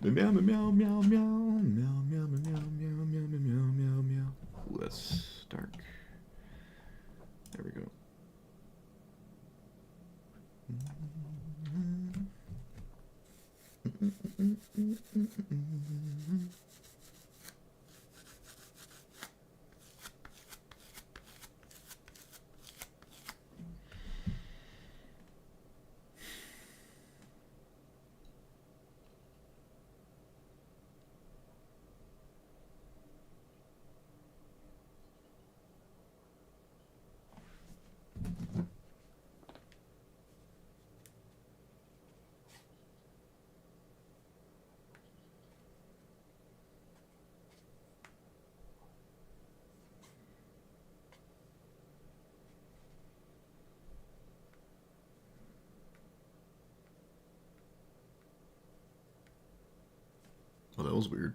Meow, meow, meow, meow, meow, meow, meow, meow, meow, meow, meow, meow, meow. Ooh, that's dark. There we go. Oh, that was weird.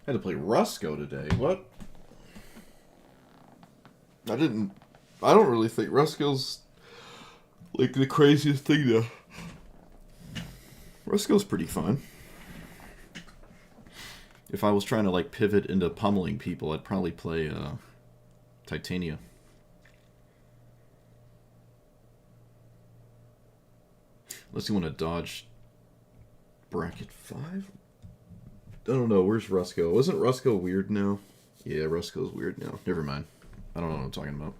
I had to play Rusco today. What? I didn't. I don't really think Rusco's like the craziest thing to. Rusco's pretty fun. If I was trying to like pivot into pummeling people, I'd probably play Titania. Unless you want to dodge bracket 5? I don't know. Where's Rusco? Wasn't Rusco weird now? Yeah, Rusco's weird now. Never mind. I don't know what I'm talking about.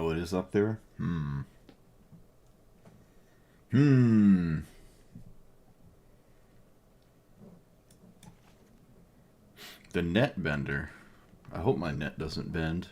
Oh, it is up there? Hmm. The net bender. I hope my net doesn't bend.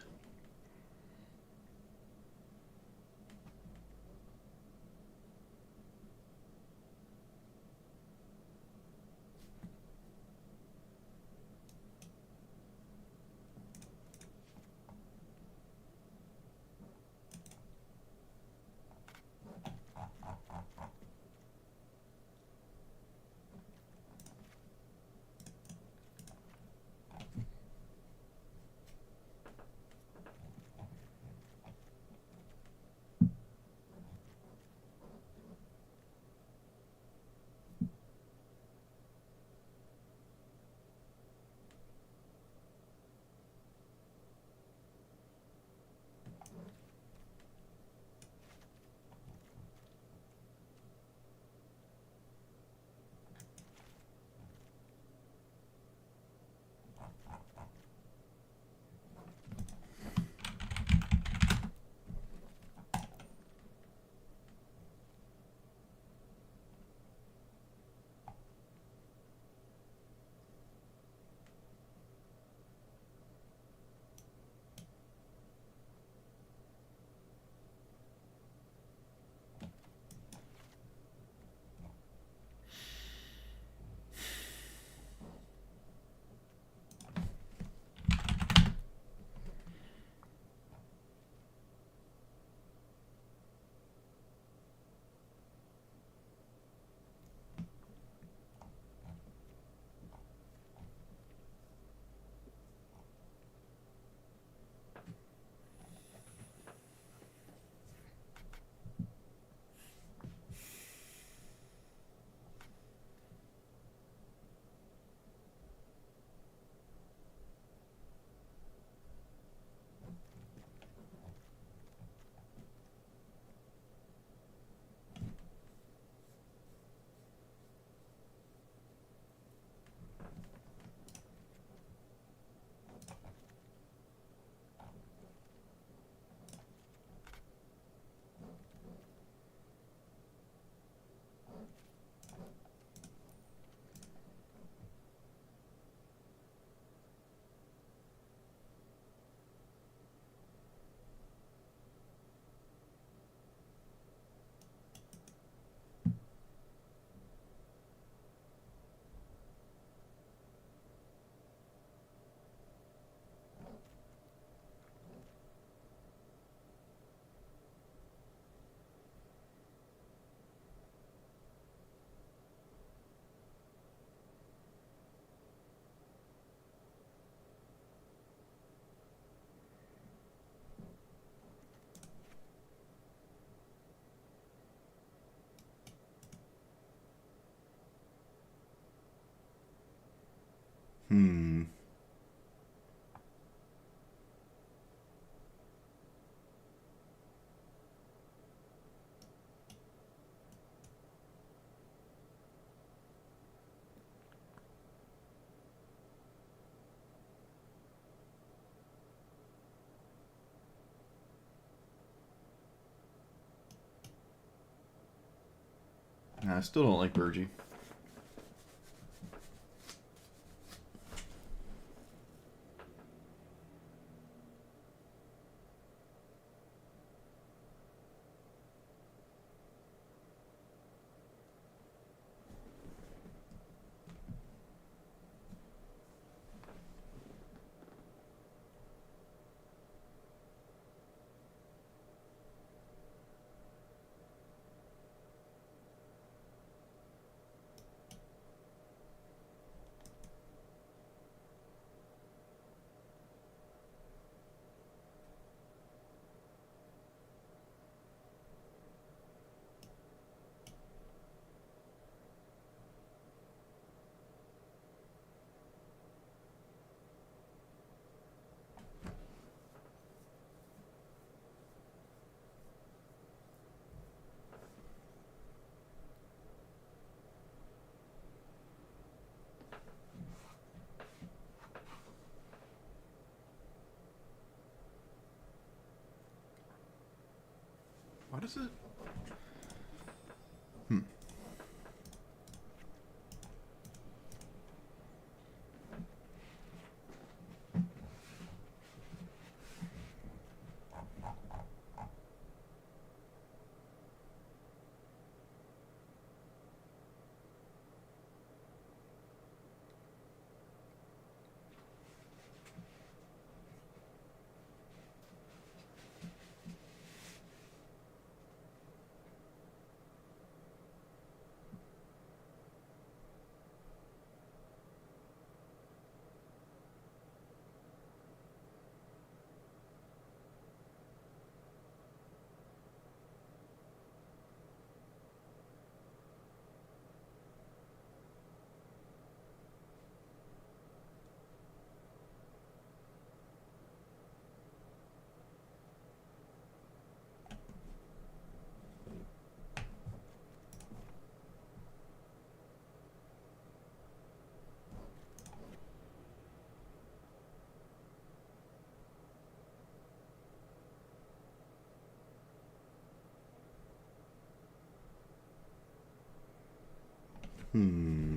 Hmm. I still don't like Virgie. is it? Hmm. Hmm.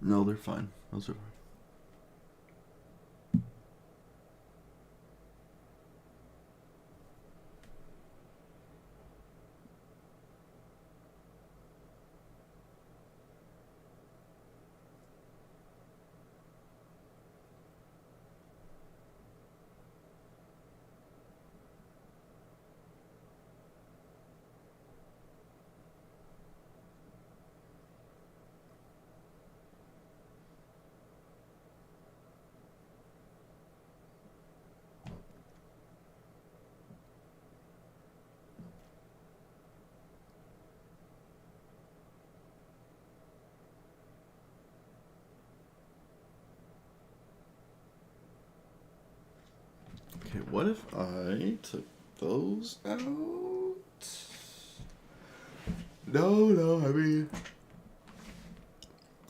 No, they're fine. Those are fine. Okay, what if I took those out? No, I mean...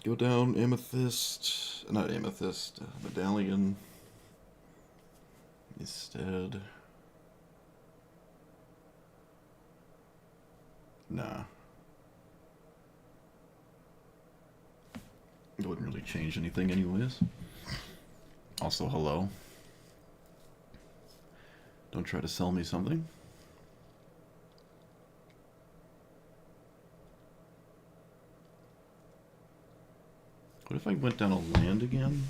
Go down amethyst... Not amethyst, medallion. Instead... Nah. It wouldn't really change anything anyways. Also, hello. Don't try to sell me something. What if I went down a land again?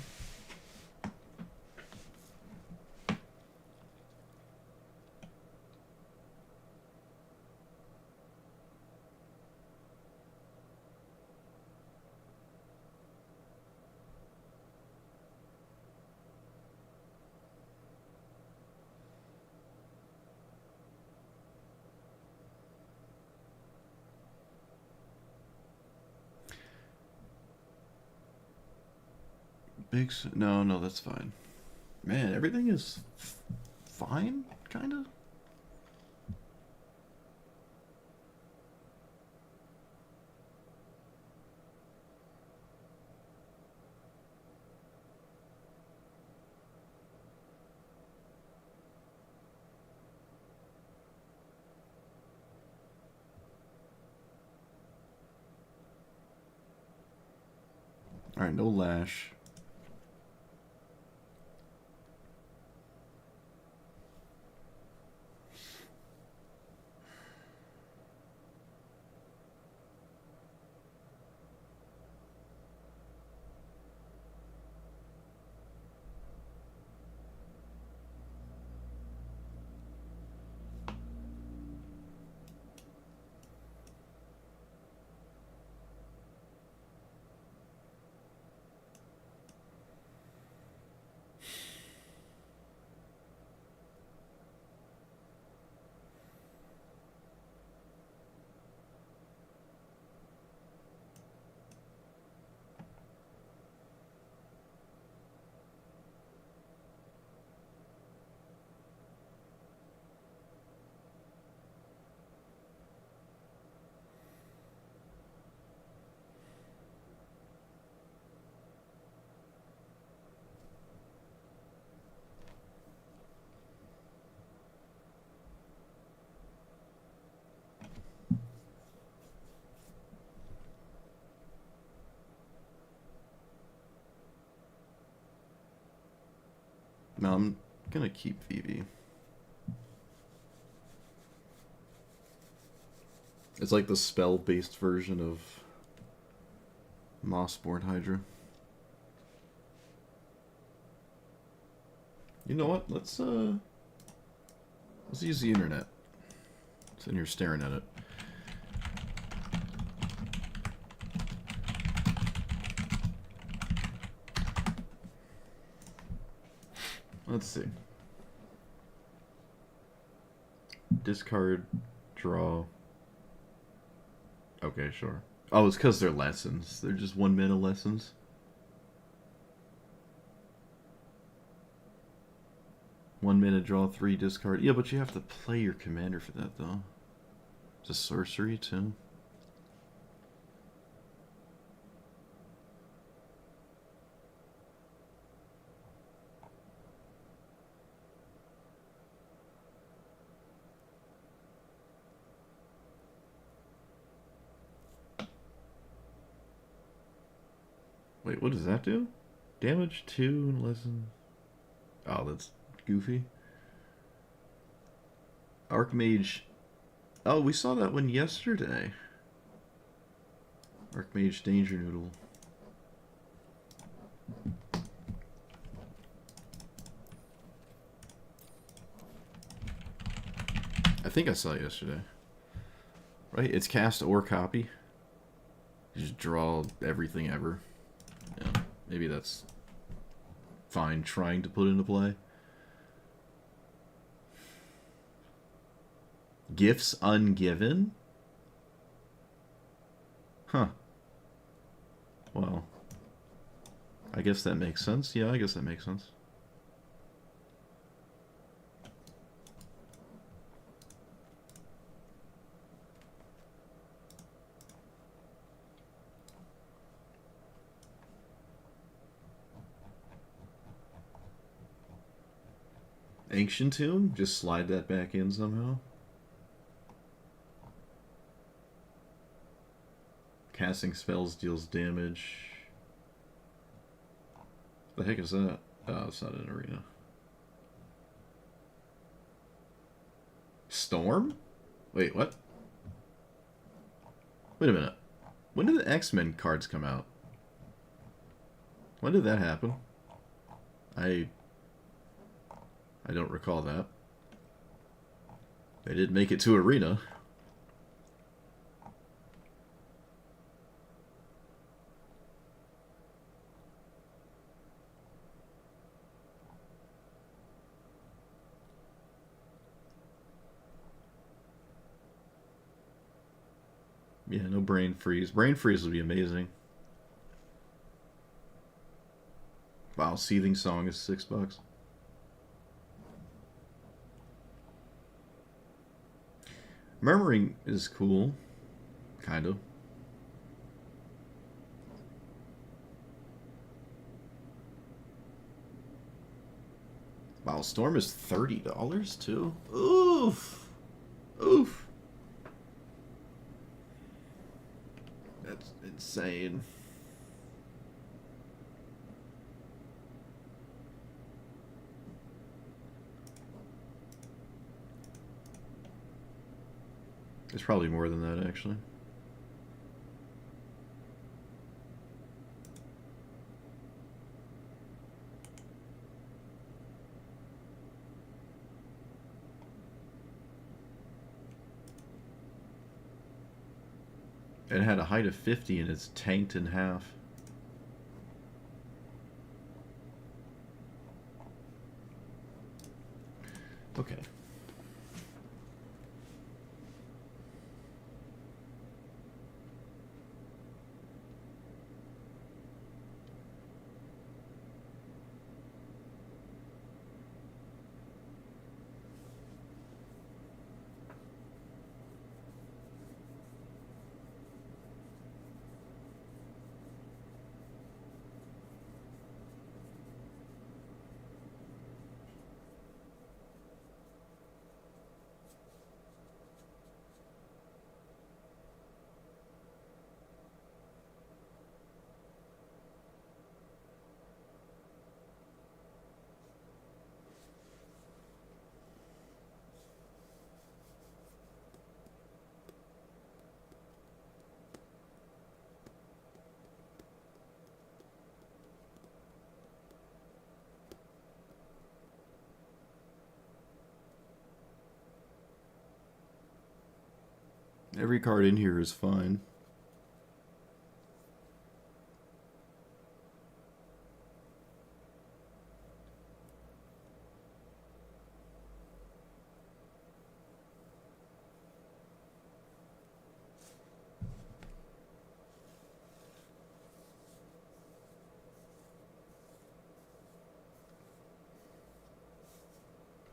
No, that's fine. Man, everything is fine, kind of. All right, no lash. No, I'm gonna keep v.2. It's like the spell-based version of Mossborn Hydra. You know what? Let's use the internet. Sitting here staring at it. Let's see. Discard, draw. Okay, sure. Oh, it's because they're lessons. They're just 1 mana lessons. One mana, draw 3, discard. Yeah, but you have to play your commander for that, though. It's a sorcery, too. Wait, what does that do? Damage 2 and less than... Oh, that's goofy. Archmage... Oh, we saw that one yesterday. Archmage Danger Noodle. I think I saw it yesterday. Right? It's cast or copy. You just draw everything ever. Yeah, maybe that's fine trying to put into play. Gifts ungiven? Huh. Well, I guess that makes sense. Yeah, I guess that makes sense. Ancient Tomb? Just slide that back in somehow? Casting spells deals damage. The heck is that? Oh, it's not an arena. Storm? Wait, what? Wait a minute. When did the X-Men cards come out? When did that happen? I don't recall that. They did make it to Arena. Yeah, no brain freeze. Brain freeze would be amazing. Wow, Seething Song is $6. Murmuring is cool. Kind of. Wow, Storm is $30 too? Oof. Oof. That's insane. It's probably more than that, actually. It had a height of 50 and it's tanked in half. Okay. Every card in here is fine.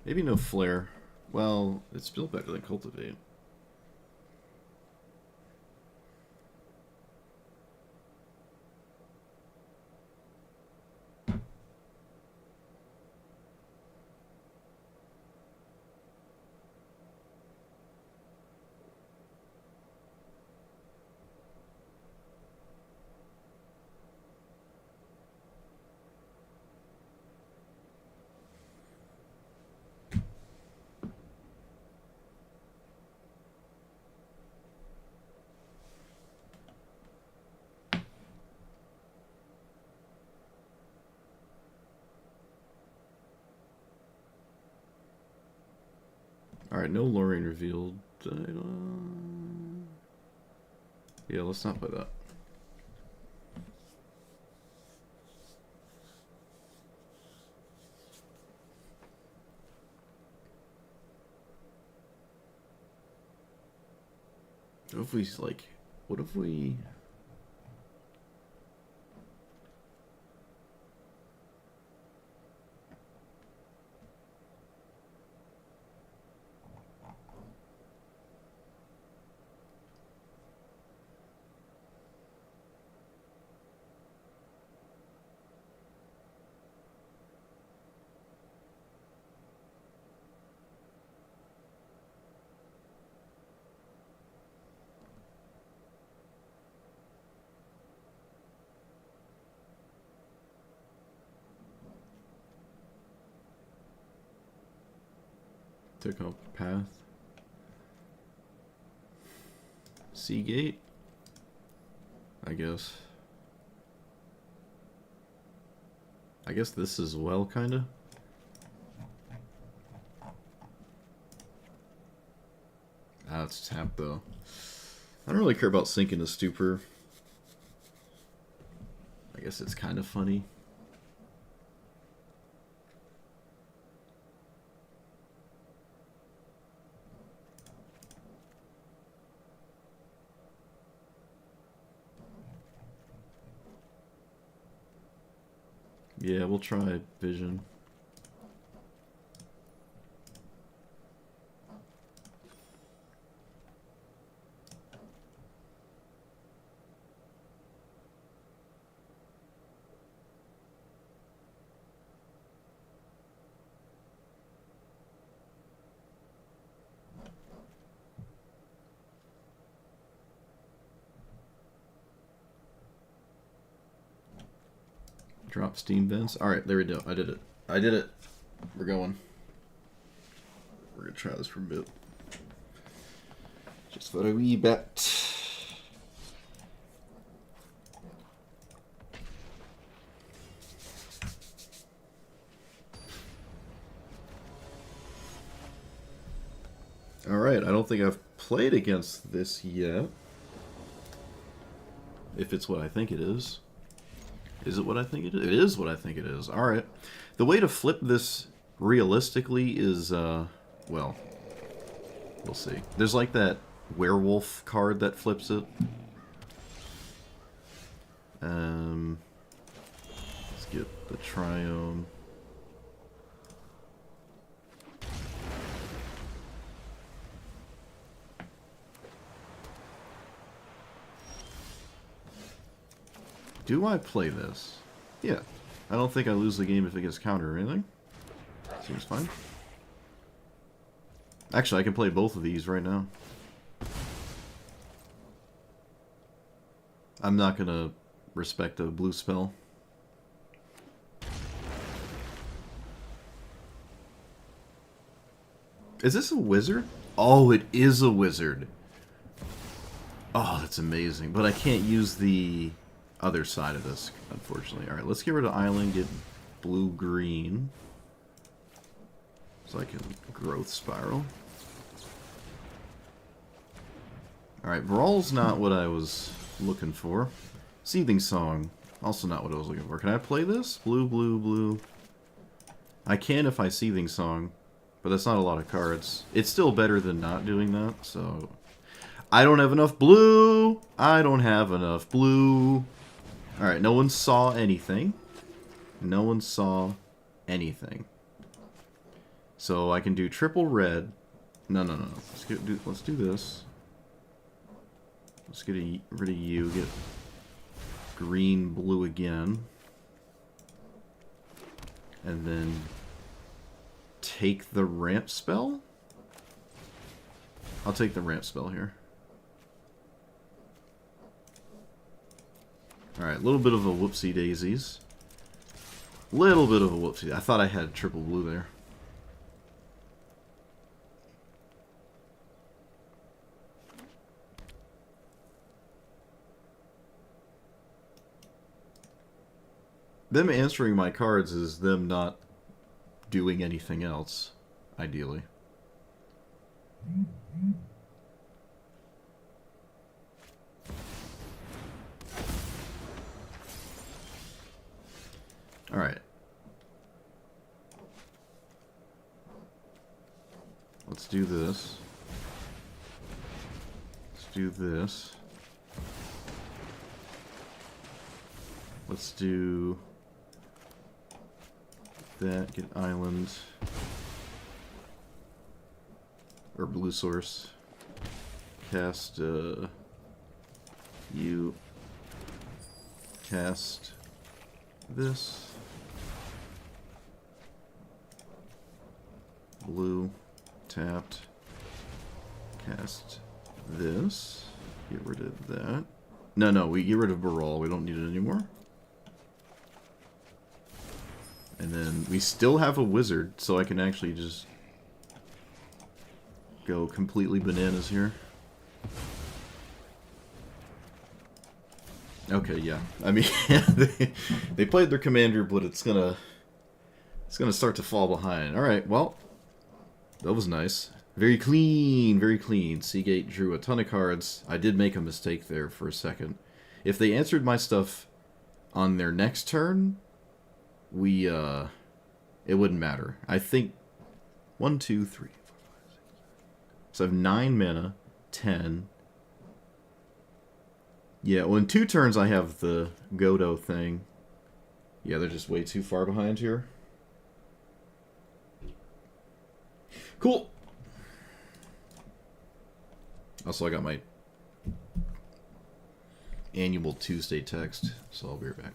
Maybe no flare. Well, it's still better than cultivate. Alright, no Lorraine revealed. Yeah, let's not play that. What if we, like, what if we... Took off path. Seagate? I guess. I guess this as well, kinda. Ah, it's tapped though. I don't really care about sinking a stupor. I guess it's kind of funny. Yeah, we'll try vision. Drop steam vents. Alright, there we go. I did it. I did it. We're going. We're gonna try this for a bit. Just for a wee bit. Alright, I don't think I've played against this yet. If it's what I think it is. Is it what I think it is? It is what I think it is. Alright. The way to flip this realistically is, well, we'll see. There's like that werewolf card that flips it. Let's get the triome. Do I play this? Yeah. I don't think I lose the game if it gets countered or anything. Seems fine. Actually, I can play both of these right now. I'm not gonna respect a blue spell. Is this a wizard? Oh, it is a wizard. Oh, that's amazing. But I can't use the other side of this, unfortunately. Alright, let's get rid of island, get blue-green. So I can growth spiral. Alright, Brawl's not what I was looking for. Seething Song, also not what I was looking for. Can I play this? Blue, blue, blue. I can if I Seething Song, but that's not a lot of cards. It's still better than not doing that, so... I don't have enough blue! I don't have enough blue! Alright, no one saw anything. No one saw anything. So I can do triple red. No. Let's do this. Let's get rid of you. Get green, blue again. And then take the ramp spell? I'll take the ramp spell here. Alright, a little bit of a whoopsie daisies. Little bit of a whoopsie. I thought I had triple blue there. Them answering my cards is them not doing anything else, ideally. Alright. Let's do this. Let's do this. Let's do that. Get island. Or blue source. Cast, you. Cast this. Blue, tapped, cast this, get rid of that. No, we get rid of Baral, we don't need it anymore. And then we still have a wizard, so I can actually just go completely bananas here. Okay, yeah. I mean, they played their commander, but it's gonna start to fall behind. All right, well, that was nice. Very clean, very clean. Seagate drew a ton of cards. I did make a mistake there for a second. If they answered my stuff on their next turn, we it wouldn't matter. I think 1, 2, 3, 4, 5, 6. So I have 9 mana, 10. Yeah, well, in 2 turns I have the Godo thing. Yeah, they're just way too far behind here. Cool. Also, I got my annual Tuesday text, so I'll be right back.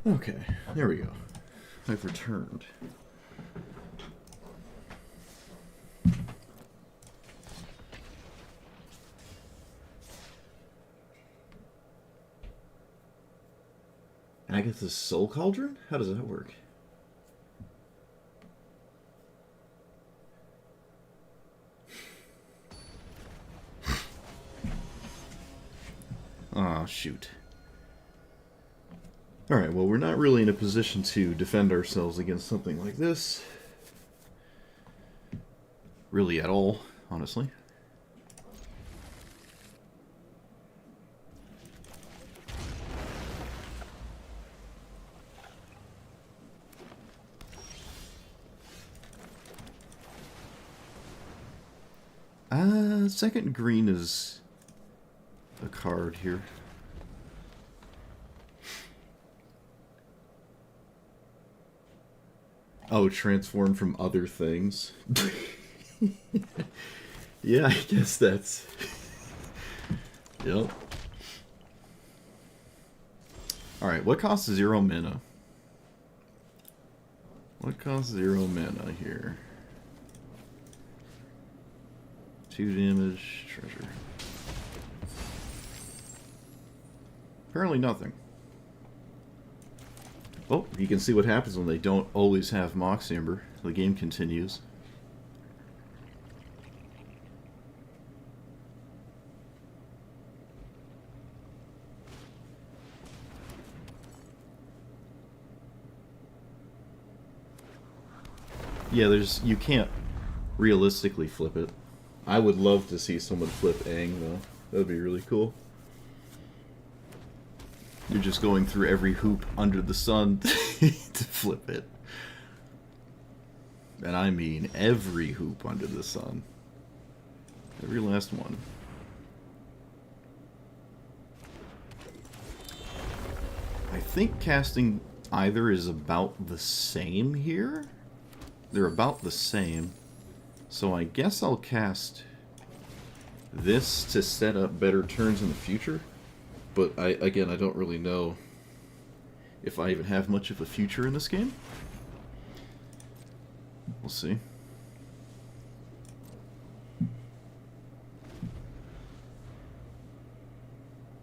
Okay, there we go. I've returned. Agatha's Soul Cauldron? How does that work? Aw, shoot. Alright, well, we're not really in a position to defend ourselves against something like this. Really at all, honestly. Second green is a card here. Oh, transform from other things. Yeah, I guess that's... Yep. Alright, what costs 0 mana? What costs 0 mana here? 2 damage, treasure. Apparently nothing. Well, you can see what happens when they don't always have Mox Amber. The game continues. Yeah, you can't realistically flip it. I would love to see someone flip Aang, though. That would be really cool. You're just going through every hoop under the sun to flip it. And I mean every hoop under the sun. Every last one. I think casting either is about the same here. They're about the same. So I guess I'll cast this to set up better turns in the future. But again, I don't really know if I even have much of a future in this game. We'll see.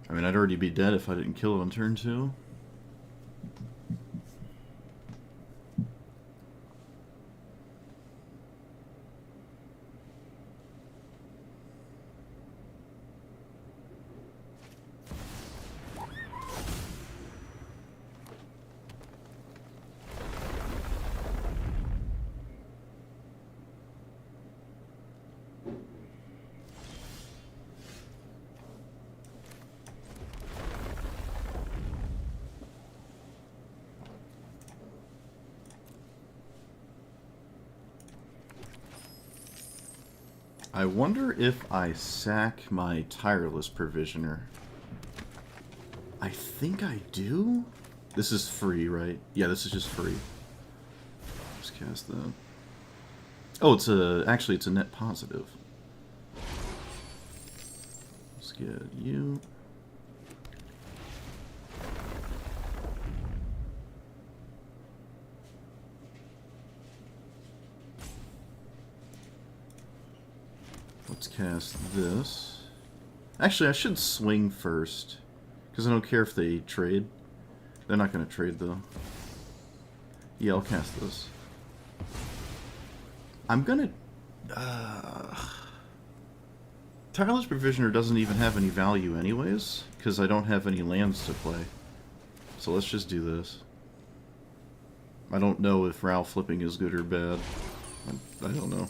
I mean, I'd already be dead if I didn't kill it on turn 2. I wonder if I sack my Tireless Provisioner. I think I do? This is free, right? Yeah, this is just free. Just cast that. Oh, actually it's a net positive. Let's get you. Let's cast this. Actually, I should swing first, because I don't care if they trade. They're not going to trade, though. Yeah, I'll cast this. I'm going to... Tireless Provisioner doesn't even have any value anyways, because I don't have any lands to play. So let's just do this. I don't know if Ral flipping is good or bad. I don't know.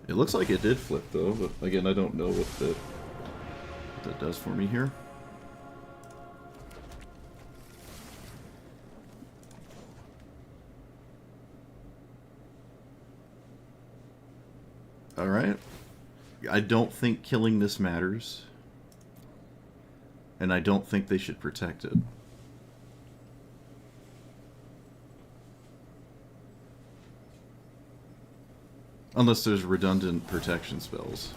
It looks like it did flip, though, but again, I don't know what that does for me here. Alright. I don't think killing this matters. And I don't think they should protect it. Unless there's redundant protection spells.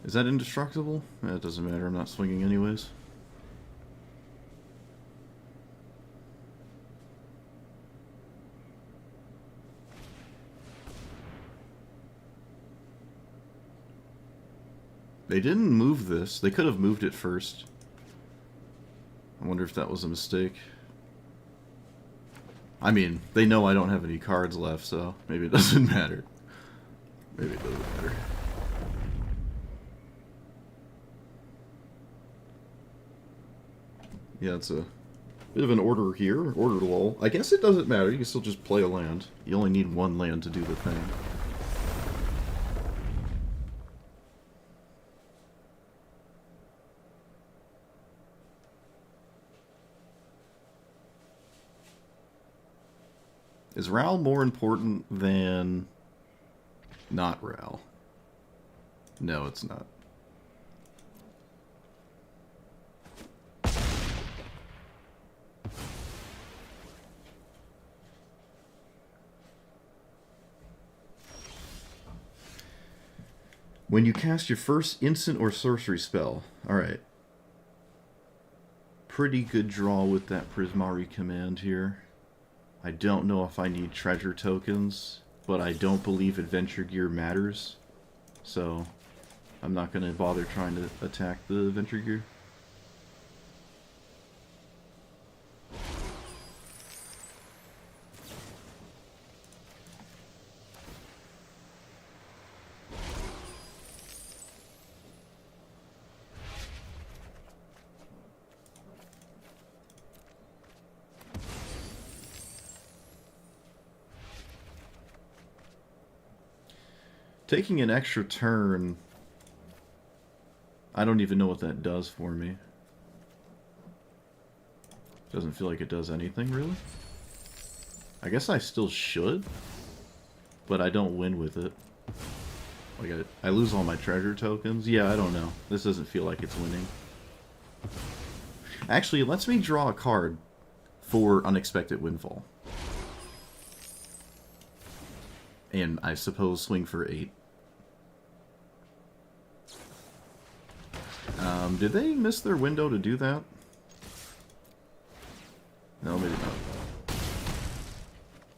Is that indestructible? It doesn't matter, I'm not swinging anyways. They didn't move this. They could have moved it first. I wonder if that was a mistake. I mean, they know I don't have any cards left, so maybe it doesn't matter. Maybe it doesn't matter. Yeah, it's a bit of an order here. Order lull. I guess it doesn't matter. You can still just play a land. You only need one land to do the thing. Is Ral more important than not Ral? No, it's not. When you cast your first instant or sorcery spell. Alright. Pretty good draw with that Prismari command here. I don't know if I need treasure tokens, but I don't believe adventure gear matters. So, I'm not going to bother trying to attack the adventure gear. Taking an extra turn, I don't even know what that does for me. Doesn't feel like it does anything, really. I guess I still should, but I don't win with it. Like, I lose all my treasure tokens? Yeah, I don't know. This doesn't feel like it's winning. Actually, it lets me draw a card for Unexpected Windfall. And I suppose swing for 8. Did they miss their window to do that? No, maybe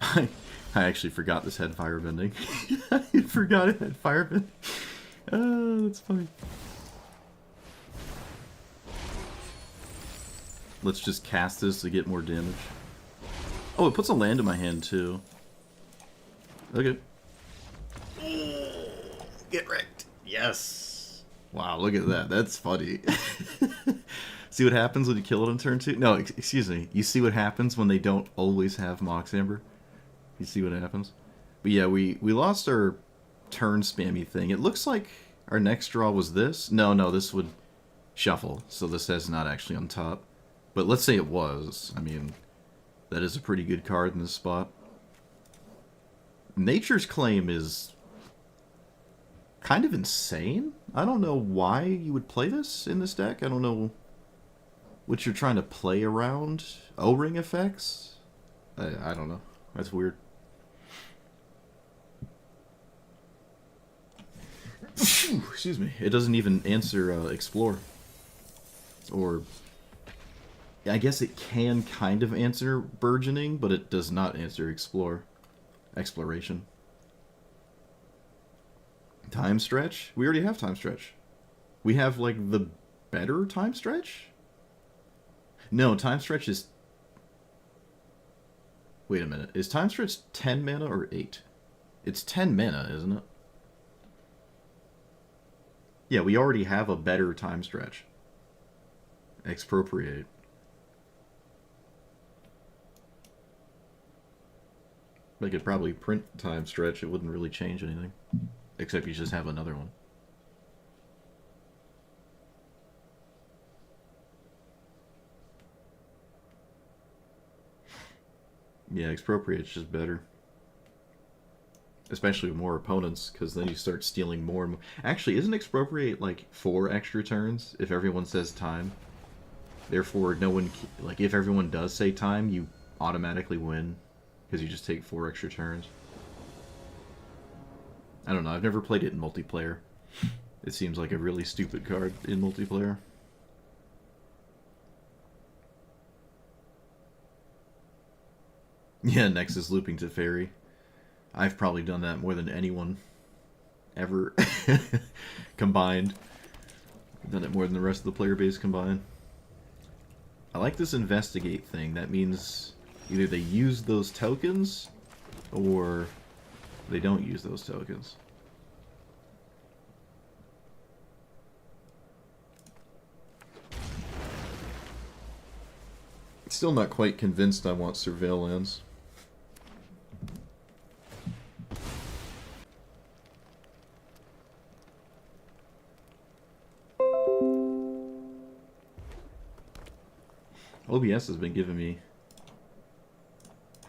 not. I actually forgot this had firebending. I forgot it had firebending. Oh, that's funny. Let's just cast this to get more damage. Oh, it puts a land in my hand, too. Okay. Get wrecked. Yes. Wow, look at that. That's funny. See what happens when you kill it on turn 2? No, excuse me. You see what happens when they don't always have Mox Amber? You see what happens? But yeah, we lost our turn spammy thing. It looks like our next draw was this. No, this would shuffle. So this is not actually on top. But let's say it was. I mean, that is a pretty good card in this spot. Nature's Claim is kind of insane. I don't know why you would play this in this deck. I don't know what you're trying to play around. O-ring effects? I don't know. That's weird. Excuse me. It doesn't even answer Explore. Or I guess it can kind of answer Burgeoning, but it does not answer Explore. Exploration. Time Stretch? We already have Time Stretch. We have, like, the better Time Stretch? No, Time Stretch is... Wait a minute. Is Time Stretch 10 mana or 8? It's 10 mana, isn't it? Yeah, we already have a better Time Stretch. Expropriate. I could probably print Time Stretch. It wouldn't really change anything. Except you just have another one. Yeah, Expropriate's just better. Especially with more opponents, because then you start stealing more and more. Actually, isn't Expropriate like 4 extra turns if everyone says time? Therefore, no one... Like, if everyone does say time, you automatically win. Because you just take 4 extra turns. I don't know, I've never played it in multiplayer. It seems like a really stupid card in multiplayer. Yeah, Nexus looping to Fairy. I've probably done that more than anyone ever combined. I've done it more than the rest of the player base combined. I like this investigate thing. That means either they use those tokens or they don't use those tokens. Still not quite convinced I want surveillance. OBS has been giving me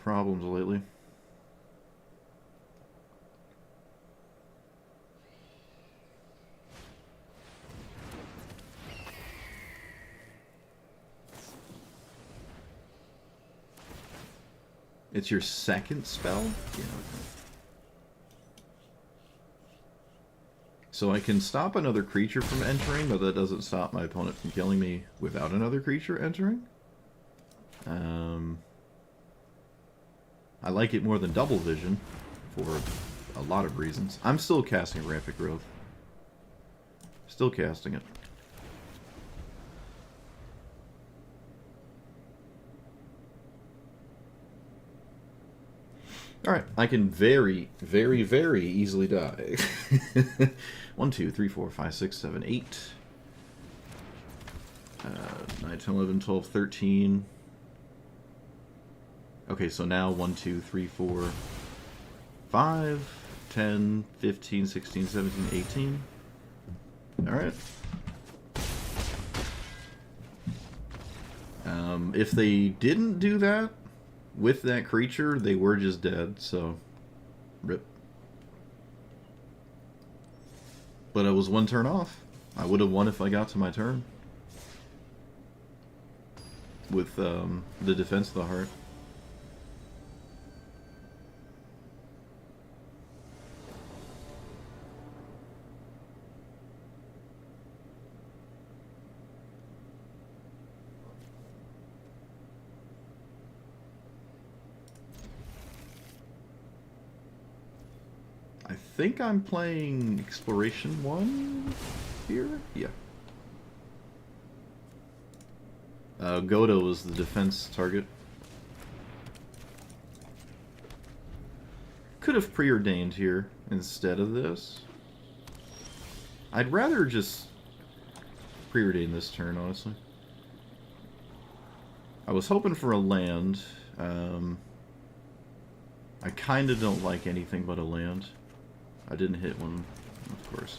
problems lately. It's your second spell? Yeah, okay. So I can stop another creature from entering, but that doesn't stop my opponent from killing me without another creature entering? I like it more than double vision for a lot of reasons. I'm still casting Rapid Growth. Still casting it. Alright, I can very, very, very easily die. 1, 2, 3, 4, 5, 6, 7, 8. 9, 10, 11, 12, 13. Okay, so now 1, 2, 3, 4, 5, 10, 15, 16, 17, 18. Alright. If they didn't do that with that creature, they were just dead, so rip. But I was one turn off. I would have won if I got to my turn. With the Defense of the Heart. I think I'm playing Exploration 1 here? Yeah. Godo is the defense target. Could have preordained here instead of this. I'd rather just preordain this turn, honestly. I was hoping for a land. I kind of don't like anything but a land. I didn't hit one, of course.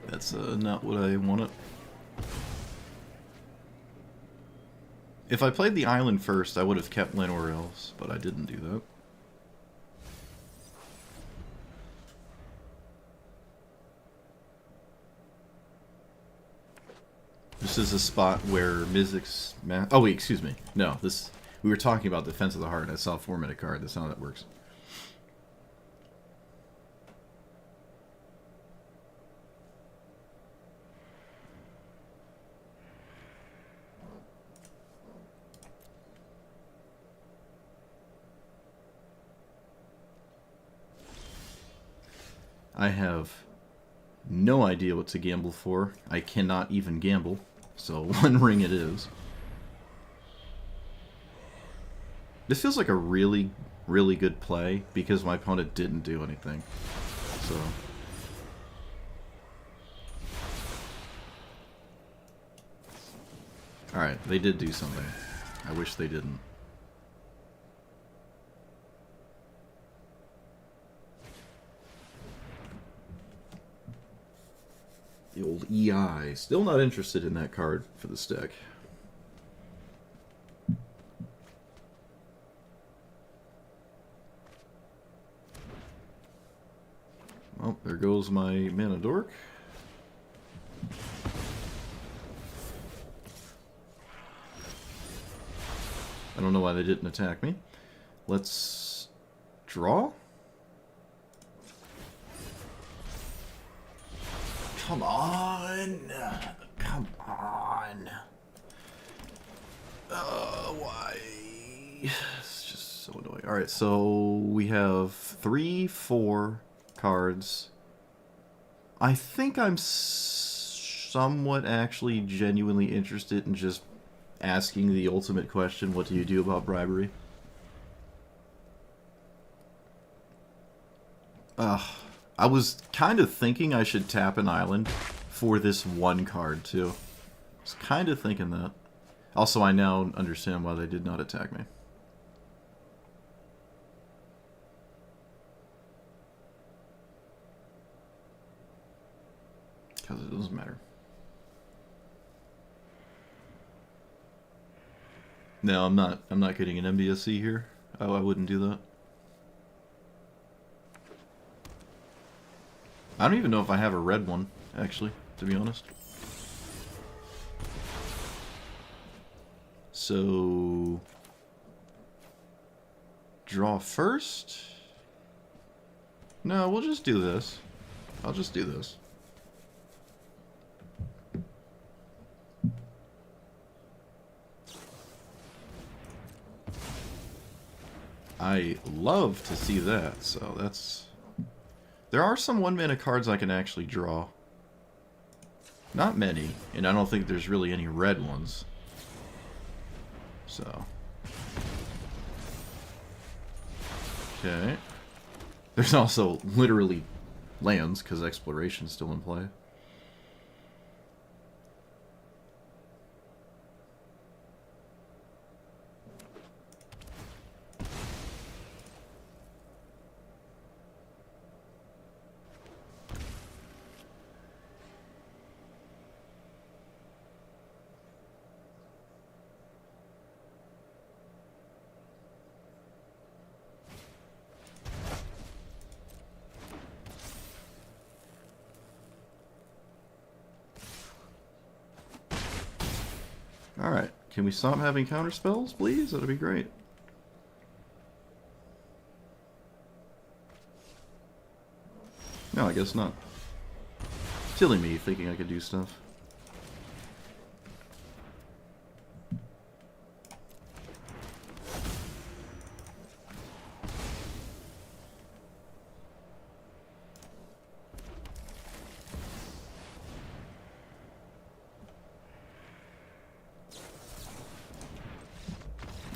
That's not what I wanted. If I played the island first, I would have kept Lenore Elves, but I didn't do that. This is a spot where Mizzix's... Oh wait, excuse me. No, this... We were talking about Defense of the Heart. I saw a 4-minute card. That's how that works. I have no idea what to gamble for. I cannot even gamble. So one ring it is. This feels like a really, really good play because my opponent didn't do anything. So... Alright, they did do something. I wish they didn't. The old EI. Still not interested in that card for this deck. Well, there goes my Mana Dork. I don't know why they didn't attack me. Let's draw. Come on. Come on. Why? It's just so annoying. Alright, so we have 3, 4 cards. I think I'm somewhat actually genuinely interested in just asking the ultimate question, what do you do about bribery? I was kind of thinking I should tap an island for this one card, too. I was kind of thinking that. Also, I now understand why they did not attack me. Because it doesn't matter. No, I'm not getting an MBSC here. Oh, I wouldn't do that. I don't even know if I have a red one, actually, to be honest. So... draw first? No, we'll just do this. I'll just do this. I love to see that, so that's... There are some 1-mana cards I can actually draw. Not many, and I don't think there's really any red ones. So... Okay. There's also literally lands, because exploration's still in play. Alright, can we stop having counter spells, please? That'd be great. No, I guess not. Silly me thinking I could do stuff.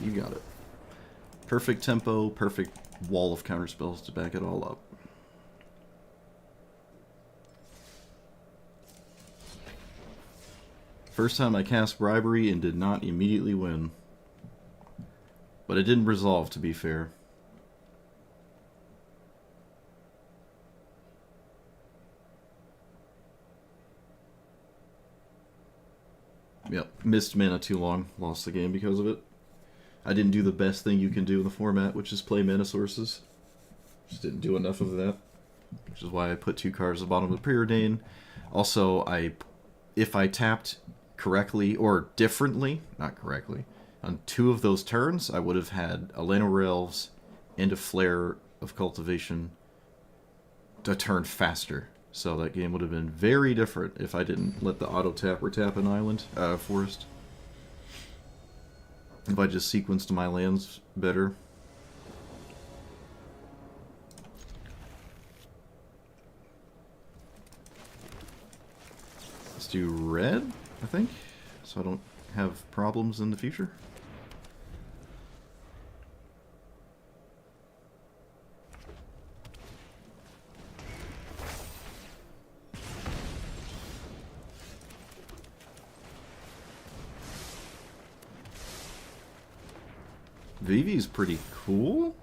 You got it. Perfect tempo, perfect wall of counterspells to back it all up. First time I cast Bribery and did not immediately win. But it didn't resolve, to be fair. Yep, missed mana too long, lost the game because of it. I didn't do the best thing you can do in the format, which is play mana sources. Just didn't do enough of that. Which is why I put 2 cards at the bottom of the preordain. Also, if I tapped correctly, or differently, not correctly, on 2 of those turns, I would have had a Llanowar Elves and a Flare of Cultivation to turn faster. So that game would have been very different if I didn't let the auto-tap or tap an island, forest. If I just sequenced my lands better. Let's do red, I think, so I don't have problems in the future. Vivi's pretty cool.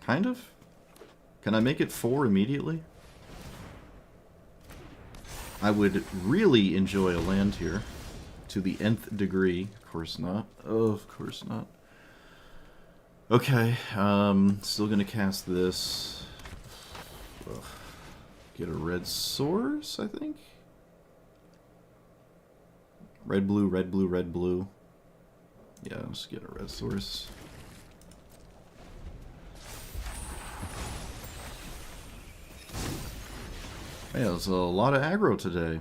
Kind of. Can I make it 4 immediately? I would really enjoy a land here. To the nth degree. Of course not. Oh, of course not. Okay. Still gonna cast this. Ugh. Get a red source, I think? Red, blue, red, blue, red, blue. Yeah, let's get a red source. Yeah, there's a lot of aggro today.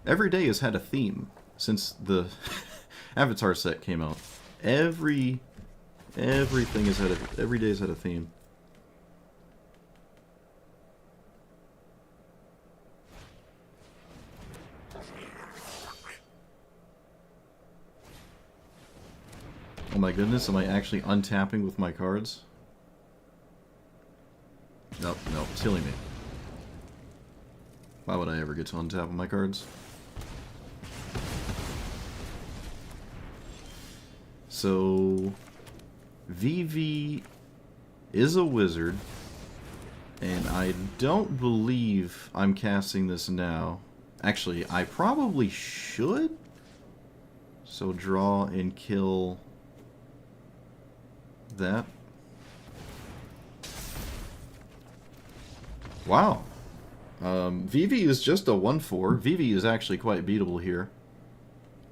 Every day has had a theme since the Avatar set came out. Everything has had every day has had a theme. Oh my goodness, am I actually untapping with my cards? Nope, nope, silly me. Why would I ever get to untap with my cards? So, v.2 is a wizard, and I don't believe I'm casting this now. Actually, I probably should. So draw and kill that. Wow. v.2 is just a 1/4. v.2 is actually quite beatable here.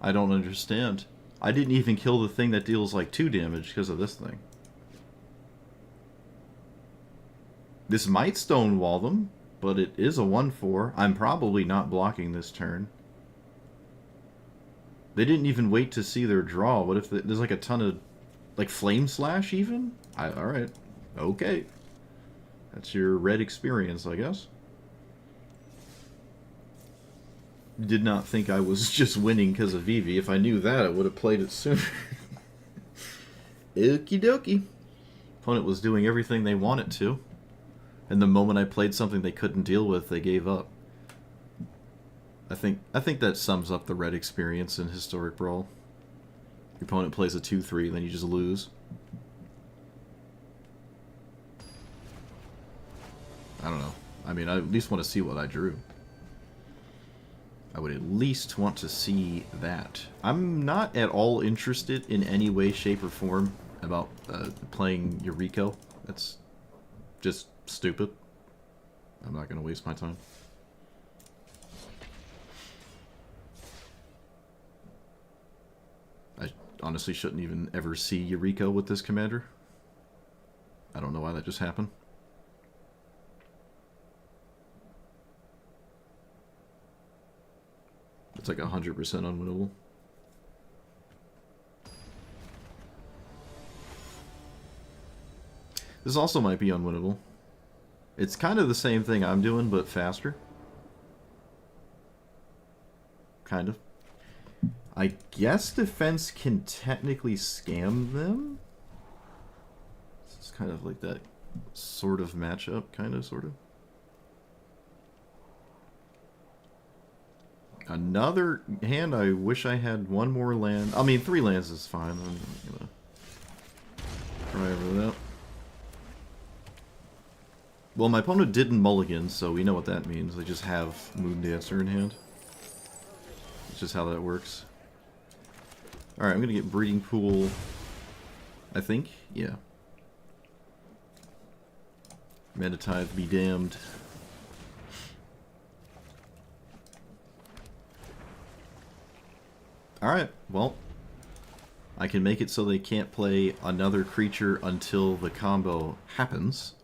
I don't understand. I didn't even kill the thing that deals like 2 damage because of this thing. This might stonewall them, but it is a 1/4. I'm probably not blocking this turn. They didn't even wait to see their draw. What if there's like a ton of, like, Flame Slash even? Alright. Okay. That's your red experience, I guess. Did not think I was just winning because of v.2. If I knew that, I would have played it sooner. Okie dokie. Opponent was doing everything they wanted to. And the moment I played something they couldn't deal with, they gave up. I think that sums up the red experience in Historic Brawl. Your opponent plays a 2/3, then you just lose. I don't know. I mean, I at least want to see what I drew. I would at least want to see that. I'm not at all interested in any way, shape, or form about playing Yuriko. That's just stupid. I'm not going to waste my time. I honestly shouldn't even ever see Yuriko with this commander. I don't know why that just happened. It's like 100% unwinnable. This also might be unwinnable. It's kind of the same thing I'm doing, but faster. Kind of. I guess defense can technically scam them? It's kind of like that sort of matchup, kind of, sort of. Another hand, I wish I had one more land. I mean, 3 lands is fine. I'm gonna try over that. Well, my opponent didn't mulligan, so we know what that means. They just have Moon Dancer in hand. It's just how that works. Alright, I'm gonna get Breeding Pool, I think. Yeah. Mana Tithe be damned. Alright, well, I can make it so they can't play another creature until the combo happens.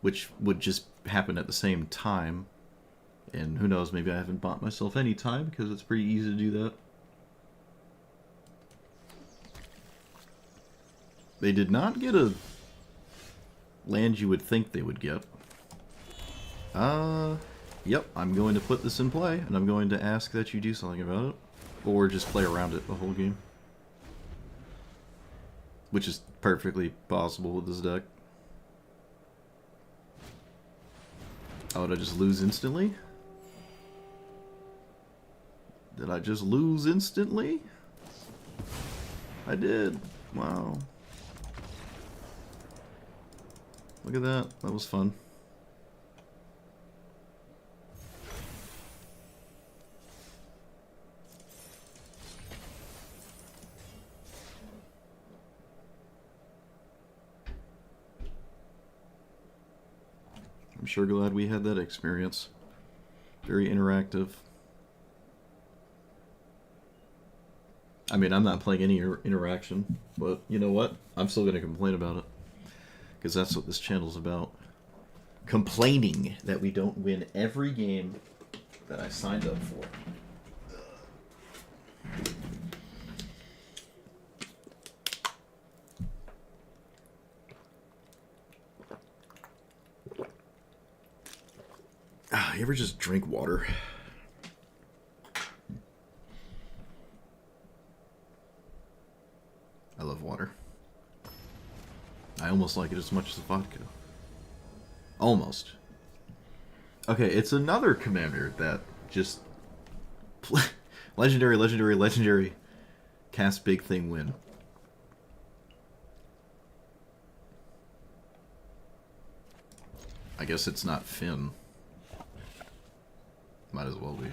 Which would just happen at the same time. And who knows, maybe I haven't bought myself any time because it's pretty easy to do that. They did not get a land you would think they would get. Yep, I'm going to put this in play, and I'm going to ask that you do something about it. Or just play around it the whole game. Which is perfectly possible with this deck. Oh, did I just lose instantly? Did I just lose instantly? I did. Wow. Look at that. That was fun. I'm sure glad we had that experience. Very interactive. I mean, I'm not playing any interaction, but you know what? I'm still going to complain about it. Because that's what this channel's about. Complaining that we don't win every game that I signed up for. You ever just drink water? almost like it as much as vodka. Almost. Okay, it's another commander that just... legendary, legendary, legendary. Cast big thing, win. I guess it's not Finn. Might as well be.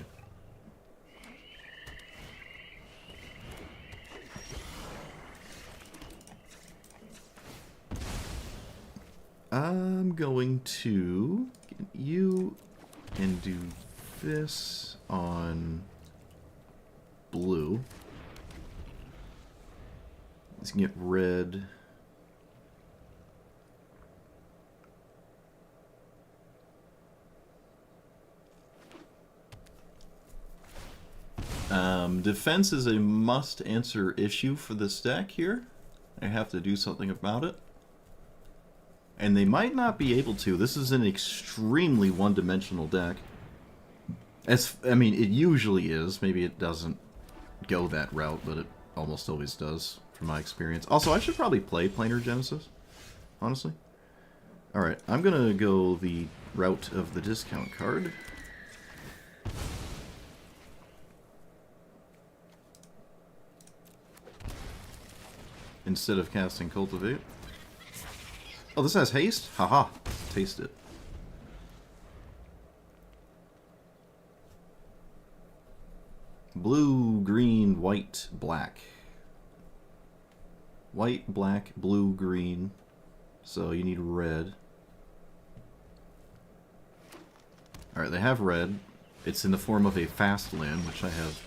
I'm going to get you and do this on blue. Let's get red. Defense is a must-answer issue for this deck here. I have to do something about it. And they might not be able to. This is an extremely one-dimensional deck. I mean, it usually is. Maybe it doesn't go that route, but it almost always does, from my experience. Also, I should probably play Planar Genesis, honestly. Alright, I'm going to go the route of the discount card. Instead of casting Cultivate. Oh, this has haste? Haha. Taste it. Blue, green, white, black. White, black, blue, green. So you need red. Alright, they have red. It's in the form of a fast land, which I have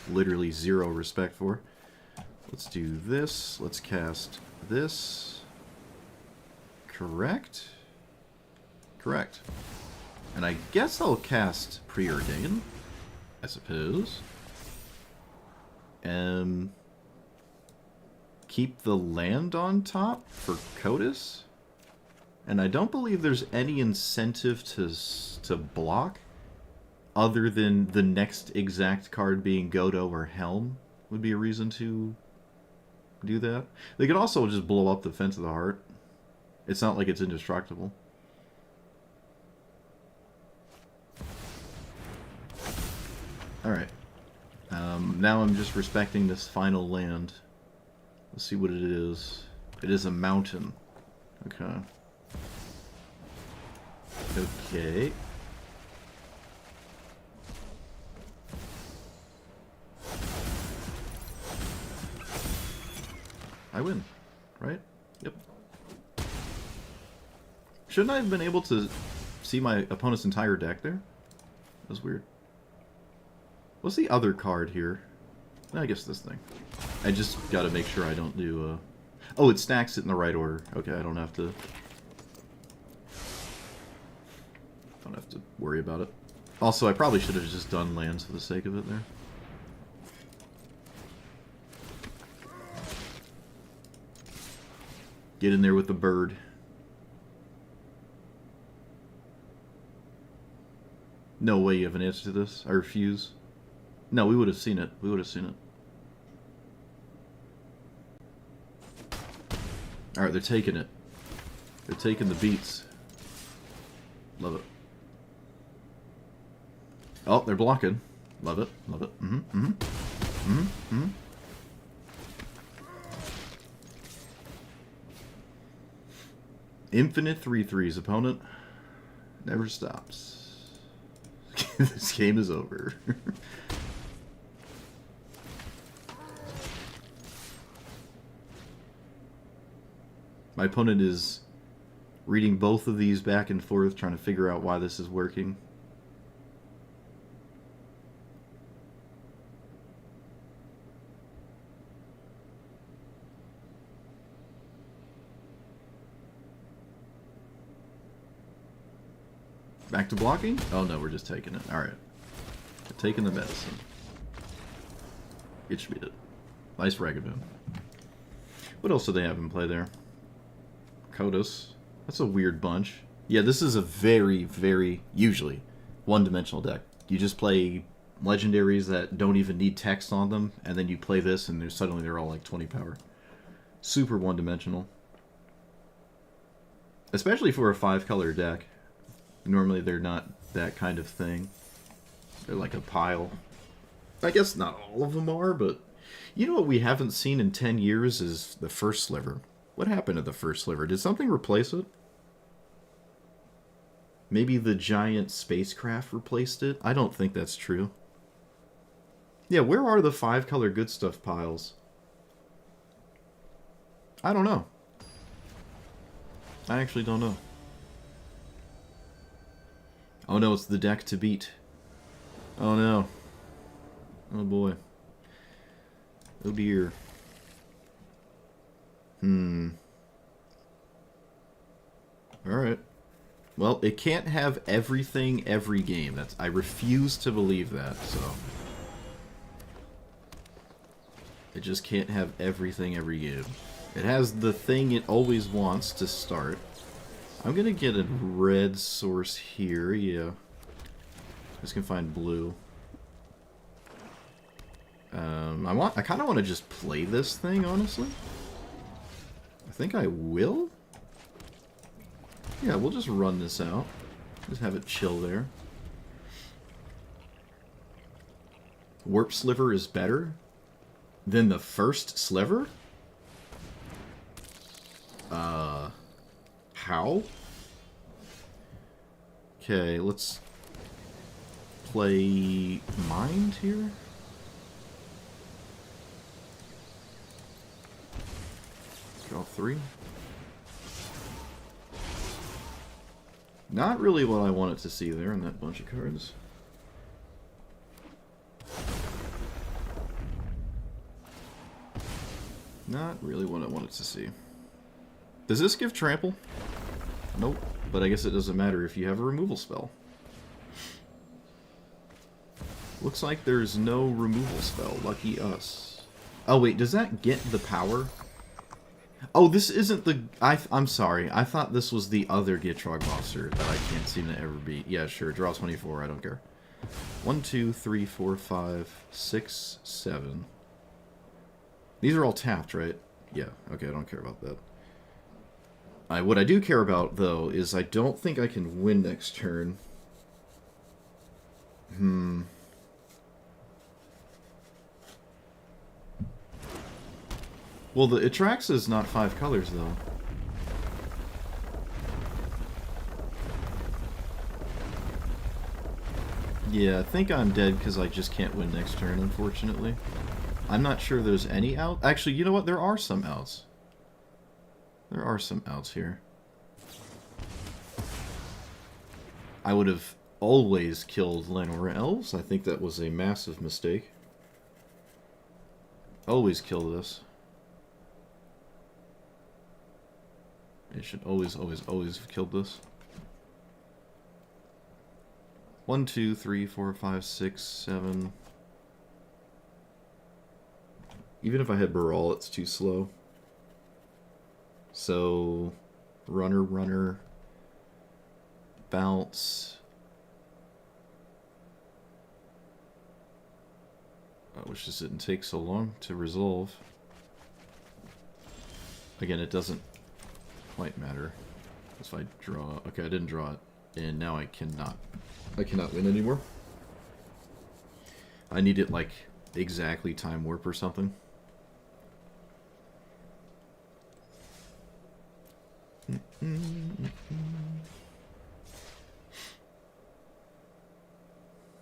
literally zero respect for. Let's do this. Let's cast this. Correct? Correct. And I guess I'll cast Preordain, I suppose. Keep the land on top for Lotus. And I don't believe there's any incentive to block other than the next exact card being Godo or Helm would be a reason to do that. They could also just blow up the Fence of the Heart. It's not like it's indestructible. Alright. Now I'm just respecting this final land. Let's see what it is. It is a mountain. Okay. Okay. I win, right? Yep. Shouldn't I have been able to see my opponent's entire deck there? That was weird. What's the other card here? I guess this thing. I just gotta make sure I don't do, Oh, it stacks it in the right order. Okay, I don't have to worry about it. Also, I probably should have just done lands for the sake of it there. Get in there with the bird. No way you have an answer to this. I refuse. No, we would have seen it. We would have seen it. Alright, they're taking it. They're taking the beats. Love it. Oh, they're blocking. Love it. Love it. Mm-hmm. Mm-hmm. Mm-hmm. Mm-hmm. Infinite 3/3s, opponent. Never stops. This game is over. My opponent is reading both of these back and forth, trying to figure out why this is working. Back to blocking? Oh no, we're just taking it. Alright. Taking the medicine. It should be it. Nice Ragaboon. What else do they have in play there? Lotus. That's a weird bunch. Yeah, this is a very, very, usually, one-dimensional deck. You just play legendaries that don't even need text on them, and then you play this, and suddenly they're all like 20 power. Super one-dimensional. Especially for a 5-color deck. Normally they're not that kind of thing. They're like a pile. I guess not all of them are, but... You know what we haven't seen in 10 years is the first sliver. What happened to the first sliver? Did something replace it? Maybe the giant spacecraft replaced it? I don't think that's true. Yeah, where are the 5-color good stuff piles? I don't know. I actually don't know. Oh no, it's the deck to beat. Oh no. Oh boy. Oh dear. Alright. Well, it can't have everything every game. I refuse to believe that, so... It just can't have everything every game. It has the thing it always wants to start. I'm gonna get a red source here, yeah. Just can find blue. I kind of want to just play this thing, honestly. I think I will. Yeah, we'll just run this out. Just have it chill there. Warp Sliver is better than the first sliver? How? Okay, let's play Mind here. Draw 3. Not really what I wanted to see there in that bunch of cards. Not really what I wanted to see. Does this give trample? Nope. But I guess it doesn't matter if you have a removal spell. Looks like there's no removal spell. Lucky us. Oh wait, does that get the power? Oh, this isn't the... I'm sorry. I thought this was the other Gitrog monster that I can't seem to ever beat. Yeah, sure. Draw 24. I don't care. 1, 2, 3, 4, 5, 6, 7. These are all tapped, right? Yeah. Okay, I don't care about that. What I do care about, though, is I don't think I can win next turn. Well, the Atraxa is not 5 colors, though. Yeah, I think I'm dead because I just can't win next turn, unfortunately. I'm not sure there's any out. Actually, you know what? There are some outs. There are some outs here. I would have always killed Lanora Elves. I think that was a massive mistake. Always kill this. It should always have killed this. 1, 2, 3, 4, 5, 6, 7. Even if I had Baral, it's too slow. So, runner, bounce. I wish this didn't take so long to resolve. Again, it doesn't quite matter. If I draw... Okay, I didn't draw it. And now I cannot win anymore. I need it, like, exactly time warp or something.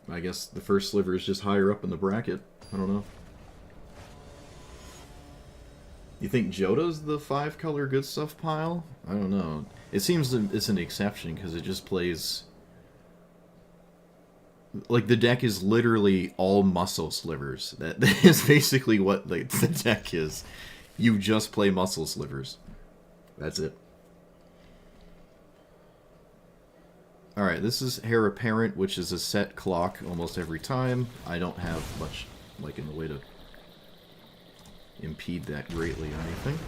I guess the first sliver is just higher up in the bracket. I don't know. You think Jota's the 5-color good stuff pile? I don't know. It seems it's an exception because it just plays... Like, the deck is literally all muscle slivers. That is basically what the deck is. You just play muscle slivers. That's it. Alright, this is Heir Apparent, which is a set clock almost every time. I don't have much, like, in the way to impede that greatly or anything.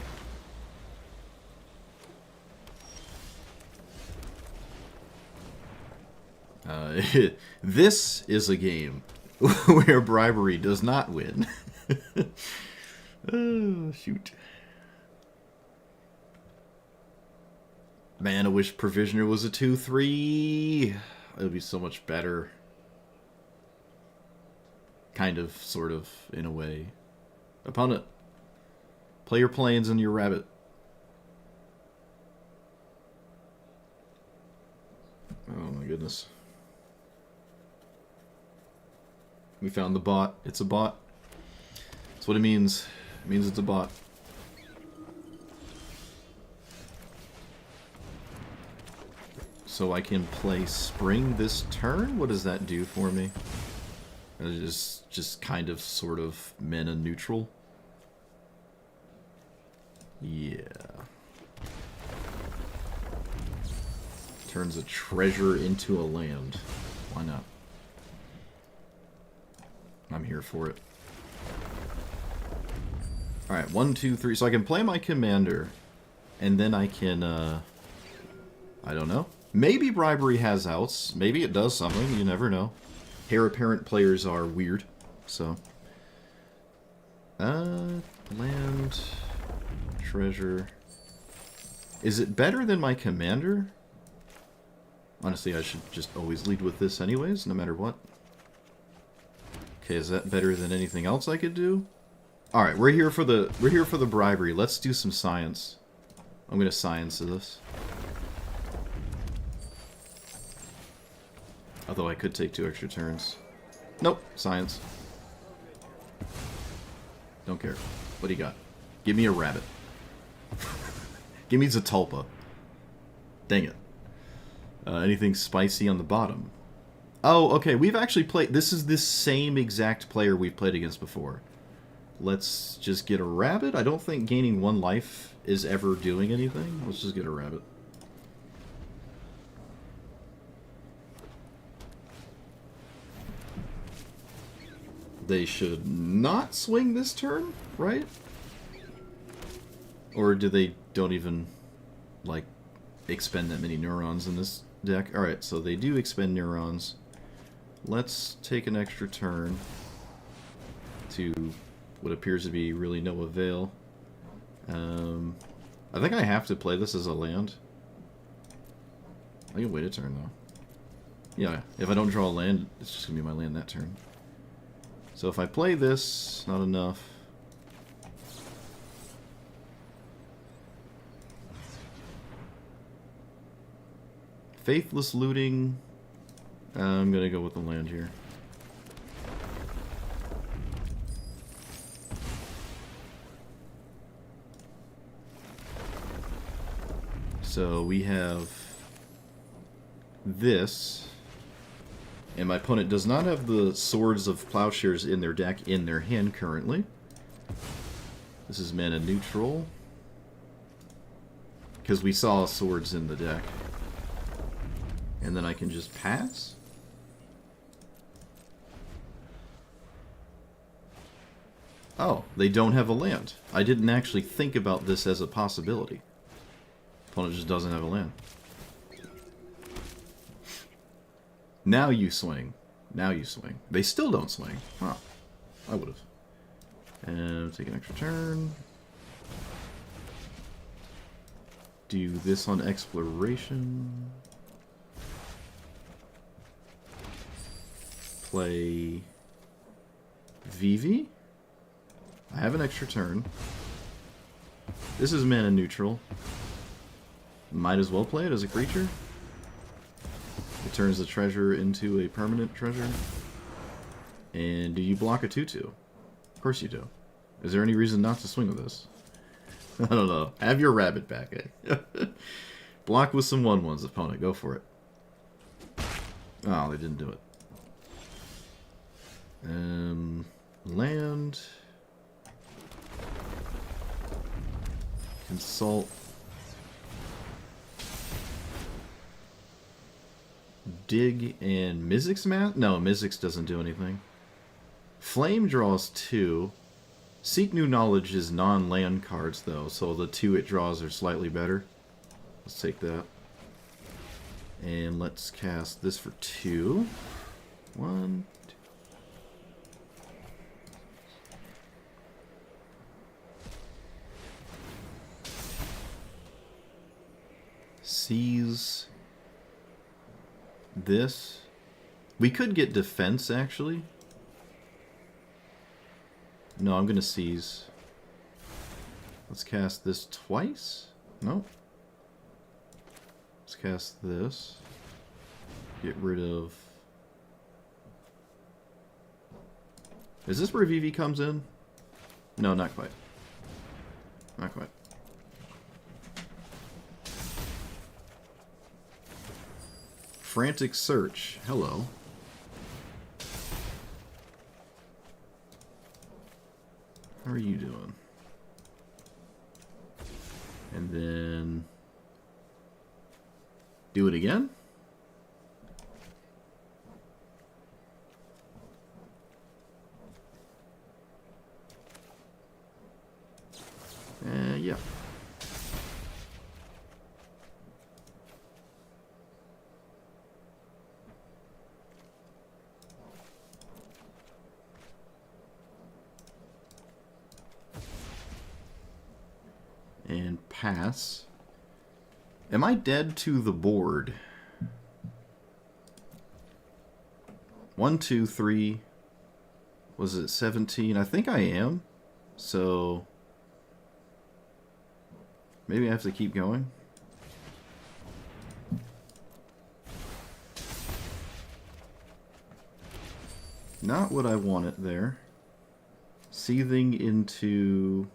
This is a game where bribery does not win. Oh, shoot. Man, I wish Provisioner was a 2/3. It would be so much better. Kind of, sort of, in a way. Opponent. Play your planes and your rabbit. Oh my goodness. We found the bot. It's a bot. That's what it means. It means it's a bot. So I can play Spring this turn? What does that do for me? It's just kind of, sort of, mana neutral. Yeah. Turns a treasure into a land. Why not? I'm here for it. Alright, 1, 2, 3. So I can play my commander, and then I can, I don't know. Maybe Bribery has outs. Maybe it does something. You never know. Heir apparent players are weird, so. Land, treasure. Is it better than my commander? Honestly, I should just always lead with this anyways, no matter what. Okay, is that better than anything else I could do? Alright, we're here for the bribery. Let's do some science. I'm gonna science this. Although I could take 2 extra turns. Nope, science. Don't care. What do you got? Give me a rabbit. Give me Zatalpa. Dang it. Anything spicy on the bottom? Oh, okay, we've actually played... This is the same exact player we've played against before. Let's just get a rabbit. I don't think gaining 1 life is ever doing anything. Let's just get a rabbit. They should not swing this turn, right? Or do they don't even, like, expend that many neurons in this deck? Alright, so they do expend neurons. Let's take an extra turn to what appears to be really no avail. I think I have to play this as a land. I can wait a turn, though. Yeah, if I don't draw a land, it's just going to be my land that turn. So if I play this, not enough. Faithless Looting. I'm going to go with the land here. So we have this. And my opponent does not have the Swords of Plowshares in their deck in their hand currently. This is mana neutral. Because we saw swords in the deck. And then I can just pass? Oh, they don't have a land. I didn't actually think about this as a possibility. Opponent just doesn't have a land. Now you swing. Now you swing. They still don't swing. Huh. I would have. And take an extra turn. Do this on exploration. Play v.2. I have an extra turn. This is mana neutral. Might as well play it as a creature. It turns the treasure into a permanent treasure. And do you block a 2/2? Of course you do. Is there any reason not to swing with this? I don't know. Have your rabbit back, eh? Block with some 1/1s, opponent. Go for it. Oh, they didn't do it. Land. Consult. Dig and Mizzix Mat? No, Mizzix doesn't do anything. Flame draws 2. Seek New Knowledge is non-land cards, though, so the 2 it draws are slightly better. Let's take that. And let's cast this for 2. 1, 2. seize this. We could get defense, actually. No, I'm going to seize. Let's cast this twice. No. Let's cast this. Get rid of... Is this where VV comes in? No, not quite. Not quite. Frantic Search. Hello. How are you doing? And then... do it again? Yeah. And pass. Am I dead to the board? 1, 2, 3. Was it 17? I think I am. So maybe I have to keep going. Not what I wanted there. Seething into...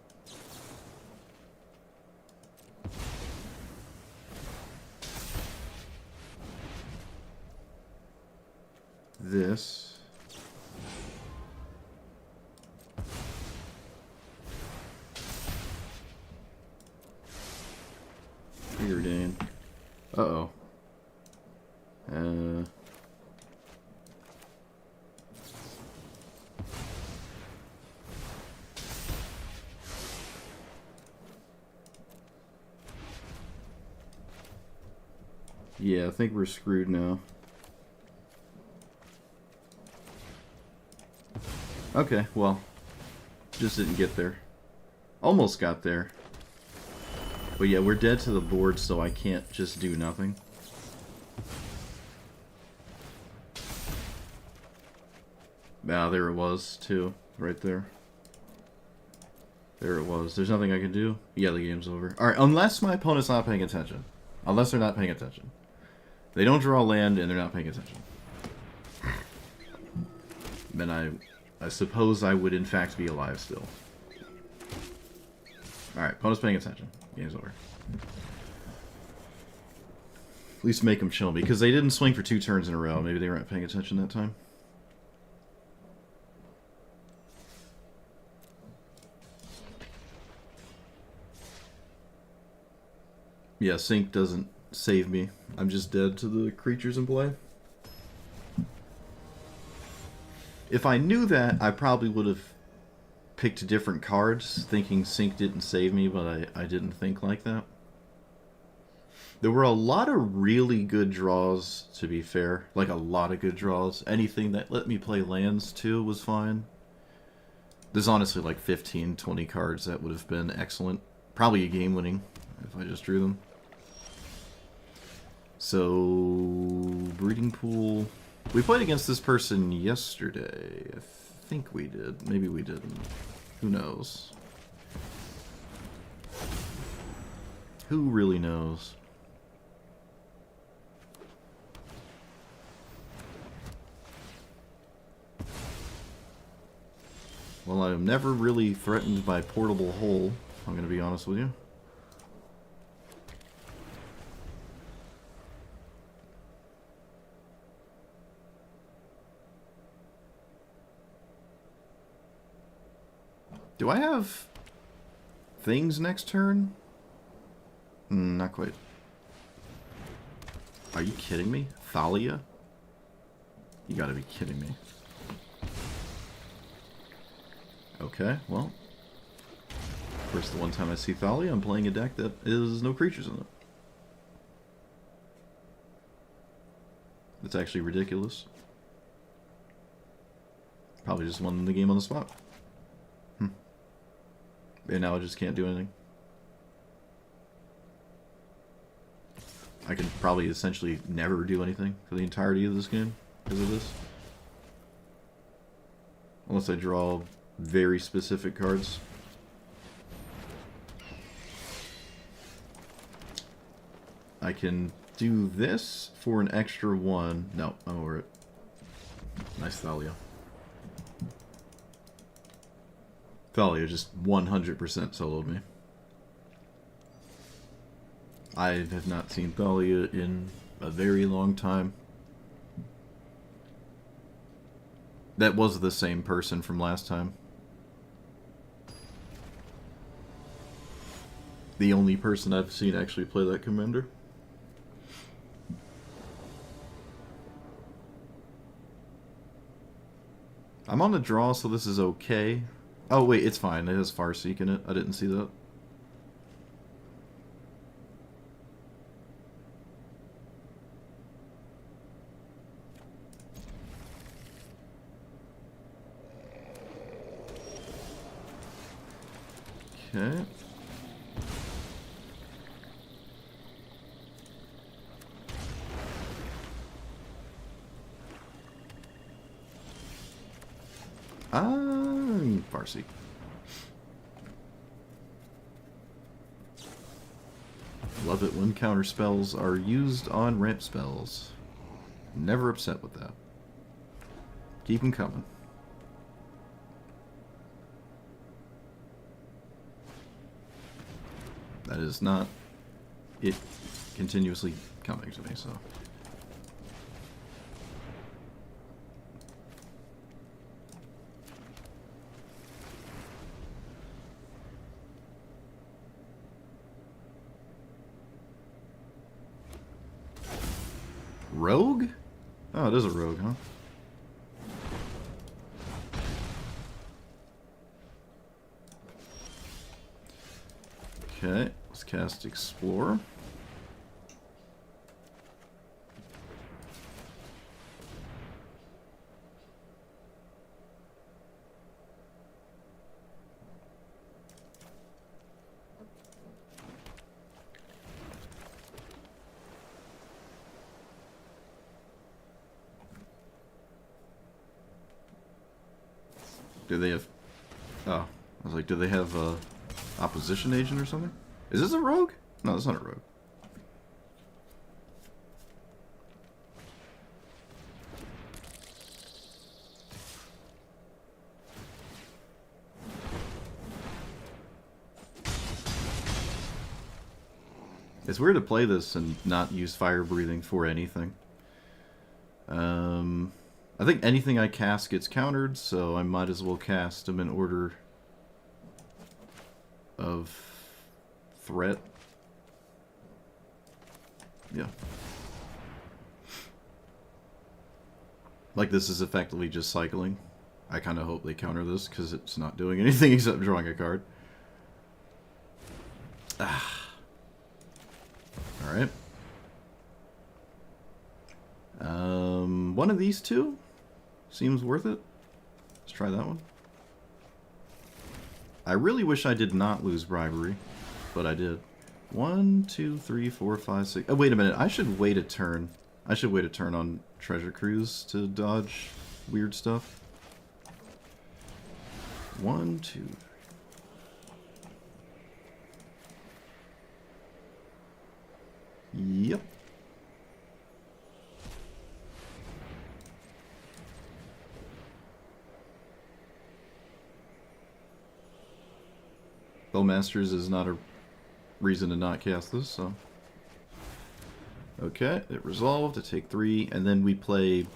this. Preordained. Uh-oh. Yeah, I think we're screwed now. Okay, well, just didn't get there. Almost got there. But yeah, we're dead to the board, so I can't just do nothing. Ah, there it was, too. Right there. There it was. There's nothing I can do. Yeah, the game's over. Alright, unless my opponent's not paying attention. Unless they're not paying attention. They don't draw land, and they're not paying attention. Then I suppose I would in fact be alive still. Alright, opponent's paying attention. Game's over. At least make them chill me, because they didn't swing for 2 turns in a row. Maybe they weren't paying attention that time. Yeah, sync doesn't save me. I'm just dead to the creatures in play. If I knew that, I probably would have picked different cards, thinking sync didn't save me, but I didn't think like that. There were a lot of really good draws, to be fair. Like, a lot of good draws. Anything that let me play lands, too, was fine. There's honestly like 15, 20 cards that would have been excellent. Probably a game-winning, if I just drew them. So, breeding pool. We played against this person yesterday. I think we did. Maybe we didn't. Who knows? Who really knows? Well, I'm never really threatened by Portable Hole, I'm going to be honest with you. Do I have things next turn? Not quite. Are you kidding me? Thalia? You gotta be kidding me. Okay, well. Of course, the one time I see Thalia, I'm playing a deck that is no creatures in it. That's actually ridiculous. Probably just won the game on the spot. And now I just can't do anything. I can probably essentially never do anything for the entirety of this game because of this. Unless I draw very specific cards. I can do this for an extra 1. No, I'm over it. Nice Thalia. Thalia just 100% soloed me. I have not seen Thalia in a very long time. That was the same person from last time. The only person I've seen actually play that commander. I'm on the draw, so this is okay. Oh, wait, it's fine. It has Farseek in it. I didn't see that. Okay. Farseek. Love it when counter spells are used on ramp spells. Never upset with that. Keep them coming. That is not it continuously coming to me, so. Rogue? Oh, it is a rogue, huh? Okay, let's cast Explorer. Do they have... Oh, I was like, do they have opposition agent or something? Is this a rogue? No, it's not a rogue. It's weird to play this and not use fire breathing for anything. I think anything I cast gets countered, so I might as well cast them in order of threat. Yeah. Like this is effectively just cycling. I kind of hope they counter this because it's not doing anything except drawing a card. Ah. Alright. One of these two seems worth it. Let's try that one. I really wish I did not lose bribery, but I did. 1, 2, 3, 4, 5, 6. Oh, wait a minute. I should wait a turn. I should wait a turn on Treasure Cruise to dodge weird stuff. 1, 2, 3. Yep. Bowmasters is not a reason to not cast this, so. Okay, it resolved to take 3, and then we play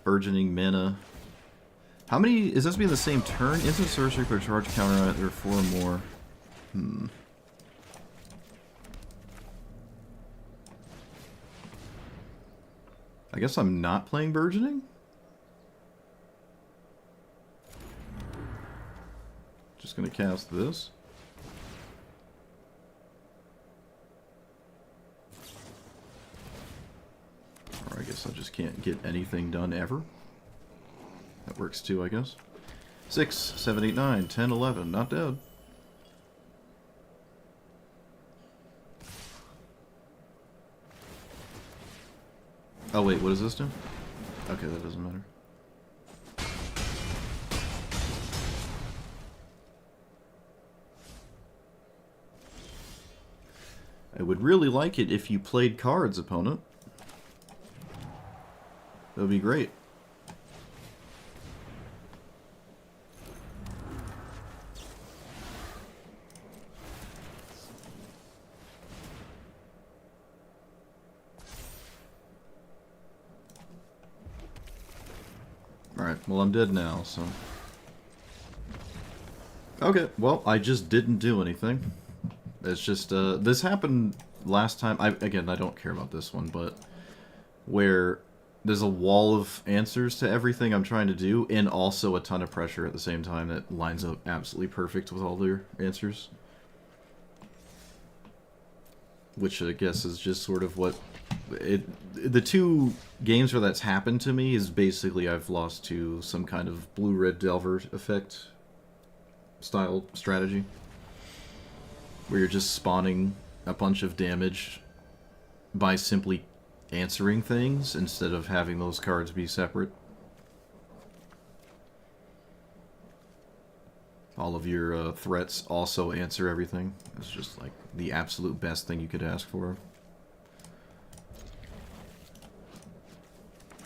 Burgeoning Mana. How many, is this being the same turn? Instant sorcery for charge counter on it, there are 4 more. I guess I'm not playing Burgeoning? Just gonna cast this. Or I guess I just can't get anything done ever. That works too, I guess. 6, 7, 8, 9, 10, 11. Not dead. Oh wait, what does this do? Okay, that doesn't matter. I would really like it if you played cards, opponent. That would be great. Alright, well I'm dead now, so... Okay, well, I just didn't do anything. It's just, this happened last time, again, I don't care about this one, but... Where there's a wall of answers to everything I'm trying to do, and also a ton of pressure at the same time that lines up absolutely perfect with all their answers. Which I guess is just sort of what... the two games where that's happened to me is basically I've lost to some kind of blue-red Delver effect style strategy. Where you're just spawning a bunch of damage by simply answering things instead of having those cards be separate. All of your threats also answer everything. It's just like the absolute best thing you could ask for.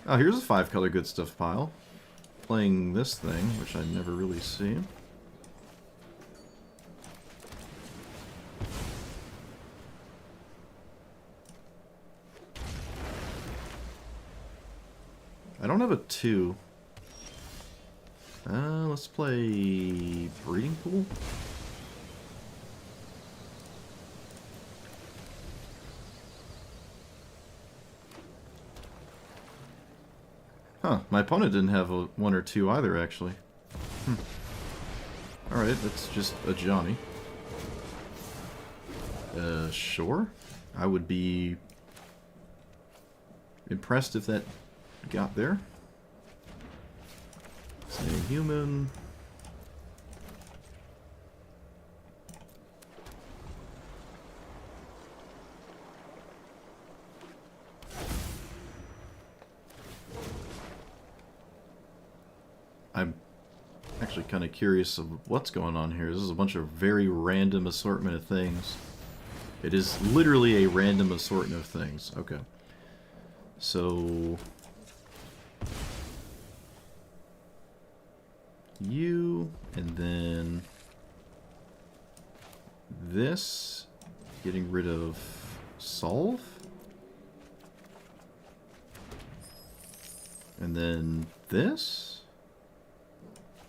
Oh, here's a 5-color good stuff pile. Playing this thing, which I never really see. I don't have a 2. Let's play Breeding Pool. Huh, my opponent didn't have a 1 or 2 either, actually. Alright, that's just a Johnny. Sure. I would be impressed if that got there. Say human. I'm actually kind of curious of what's going on here. This is a bunch of very random assortment of things. It is literally a random assortment of things. Okay. So... you, and then... this, getting rid of solve, and then this,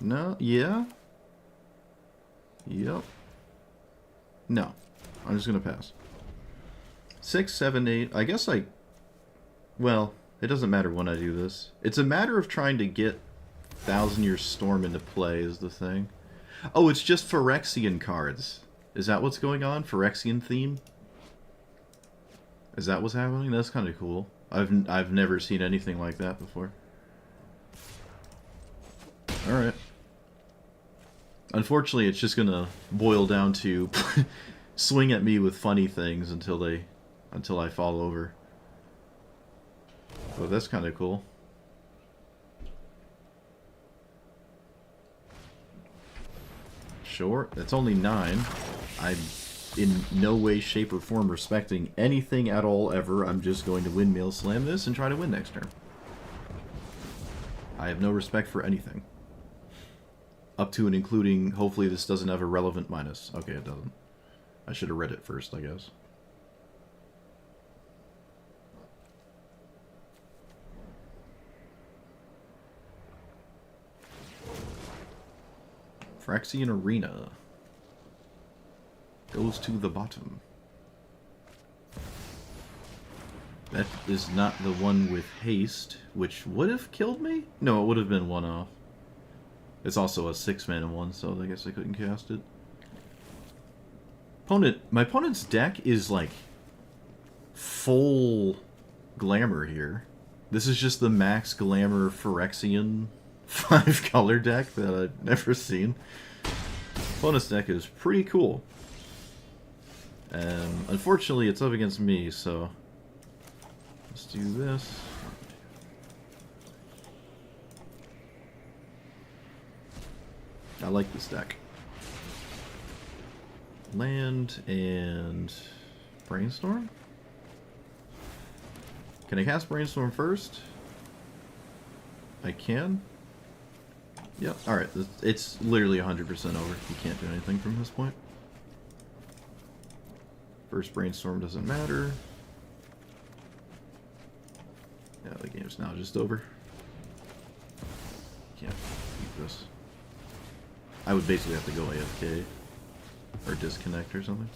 no, yeah, yep, no, I'm just gonna pass. 6, 7, 8, I guess well, it doesn't matter when I do this. It's a matter of trying to get Thousand Year Storm into play is the thing. Oh, it's just Phyrexian cards. Is that what's going on? Phyrexian theme? Is that what's happening? That's kind of cool. I've never seen anything like that before. Alright. Unfortunately, it's just gonna boil down to swing at me with funny things until I fall over. Oh, that's kind of cool. Sure, that's only 9. I'm in no way, shape, or form respecting anything at all ever. I'm just going to windmill slam this and try to win next turn. I have no respect for anything. Up to and including, hopefully this doesn't have a relevant minus. Okay, it doesn't. I should have read it first, I guess. Phyrexian Arena goes to the bottom. That is not the one with haste, which would have killed me? No, it would have been 1 off. It's also a 6-mana one, so I guess I couldn't cast it. My opponent's deck is like full glamour here. This is just the max glamour Phyrexian 5-color deck that I've never seen. Opponent's deck is pretty cool. Unfortunately, it's up against me, so Let's do this. I like this deck. Land and Brainstorm? Can I cast Brainstorm first? I can. Yep, alright. It's literally 100% over. You can't do anything from this point. First Brainstorm doesn't matter. Yeah, the game's now just over. Can't keep this. I would basically have to go AFK. Or disconnect or something.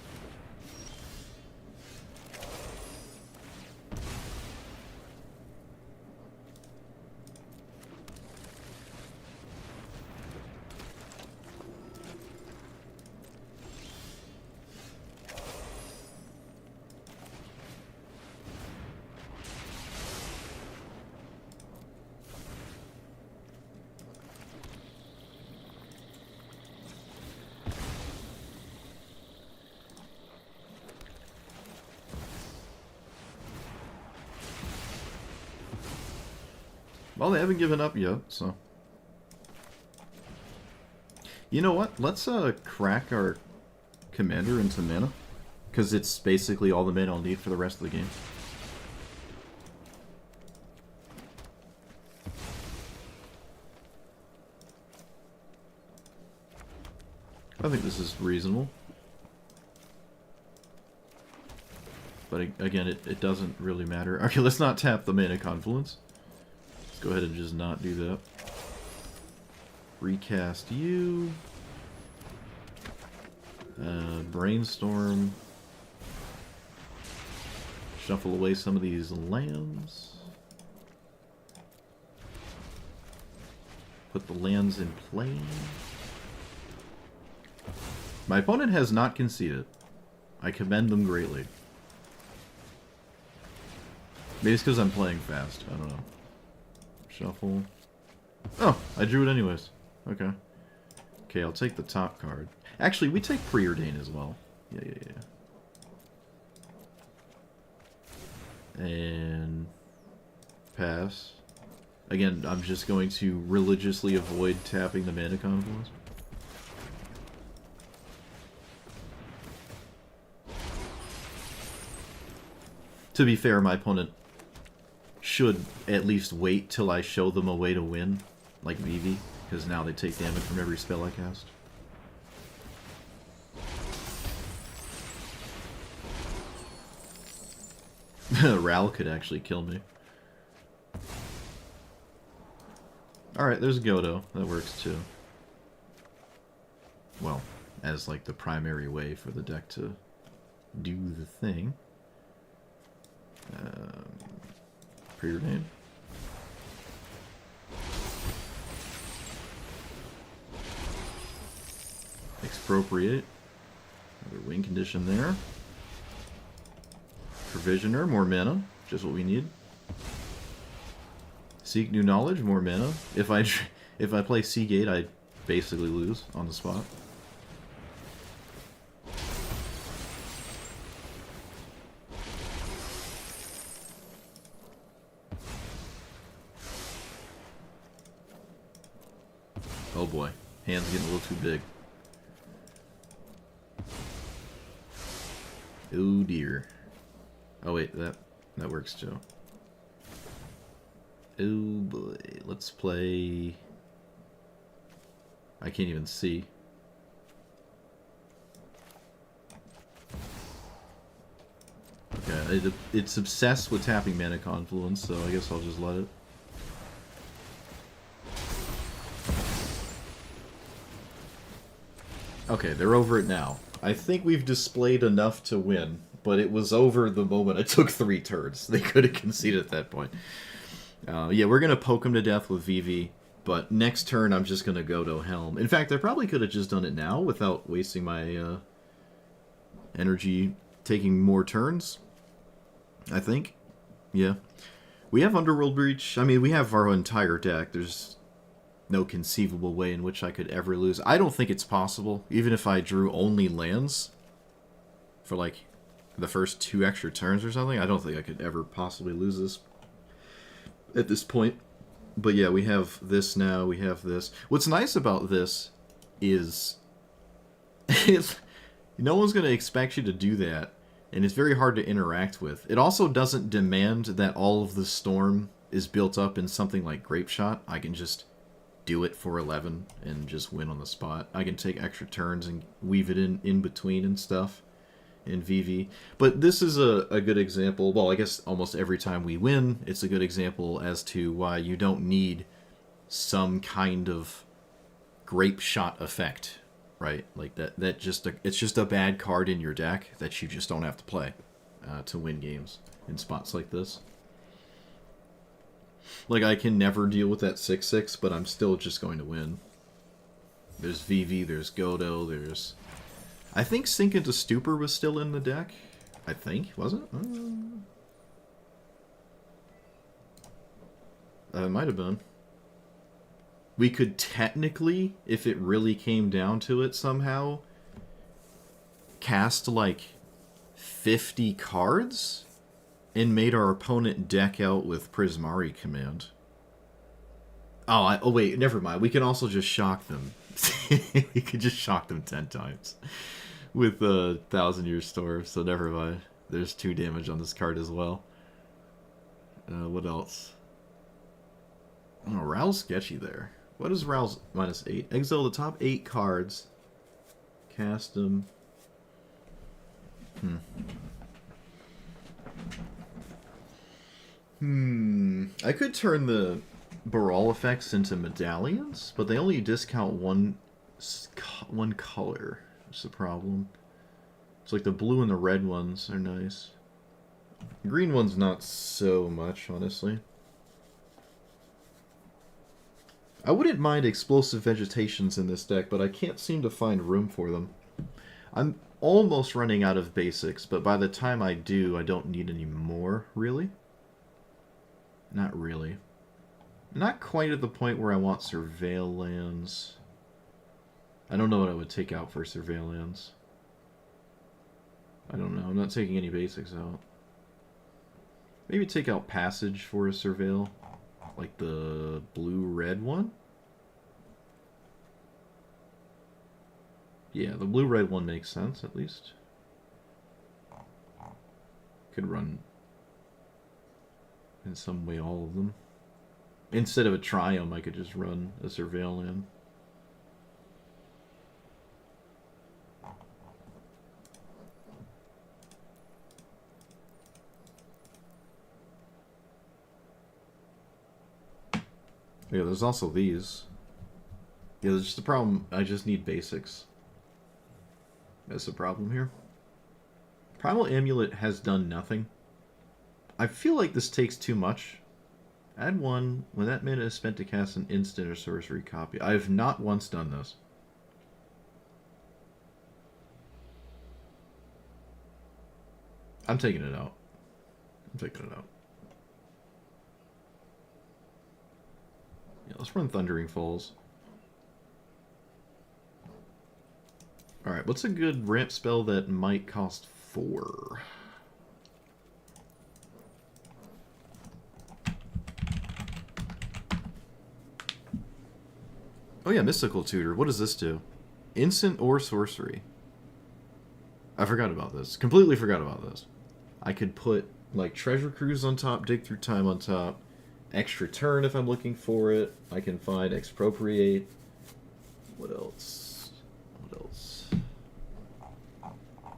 Well, they haven't given up yet, so... You know what? Let's crack our commander into mana. Because it's basically all the mana I'll need for the rest of the game. I think this is reasonable. But again, it doesn't really matter. Okay, let's not tap the mana confluence. Let's go ahead and just not do that. Recast you. Brainstorm. Shuffle away some of these lands. Put the lands in play. My opponent has not conceded. I commend them greatly. Maybe it's because I'm playing fast. I don't know. Shuffle. Oh, I drew it anyways. Okay. Okay, I'll take the top card. Actually, we take Preordain as well. Yeah. And... pass. Again, I'm just going to religiously avoid tapping the mana confluence. To be fair, my opponent should at least wait till I show them a way to win, like v.2, because now they take damage from every spell I cast. Ral could actually kill me. Alright, there's Godo. That works too. Well, as like the primary way for the deck to do the thing. Preordain. Expropriate. Another win condition there. Provisioner, more mana. Just what we need. Seek new knowledge, more mana. If I play Seagate, I basically lose on the spot. Oh boy, hand's getting a little too big. Oh dear. Oh wait, that works too. Oh boy, let's play... I can't even see. Okay, it's obsessed with tapping Mana Confluence, so I guess I'll just let it. Okay, they're over it now. I think we've displayed enough to win, but it was over the moment I took 3 turns. They could have conceded at that point. Yeah, we're going to poke him to death with v.2, but next turn I'm just going to go to Helm. In fact, I probably could have just done it now without wasting my energy taking more turns. I think. Yeah. We have Underworld Breach. I mean, we have our entire deck. There's no conceivable way in which I could ever lose. I don't think it's possible, even if I drew only lands for like the first 2 extra turns or something. I don't think I could ever possibly lose this at this point. But yeah, we have this now. We have this. What's nice about this is no one's going to expect you to do that, and it's very hard to interact with. It also doesn't demand that all of the storm is built up in something like Grape Shot. I can just do it for 11 and just win on the spot. I can take extra turns and weave it in between and stuff in VV. But this is a good example. Well, I guess almost every time we win, it's a good example as to why you don't need some kind of Grape Shot effect, right? Like that just it's just a bad card in your deck that you just don't have to play to win games in spots like this. Like, I can never deal with that 6/6, but I'm still just going to win. There's VV, there's Godo, there's... I think Sink into Stupor was still in the deck. I think, was it? It might have been. We could technically, if it really came down to it somehow, cast like 50 cards and made our opponent deck out with Prismari Command. Oh, wait, never mind. We can also just shock them. We could just shock them 10 times with a 1,000-Year Storm, so never mind. There's 2 damage on this card as well. What else? Oh, Rowl's sketchy there. What is Rowl's -8? Exile the top 8 cards. Cast them. I could turn the Baral effects into medallions, but they only discount one color. That's the problem. It's like the blue and the red ones are nice. The green one's not so much, honestly. I wouldn't mind explosive vegetations in this deck, but I can't seem to find room for them. I'm almost running out of basics, but by the time I do, I don't need any more, really. Not really. Not quite at the point where I want Surveil lands. I don't know what I would take out for Surveil lands. I don't know. I'm not taking any basics out. Maybe take out Passage for a Surveil. Like the blue-red one? Yeah, the blue-red one makes sense, at least. Could run in some way all of them. Instead of a Triumph, I could just run a Surveil in. Yeah, there's also these. Yeah, there's just a problem. I just need basics. That's the problem here. Primal Amulet has done nothing. I feel like this takes too much. Add 1 when that mana is spent to cast an instant or sorcery copy. I have not once done this. I'm taking it out. I'm taking it out. Yeah, let's run Thundering Falls. Alright, what's a good ramp spell that might cost 4? Oh yeah, Mystical Tutor. What does this do? Instant or sorcery? I forgot about this. Completely forgot about this. I could put, like, Treasure Cruise on top, Dig Through Time on top, extra turn if I'm looking for it. I can find Expropriate. What else? What else?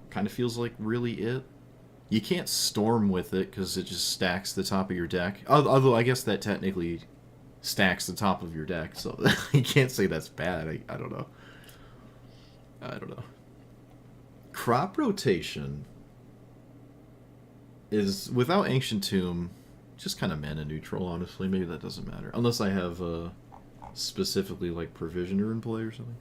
Kind of feels like really it. You can't Storm with it because it just stacks the top of your deck. Although I guess that technically stacks the top of your deck, so you can't say that's bad. I don't know. I don't know. Crop Rotation is, without Ancient Tomb, just kind of mana neutral, honestly. Maybe that doesn't matter. Unless I have specifically like Provisioner in play or something.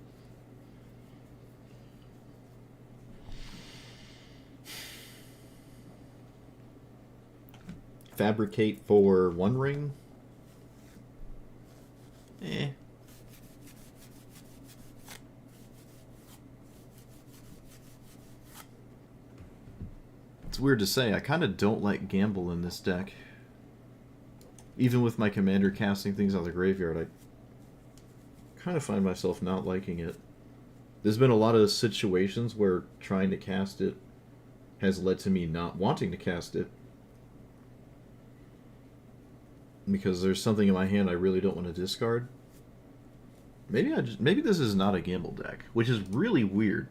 Fabricate for 1 ring? Eh. It's weird to say, I kind of don't like gamble in this deck. Even with my commander casting things out of the graveyard, I kind of find myself not liking it. There's been a lot of situations where trying to cast it has led to me not wanting to cast it. Because there's something in my hand I really don't want to discard. Maybe this is not a gamble deck, which is really weird.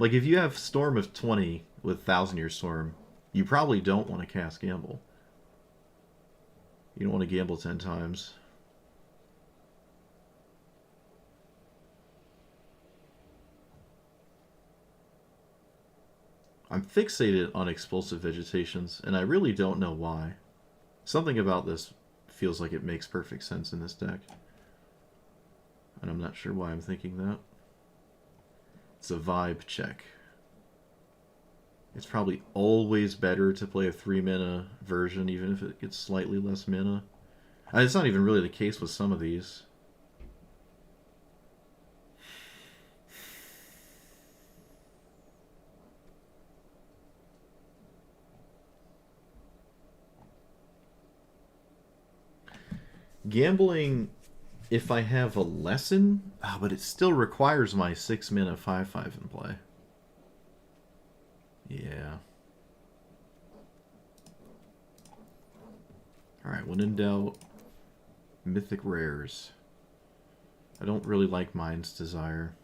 Like, if you have Storm of 20 with 1,000 Year Storm, you probably don't want to cast Gamble. You don't want to gamble 10 times. I'm fixated on explosive vegetations, and I really don't know why. Something about this feels like it makes perfect sense in this deck. And I'm not sure why I'm thinking that. It's a vibe check. It's probably always better to play a 3-mana version, even if it gets slightly less mana. And it's not even really the case with some of these. Gambling, if I have a lesson, but it still requires my 6-mana 5/5 in play. Yeah. Alright, when in doubt, Mythic Rares. I don't really like Mind's Desire.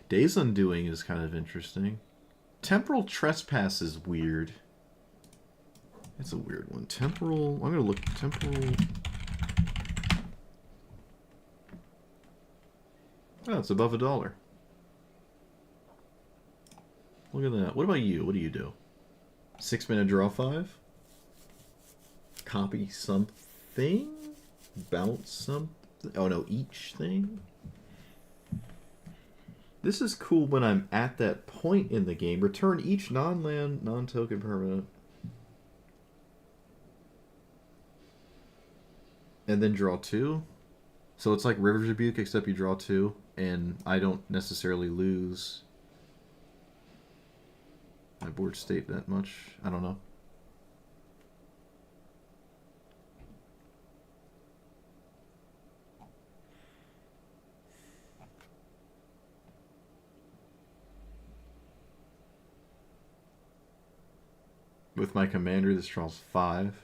Days Undoing is kind of interesting. Temporal Trespass is weird. It's a weird one. Temporal... I'm going to look... Temporal... Oh, it's above $1. Look at that. What about you? What do you do? 6-mana draw 5? Copy something? Bounce something? Oh no, each thing? This is cool when I'm at that point in the game. Return each non-land, non-token permanent. And then draw 2. So it's like River's Rebuke, except you draw 2, and I don't necessarily lose my board state that much. I don't know. With my commander, this draws 5.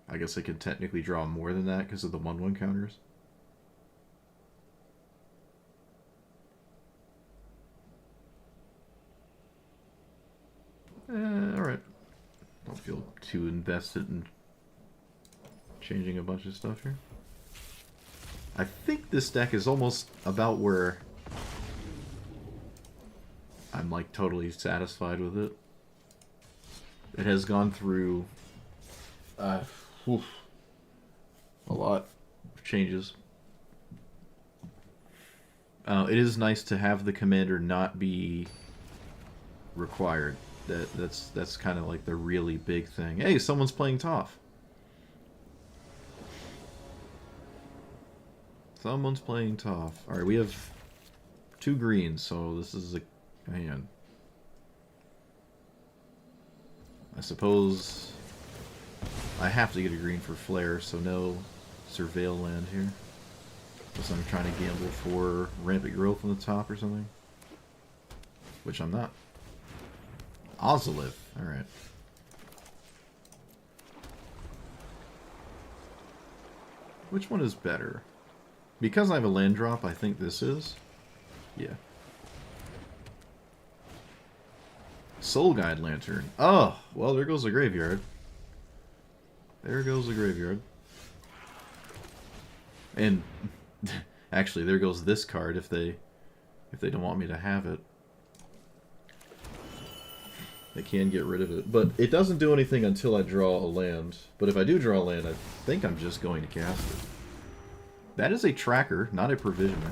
I guess I could technically draw more than that because of the 1/1 counters. Alright. Don't feel too invested in changing a bunch of stuff here. I think this deck is almost about where I'm like totally satisfied with it. It has gone through a lot of changes. It is nice to have the commander not be required. That's kind of like the really big thing. Hey, someone's playing Toph. Someone's playing Toph. Alright, we have 2 greens, so this is a hand. I suppose I have to get a green for Flare, so no Surveil land here. Unless I'm trying to gamble for Rampant Growth on the top or something. Which I'm not. Ozolith, alright. Which one is better? Because I have a land drop, I think this is. Yeah. Soul Guide Lantern. Oh, well, there goes the graveyard. There goes the graveyard. And actually, there goes this card if they don't want me to have it. They can get rid of it. But it doesn't do anything until I draw a land. But if I do draw a land, I think I'm just going to cast it. That is a tracker, not a provisioner.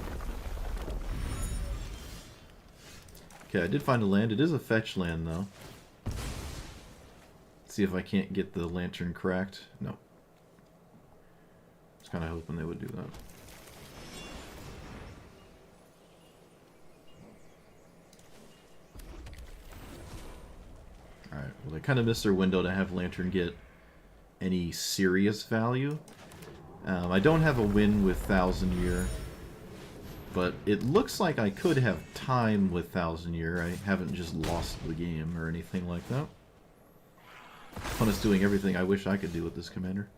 Okay, I did find a land. It is a fetch land, though. Let's see if I can't get the lantern cracked. No. I was kind of hoping they would do that. Alright, well they kind of missed their window to have Lantern get any serious value. I don't have a win with 1000 Year, but it looks like I could have time with 1000 Year. I haven't just lost the game or anything like that. Opponent's doing everything I wish I could do with this commander.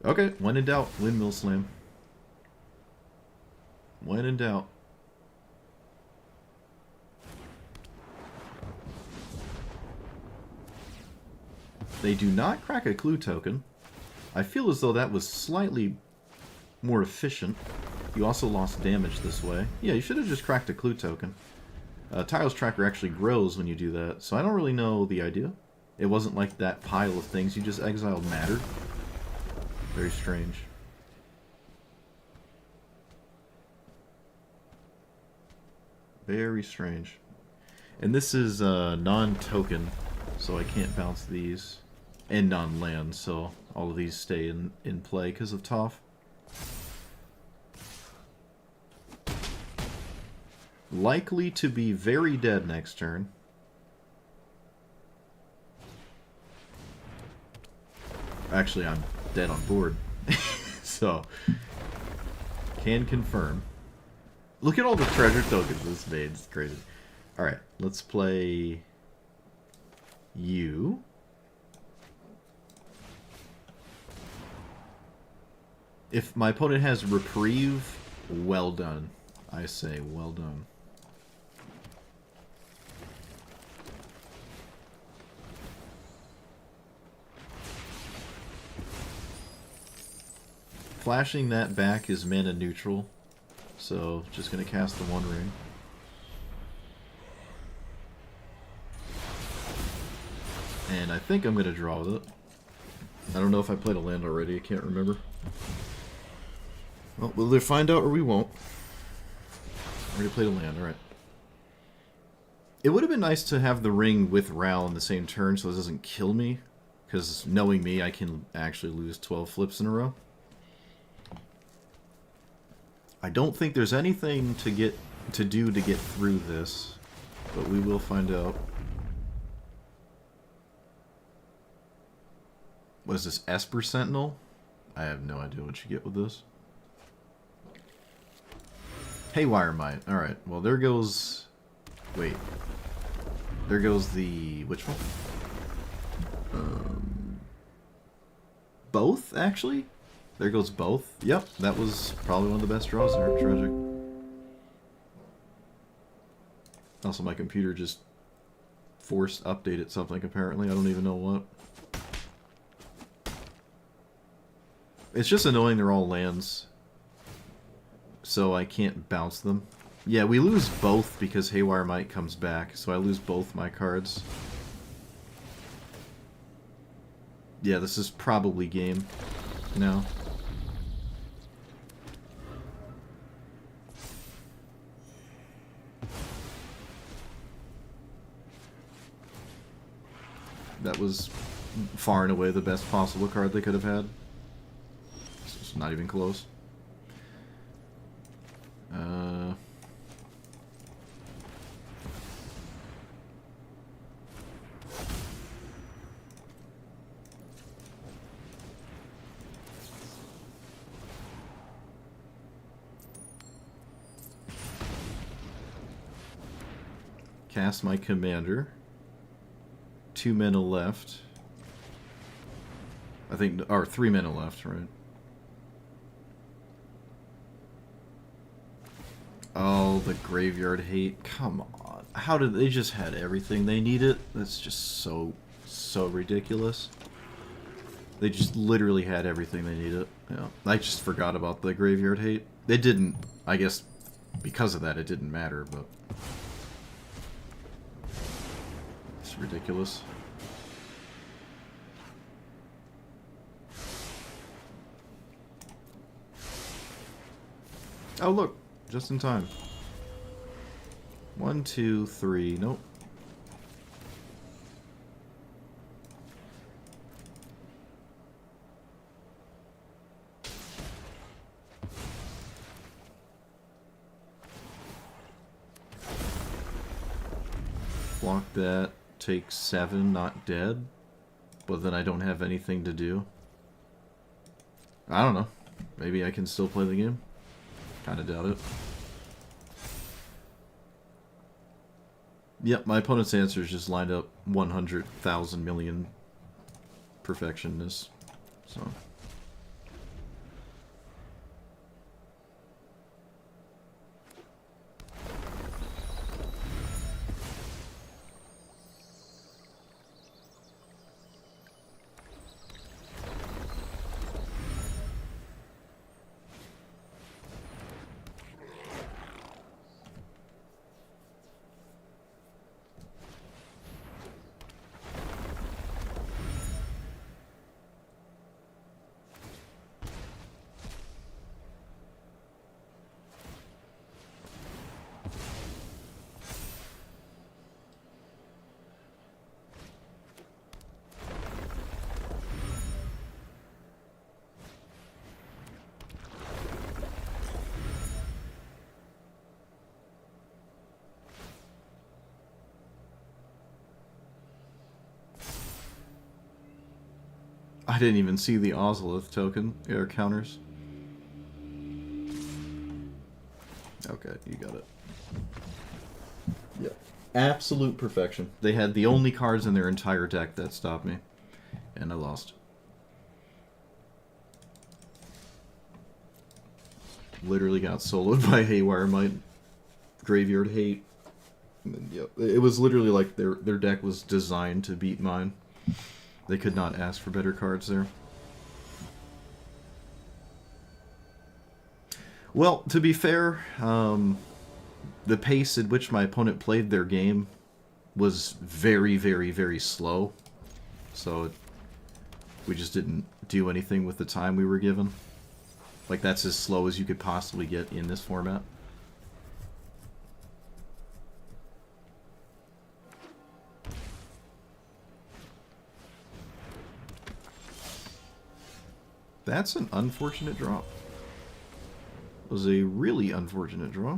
Okay, when in doubt, Windmill Slam. When in doubt. They do not crack a clue token. I feel as though that was slightly more efficient. You also lost damage this way. Yeah, you should have just cracked a clue token. Tiles Tracker actually grows when you do that, so I don't really know the idea. It wasn't like that pile of things you just exiled mattered. Very strange. Very strange. And this is non-token, so I can't bounce these. And non-land, so all of these stay in play because of Toph. Likely to be very dead next turn. Actually, I'm dead on board. So, can confirm. Look at all the treasure tokens this made. It's crazy. Alright, let's play you. If my opponent has Reprieve, well done. I say well done. Flashing that back is mana neutral, so just going to cast the One Ring. And I think I'm going to draw with it. I don't know if I played a land already, I can't remember. Well, we'll either find out or we won't. Already played a land, alright. It would have been nice to have the ring with Ral in the same turn so it doesn't kill me. Because knowing me, I can actually lose 12 flips in a row. I don't think there's anything to do to get through this, but we will find out. What is this, Esper Sentinel? I have no idea what you get with this. Haywire Might. Alright, well there goes... Wait. There goes the... Which one? Both, actually? There goes both. Yep, that was probably one of the best draws there. Tragic. Also, my computer just forced updated something, apparently. I don't even know what. It's just annoying they're all lands, so I can't bounce them. Yeah, we lose both because Haywire Might comes back, so I lose both my cards. Yeah, this is probably game now. That was far and away the best possible card they could have had. It's not even close. Cast my commander. 2 mana left. I think, or 3 mana left, right? Oh, the graveyard hate. Come on. How did they just had everything they needed? That's just so ridiculous. They just literally had everything they needed. Yeah. I just forgot about the graveyard hate. It didn't, I guess because of that it didn't matter, but it's ridiculous. Oh look, just in time. 1, 2, 3, nope. Block that. take 7 not dead, but then I don't have anything to do. I don't know. Maybe I can still play the game. Kinda doubt it. Yep, my opponent's answers just lined up 100,000 million perfectionness. So... I didn't even see the Ozolith token, air counters. Okay, you got it. Yeah. Absolute perfection. They had the only cards in their entire deck that stopped me. And I lost. Literally got soloed by Haywire Might. Graveyard Hate. And then, yeah, it was literally like their deck was designed to beat mine. They could not ask for better cards there. Well, to be fair, the pace at which my opponent played their game was very, very, very slow. So we just didn't do anything with the time we were given. Like, that's as slow as you could possibly get in this format. That's an unfortunate draw. It was a really unfortunate draw.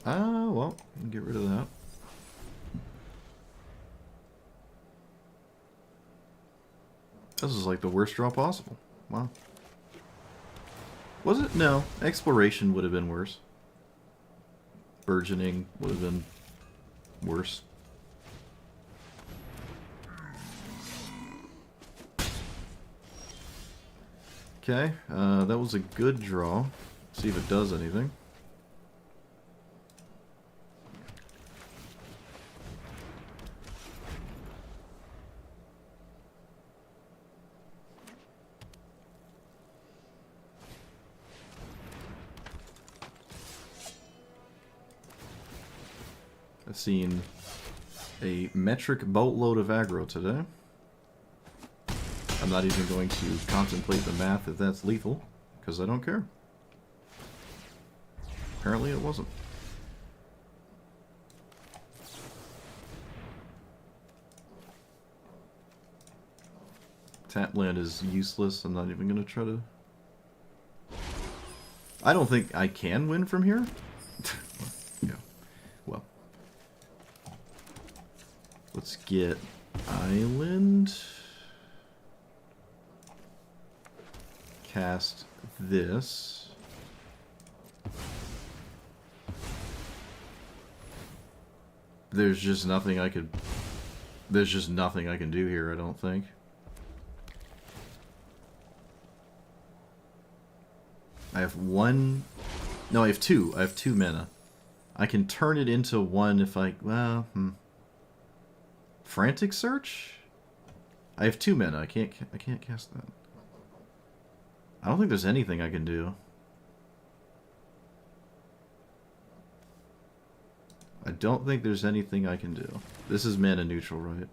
Well, get rid of that. This is like the worst draw possible. Wow. Was it? No. Exploration would have been worse. Burgeoning would have been worse. Okay, that was a good draw. See if it does anything. I've seen a metric boatload of aggro today. I'm not even going to contemplate the math if that's lethal, because I don't care. Apparently it wasn't. Tapland is useless. I'm not even going to try to... I don't think I can win from here. Yeah. Well. Let's get Island... Cast this. There's just nothing I could... There's just nothing I can do here, I don't think. I have one... No, I have two. I have 2 mana. I can turn it into 1 if I... Well, Frantic Search? I have 2 mana. I can't cast that. I don't think there's anything I can do. I don't think there's anything I can do. This is mana neutral, right?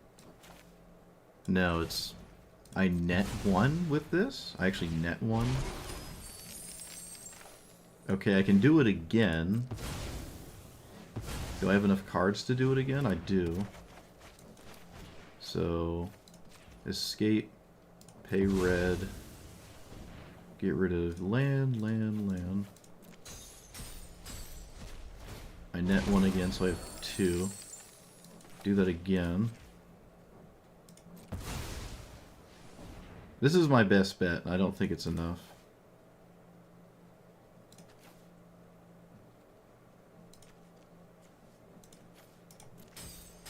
No, it's... I net 1 with this? I actually net 1. Okay, I can do it again. Do I have enough cards to do it again? I do. So... Escape. Pay red. Get rid of land. I net 1 again, so I have 2. Do that again. This is my best bet. I don't think it's enough.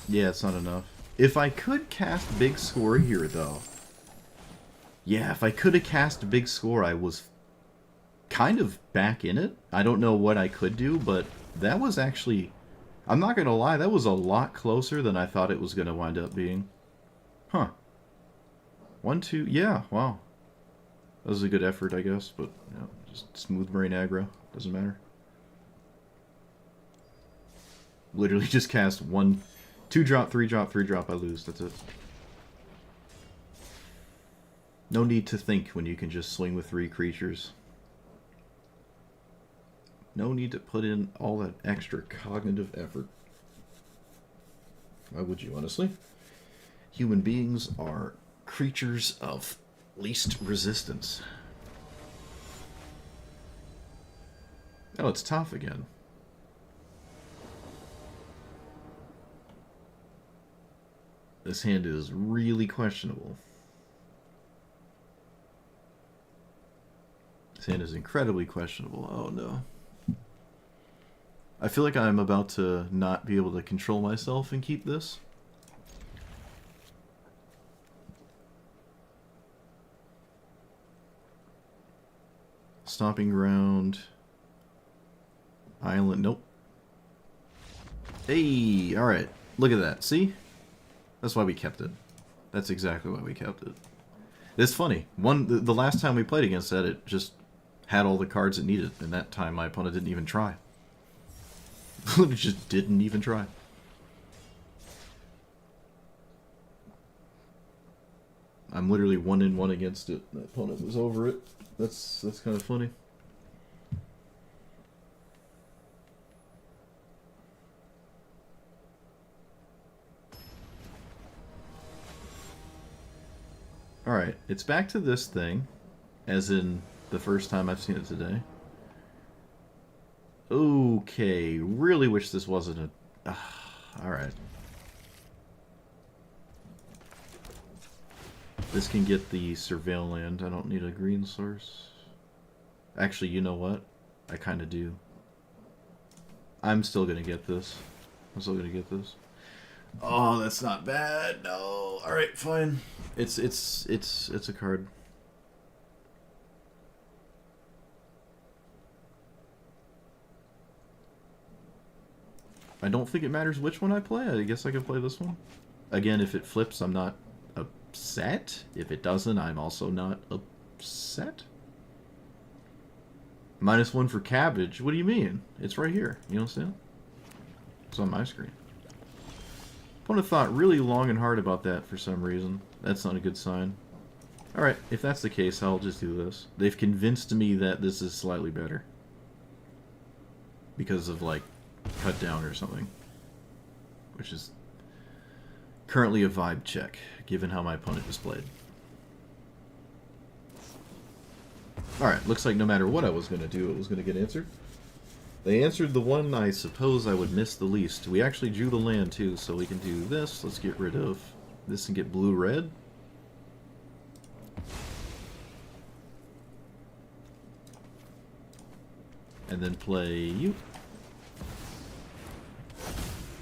Yeah, it's not enough. If I could cast Big Score here, though. Yeah, if I could have cast Big Score, I was kind of back in it. I don't know what I could do, but that was actually... I'm not going to lie, that was a lot closer than I thought it was going to wind up being. Huh. 1, 2... Yeah, wow. That was a good effort, I guess, but you know, just smooth brain aggro. Doesn't matter. Literally just cast 1... 2 drop, 3 drop, 3 drop, I lose. That's it. No need to think when you can just swing with 3 creatures. No need to put in all that extra cognitive effort. Why would you, honestly? Human beings are creatures of least resistance. Oh, it's tough again. This hand is really questionable. This hand is incredibly questionable. Oh no. I feel like I'm about to not be able to control myself and keep this. Stomping Ground. Island. Nope. Hey, alright. Look at that. See? That's why we kept it. That's exactly why we kept it. It's funny. The last time we played against that, it just had all the cards it needed. And that time my opponent didn't even try. It just didn't even try. I'm literally 1-1 against it. My opponent was over it. That's kind of funny. Alright, it's back to this thing, as in the first time I've seen it today. Okay, really wish this wasn't a... Alright. This can get the Surveil land. I don't need a green source. Actually, you know what? I kind of do. I'm still gonna get this. I'm still gonna get this. Oh, that's not bad. No. Alright, fine. It's a card. I don't think it matters which one I play. I guess I can play this one. Again, if it flips, I'm not upset. If it doesn't, I'm also not upset. -1 for cabbage. What do you mean? It's right here. You understand? It's on my screen. Opponent thought really long and hard about that for some reason. That's not a good sign. Alright, if that's the case, I'll just do this. They've convinced me that this is slightly better. Because of, like, cut down or something. Which is currently a vibe check, given how my opponent has played. Alright, looks like no matter what I was going to do, it was going to get answered. They answered the one I suppose I would miss the least. We actually drew the land too, so we can do this. Let's get rid of this and get blue-red. And then play you.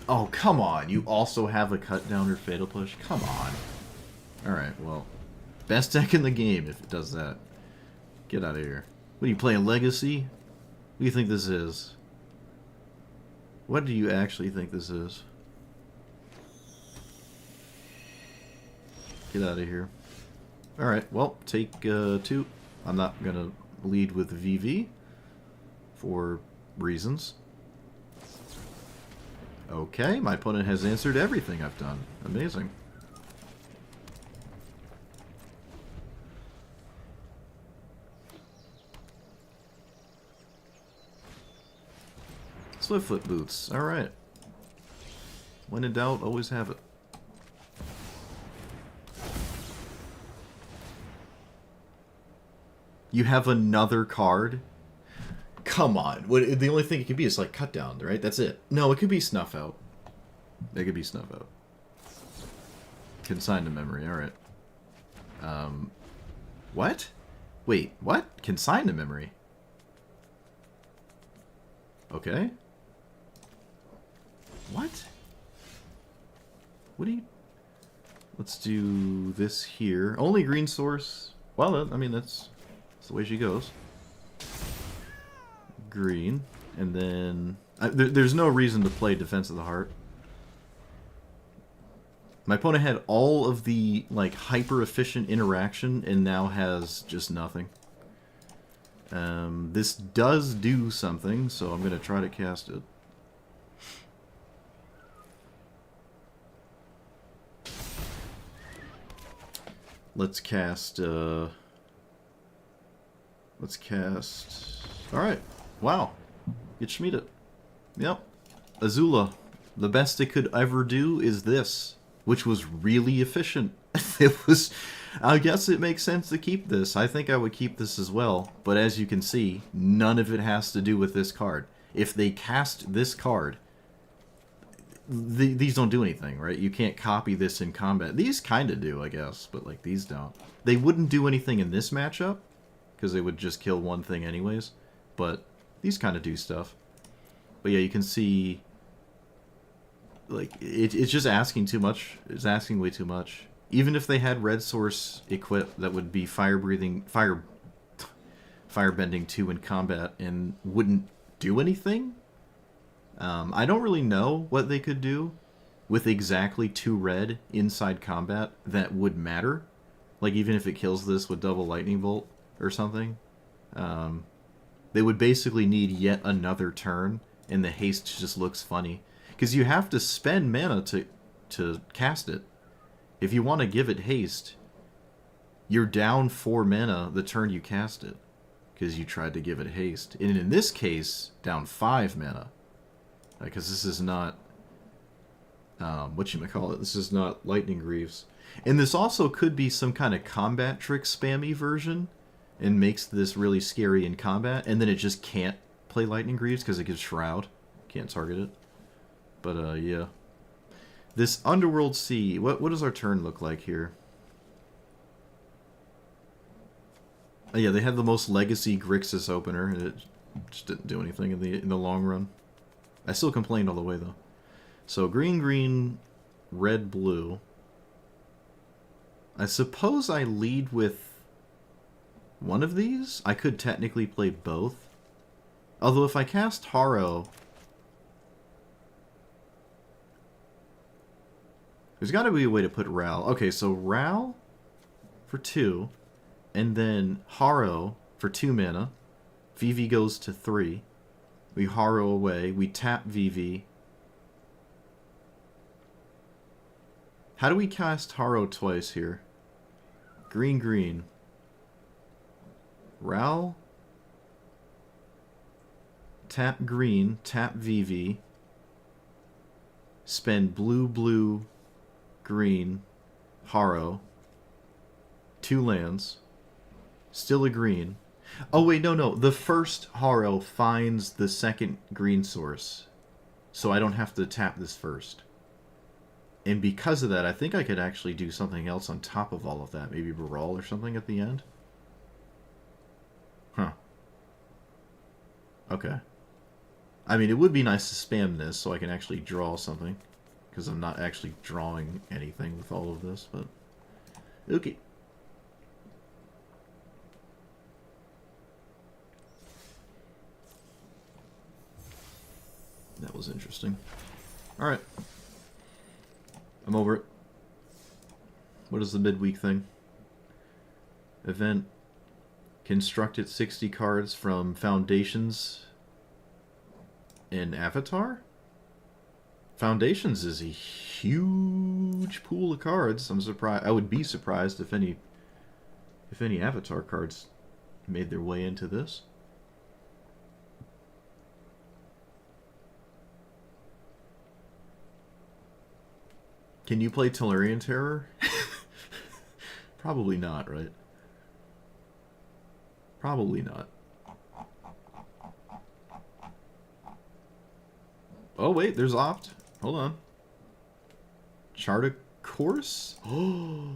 Oh, come on. You also have a cut down or fatal push? Come on. Alright, well. Best deck in the game if it does that. Get out of here. What are you playing, Legacy? What do you think this is? What do you actually think this is? Get out of here. Alright, well, take 2. I'm not going to lead with VV for reasons. Okay, my opponent has answered everything I've done. Amazing. Swiftfoot boots. Alright. When in doubt, always have it. You have another card? come on. What, the only thing it could be is like cut down, right? That's it. No, it could be snuff out. It could be snuff out. Consigned to memory, alright. What? Wait, what? Consigned to memory? Okay. What? What do you... Let's do this here. Only green source. Well, I mean, that's the way she goes. Green. And then... there's no reason to play Defense of the Heart. My opponent had all of the, like, hyper-efficient interaction and now has just nothing. This does do something, so I'm going to try to cast it. Let's cast, Alright. Wow. Get Schmied. Yep. Azula. The best it could ever do is this, which was really efficient. It was... I guess it makes sense to keep this. I think I would keep this as well. But as you can see, none of it has to do with this card. If they cast this card, these don't do anything, right? You can't copy this in combat. These kind of do, I guess, but like these don't. They wouldn't do anything in this matchup, because they would just kill one thing anyways. But these kind of do stuff. But yeah, you can see... Like, it's just asking too much. It's asking way too much. Even if they had red source equipped, that would be firebending 2 in combat and wouldn't do anything. I don't really know what they could do with exactly 2 red inside combat that would matter. Like, even if it kills this with double lightning bolt or something. They would basically need yet another turn, and the haste just looks funny. Because you have to spend mana to cast it. If you want to give it haste, you're down 4 mana the turn you cast it. Because you tried to give it haste. And in this case, down 5 mana. Because this is not... whatchamacallit? This is not Lightning Greaves. And this also could be some kind of combat trick spammy version. And makes this really scary in combat. And then it just can't play Lightning Greaves because it gives Shroud. Can't target it. But, yeah. This Underworld Sea, what does our turn look like here? Oh, yeah, they had the most legacy Grixis opener, and it just didn't do anything in the long run. I still complained all the way, though. So, green, green, red, blue. I suppose I lead with one of these? I could technically play both. Although, if I cast Haro... There's got to be a way to put Ral. Okay, so Ral for 2, and then Haro for 2 mana. VV goes to 3. We Haro away. We tap VV. How do we cast Haro twice here? Green, green. Ral. Tap green. Tap VV. Spend blue, blue... green, Haro, 2 lands, still a green. Oh wait, no. The first Haro finds the second green source, so I don't have to tap this first. And because of that, I think I could actually do something else on top of all of that. Maybe Baral or something at the end? Huh. Okay. I mean, it would be nice to spam this so I can actually draw something. Because I'm not actually drawing anything with all of this, but... Okay. That was interesting. Alright. I'm over it. What is the midweek thing? Event. Constructed 60 cards from Foundations in Avatar? Foundations is a huge pool of cards. I'm surprised. I would be surprised if any Avatar cards made their way into this. Can you play Tellurian Terror? Probably not, right? Probably not. Oh, wait, there's opt. Hold on. Chart a course? Oh.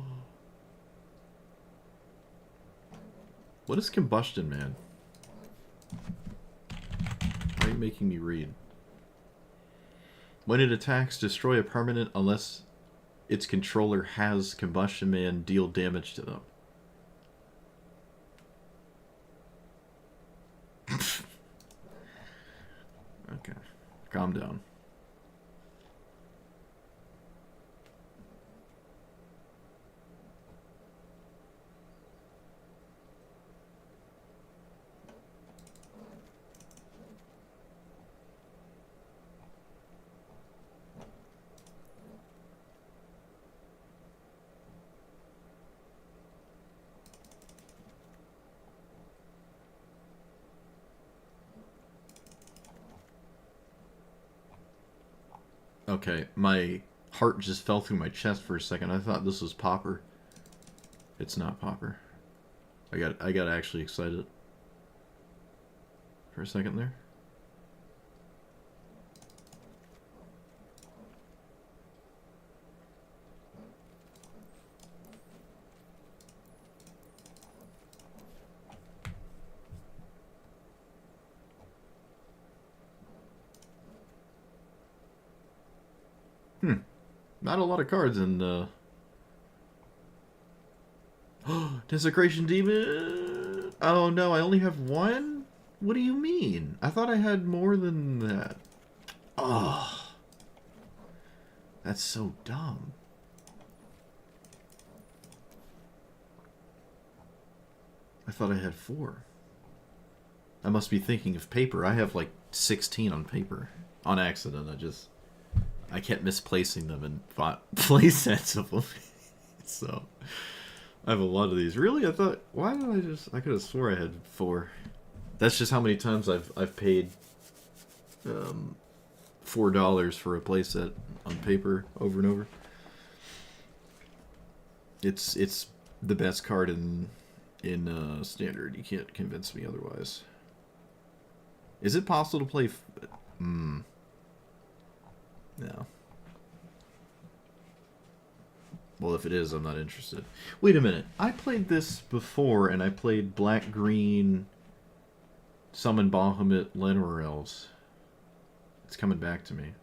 What is combustion, man? Why are you making me read? When it attacks, destroy a permanent unless its controller has combustion man deal damage to them. Okay. Calm down. Okay, my heart just fell through my chest for a second. I thought this was Popper. It's not Popper. I got actually excited for a second there. Not a lot of cards in Desecration Demon. Oh no, I only have one? What do you mean? I thought I had more than that. Oh. That's so dumb. I thought I had 4. I must be thinking of paper. I have like 16 on paper. On accident, I kept misplacing them and bought play sets of them. So, I have a lot of these. Really? I thought, why did I could have swore I had 4. That's just how many times I've paid $4 for a playset on paper over and over. It's the best card in Standard. You can't convince me otherwise. Is it possible to play? No. Well, if it is, I'm not interested. Wait a minute. I played this before, and I played Black-Green, Summon Bahamut, Llanowar Elves. It's coming back to me.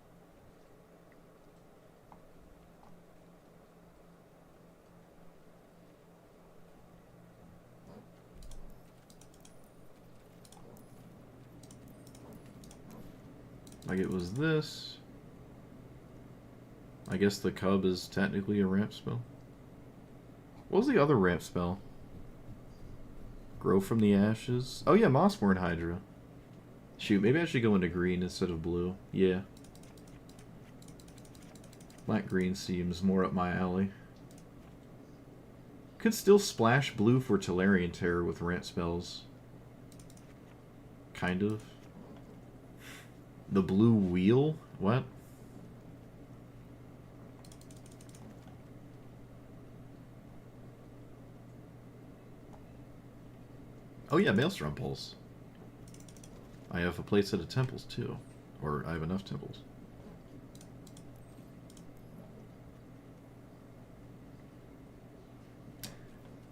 Like it was this. I guess the Cub is technically a ramp spell. What was the other ramp spell? Grow from the ashes? Oh yeah, Mossborn Hydra. Shoot, maybe I should go into green instead of blue. Yeah. Black-green seems more up my alley. Could still splash blue for Tolarian Terror with ramp spells. Kind of. The blue wheel? What? Oh yeah, Maelstrom Pulse. I have a playset of temples too. Or I have enough temples.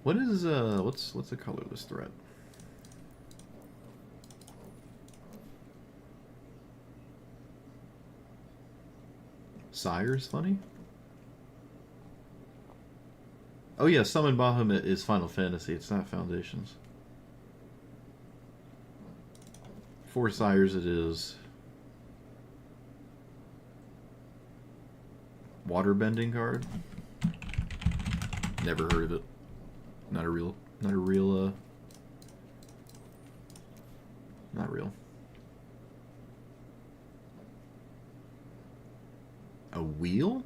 What is what's a colorless threat? Sire's funny? Oh yeah, Summon Bahamut is Final Fantasy, it's not Foundations. 4 Sires it is. Waterbending card? Never heard of it. Not real. Not real. A wheel?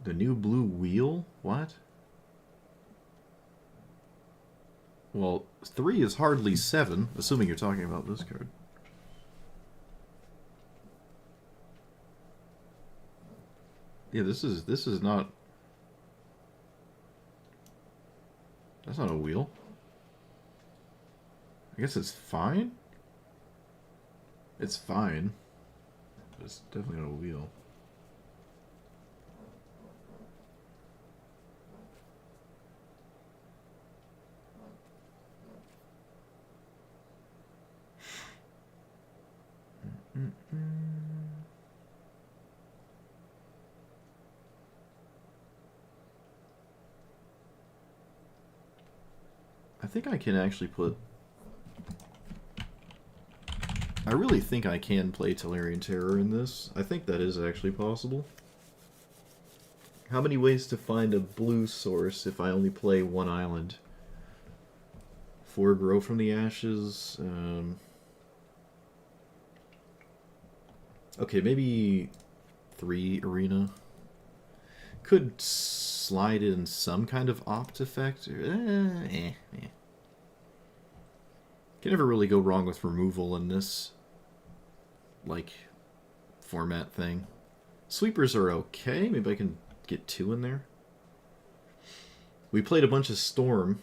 The new blue wheel? What? Well, 3 is hardly 7, assuming you're talking about this card. Yeah, this is not... That's not a wheel. I guess it's fine? It's fine. But it's definitely not a wheel. I think I can actually put... I really think I can play Tolarian Terror in this. I think that is actually possible. How many ways to find a blue source if I only play one island? 4 Grow from the Ashes. Okay, maybe 3 Arena. Could slide in some kind of opt effect. Can never really go wrong with removal in this, like, format thing. Sweepers are okay. Maybe I can get 2 in there. We played a bunch of Storm,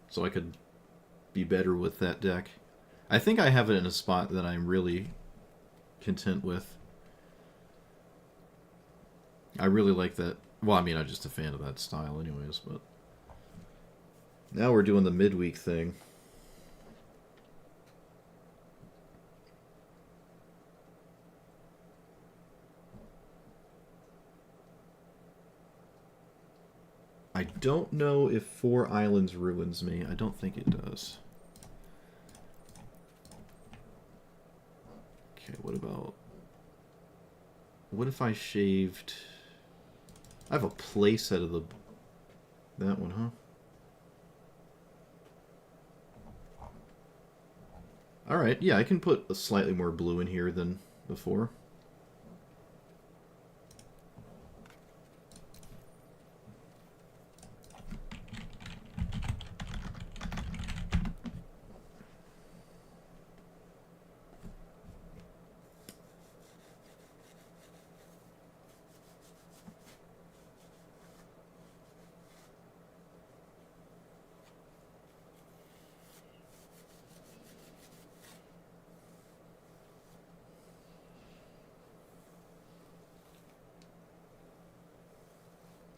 so I could be better with that deck. I think I have it in a spot that I'm really content with. I really like that. Well, I mean, I'm just a fan of that style anyways, but... Now we're doing the midweek thing. I don't know if 4 Islands ruins me. I don't think it does. Okay, what about... What if I shaved... I have a playset of the... That one, huh? Alright, yeah, I can put a slightly more blue in here than before.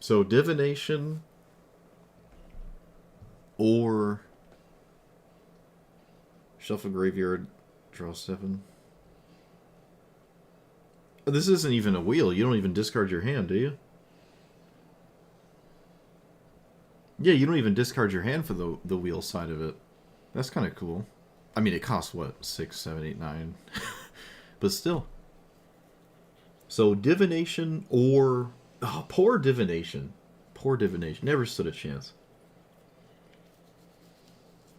So, Divination or Shuffle Graveyard, draw 7. This isn't even a wheel. You don't even discard your hand, do you? Yeah, you don't even discard your hand for the wheel side of it. That's kind of cool. I mean, it costs, what, 6, 7, 8, 9? But still. So, Divination or... Oh, poor Divination. Poor Divination. Never stood a chance.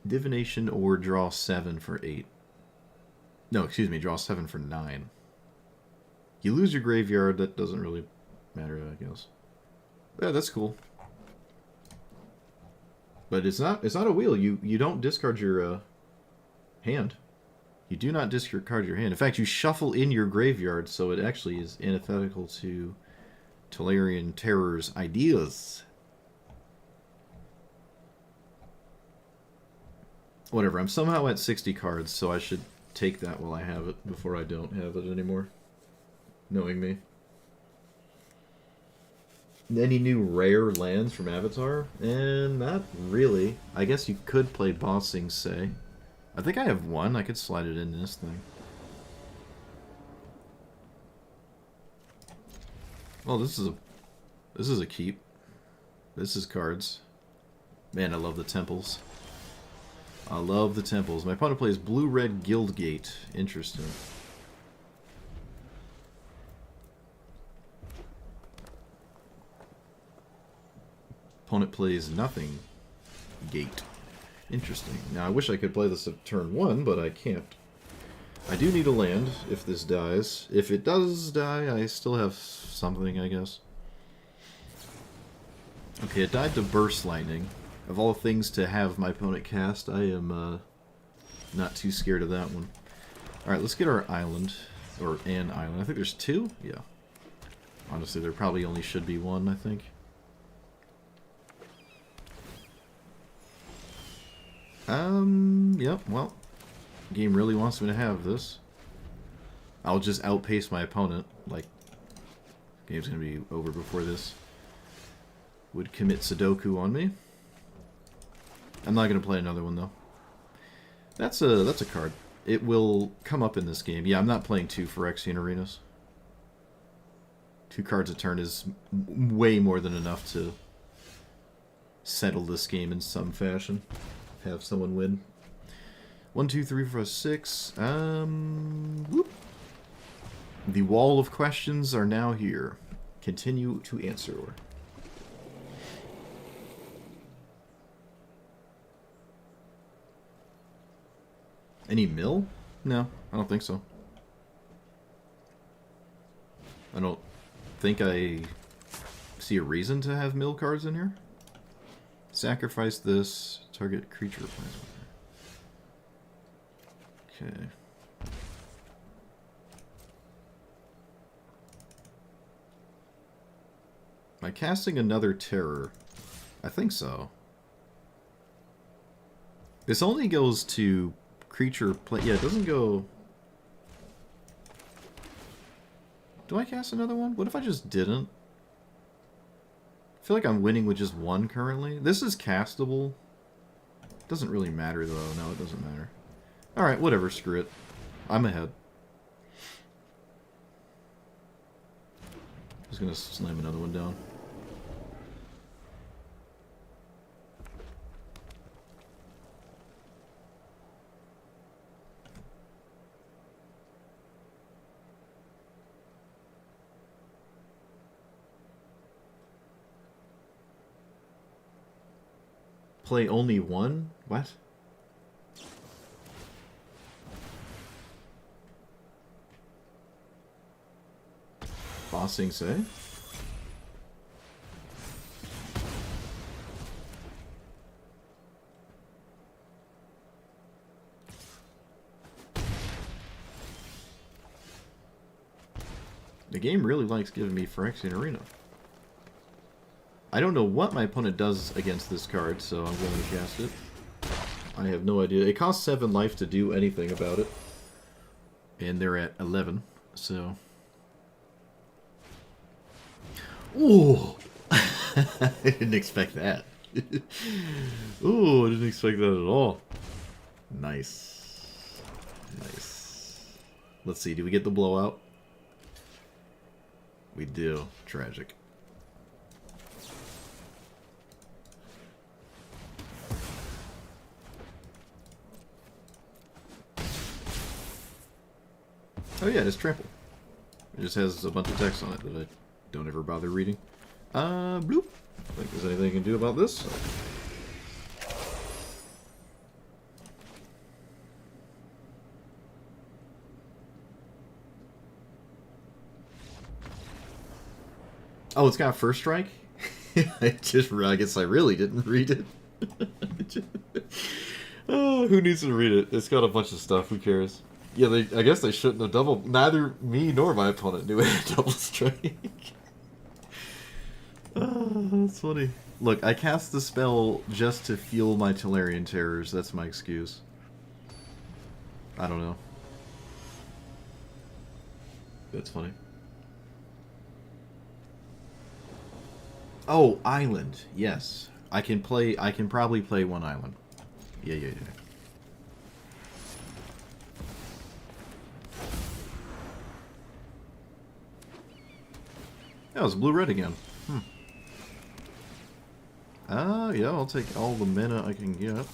Divination or draw 7 for 8. No, excuse me, draw 7 for 9. You lose your graveyard, that doesn't really matter, I guess. Yeah, that's cool. But it's not a wheel. You don't discard your hand. You do not discard your hand. In fact, you shuffle in your graveyard, so it actually is antithetical to Tolarian Terror's ideas. Whatever, I'm somehow at 60 cards, so I should take that while I have it before I don't have it anymore. Knowing me. Any new rare lands from Avatar? And not really. I guess you could play Bossing Say. I think I have one. I could slide it in this thing. Well, this is a keep. This is cards. Man, I love the temples. I love the temples. My opponent plays Blue-Red Guildgate. Interesting. Opponent plays nothing. Gate. Interesting. Now, I wish I could play this at turn 1, but I can't. I do need a land if this dies. If it does die, I still have something, I guess. Okay, it died to Burst Lightning. Of all things to have my opponent cast, I am not too scared of that one. Alright, let's get our island. Or an island. I think there's 2? Yeah. Honestly, there probably only should be 1, I think. Yep, well. Game really wants me to have this. I'll just outpace my opponent. Like, game's gonna be over before this would commit Sudoku on me. I'm not gonna play another one though. That's a card. It will come up in this game. Yeah, I'm not playing 2 Phyrexian Arenas. 2 cards a turn is way more than enough to settle this game in some fashion. Have someone win. 1, 2, 3, 4, 6. Whoop. The wall of questions are now here. Continue to answer. Any mill? No, I don't think so. I don't think I see a reason to have mill cards in here. Sacrifice this. Target creature replays with it. Okay. Am I casting another terror? I think so. This only goes to creature play. Yeah, it doesn't go. Do I cast another one? What if I just didn't? I feel like I'm winning with just one currently. This is castable. Doesn't really matter though. No, it doesn't matter. Alright, whatever. Screw it. I'm ahead. Just gonna slam another one down. Play only one? What? Bossing say? The game really likes giving me Phyrexian Arena. I don't know what my opponent does against this card, so I'm going to cast it. I have no idea. It costs 7 life to do anything about it. And they're at 11, so... Ooh! I didn't expect that. Ooh, I didn't expect that at all. Nice. Nice. Let's see, do we get the blowout? We do. Tragic. Oh yeah, it's trample. It just has a bunch of text on it that I don't ever bother reading. Bloop. Think there's anything I can do about this? Oh, it's got first strike? I guess I really didn't read it. Oh, who needs to read it? It's got a bunch of stuff, who cares? Yeah, I guess they shouldn't have double. Neither me nor my opponent knew it had double strike. Oh, that's funny. Look, I cast the spell just to fuel my Tolarian terrors. That's my excuse. I don't know. That's funny. Oh, island. Yes. I can probably play one island. Yeah. That was blue-red again. Yeah, I'll take all the mana I can get.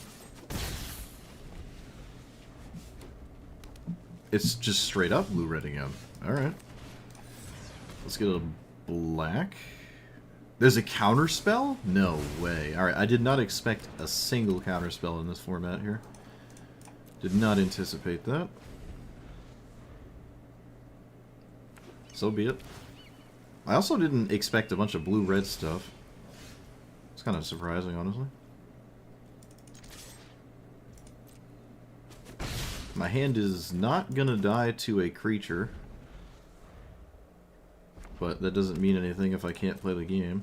It's just straight up blue-red again. Alright. Let's get a black. There's a counterspell? No way. Alright, I did not expect a single counterspell in this format here. Did not anticipate that. So be it. I also didn't expect a bunch of blue-red stuff. It's kind of surprising, honestly. My hand is not gonna die to a creature. But that doesn't mean anything if I can't play the game.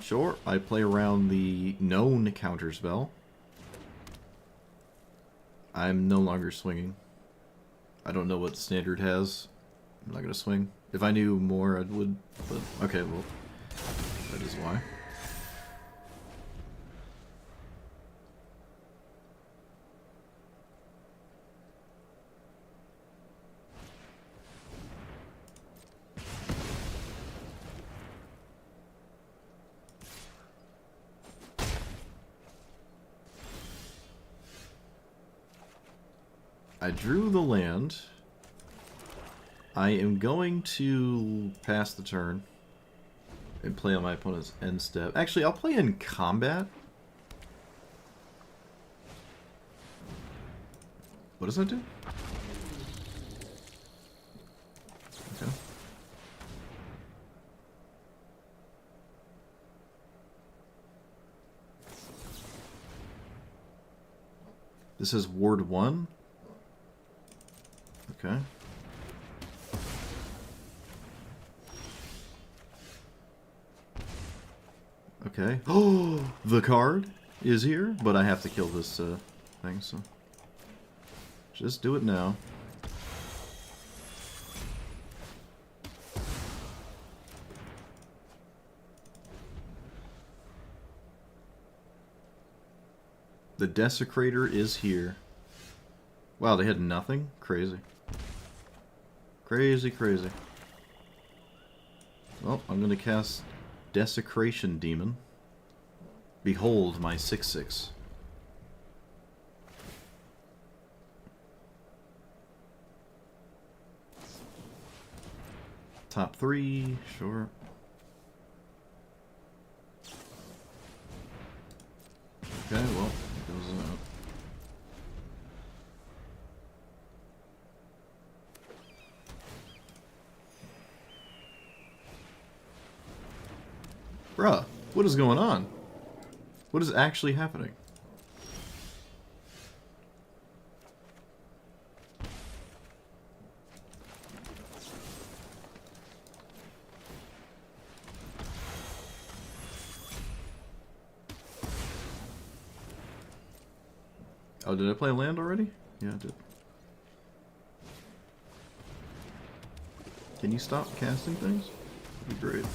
Sure. I play around the known counterspell. I'm no longer swinging. I don't know what standard has. I'm not gonna swing. If I knew more, I would. But okay, well, that is why. I drew the land. I am going to pass the turn and play on my opponent's end step. Actually, I'll play in combat. What does that do? Okay. This is Ward 1. Okay. Okay. Oh, the card is here, but I have to kill this thing, so just do it now. The Desecrator is here. Wow, they had nothing? Crazy. Crazy, crazy. Well, I'm gonna cast Desecration Demon. Behold my 6/6. Top 3, sure. Okay, well, it goes out. Bruh, what is going on? What is actually happening? Oh, did I play land already? Yeah, I did. Can you stop casting things? That'd be great.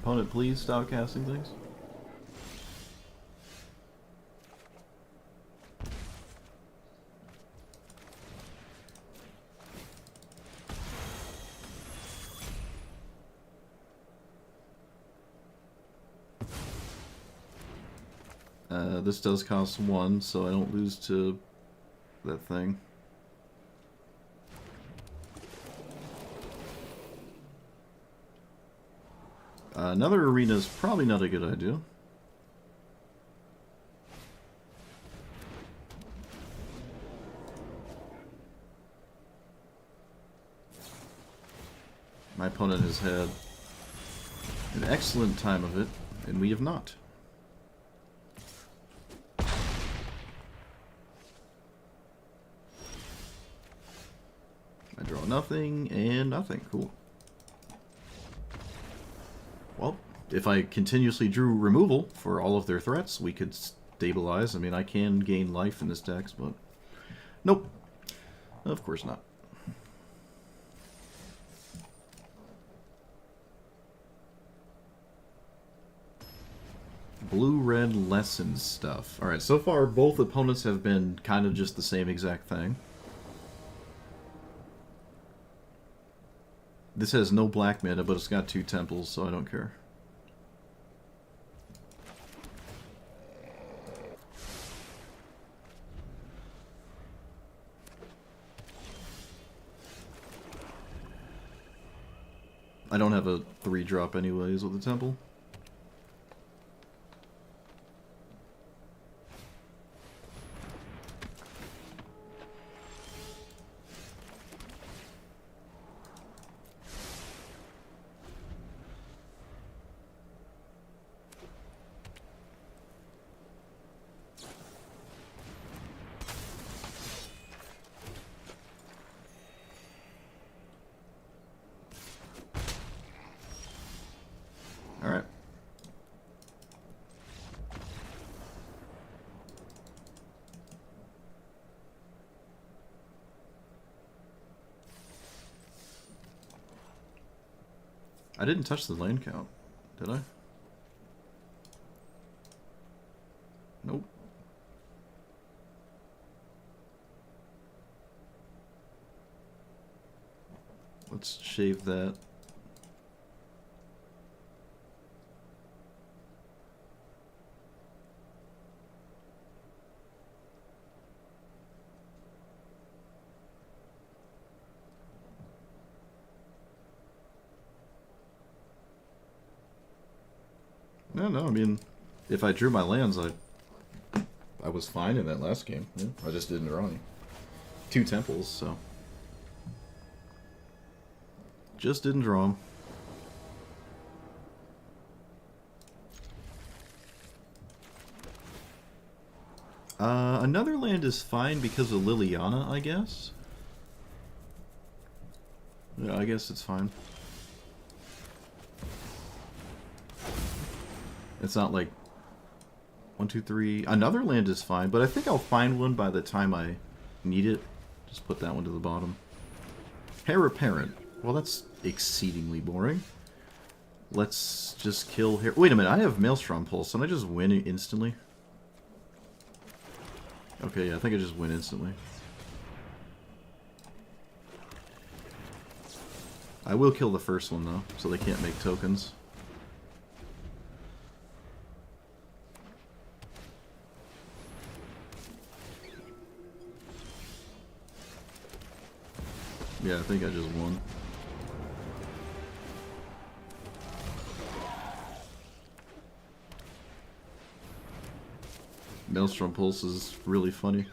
Opponent, please stop casting things. This does cost 1, so I don't lose to that thing. Another arena is probably not a good idea. My opponent has had an excellent time of it, and we have not. I draw nothing and nothing. Cool. Well, if I continuously drew removal for all of their threats, we could stabilize. I mean, I can gain life in this deck, but nope. Of course not. Blue-red lesson stuff. Alright, so far both opponents have been kind of just the same exact thing. This has no black mana, but it's got 2 temples, so I don't care. I don't have a 3-drop anyways with the temple. I didn't touch the land count, did I? Nope. Let's shave that. No, I mean, if I drew my lands, I was fine in that last game. Yeah, I just didn't draw any. 2 temples, so. Just didn't draw them. Another land is fine because of Liliana, I guess. Yeah, I guess it's fine. It's not like 1, 2, 3. Another land is fine, but I think I'll find one by the time I need it. Just put that one to the bottom. Heir Apparent. Well, that's exceedingly boring. Let's just kill Heir. Wait a minute, I have Maelstrom Pulse. Can I just win instantly? Okay, yeah, I think I just win instantly. I will kill the first one, though, so they can't make tokens. Yeah, I think I just won. Maelstrom Pulse is really funny.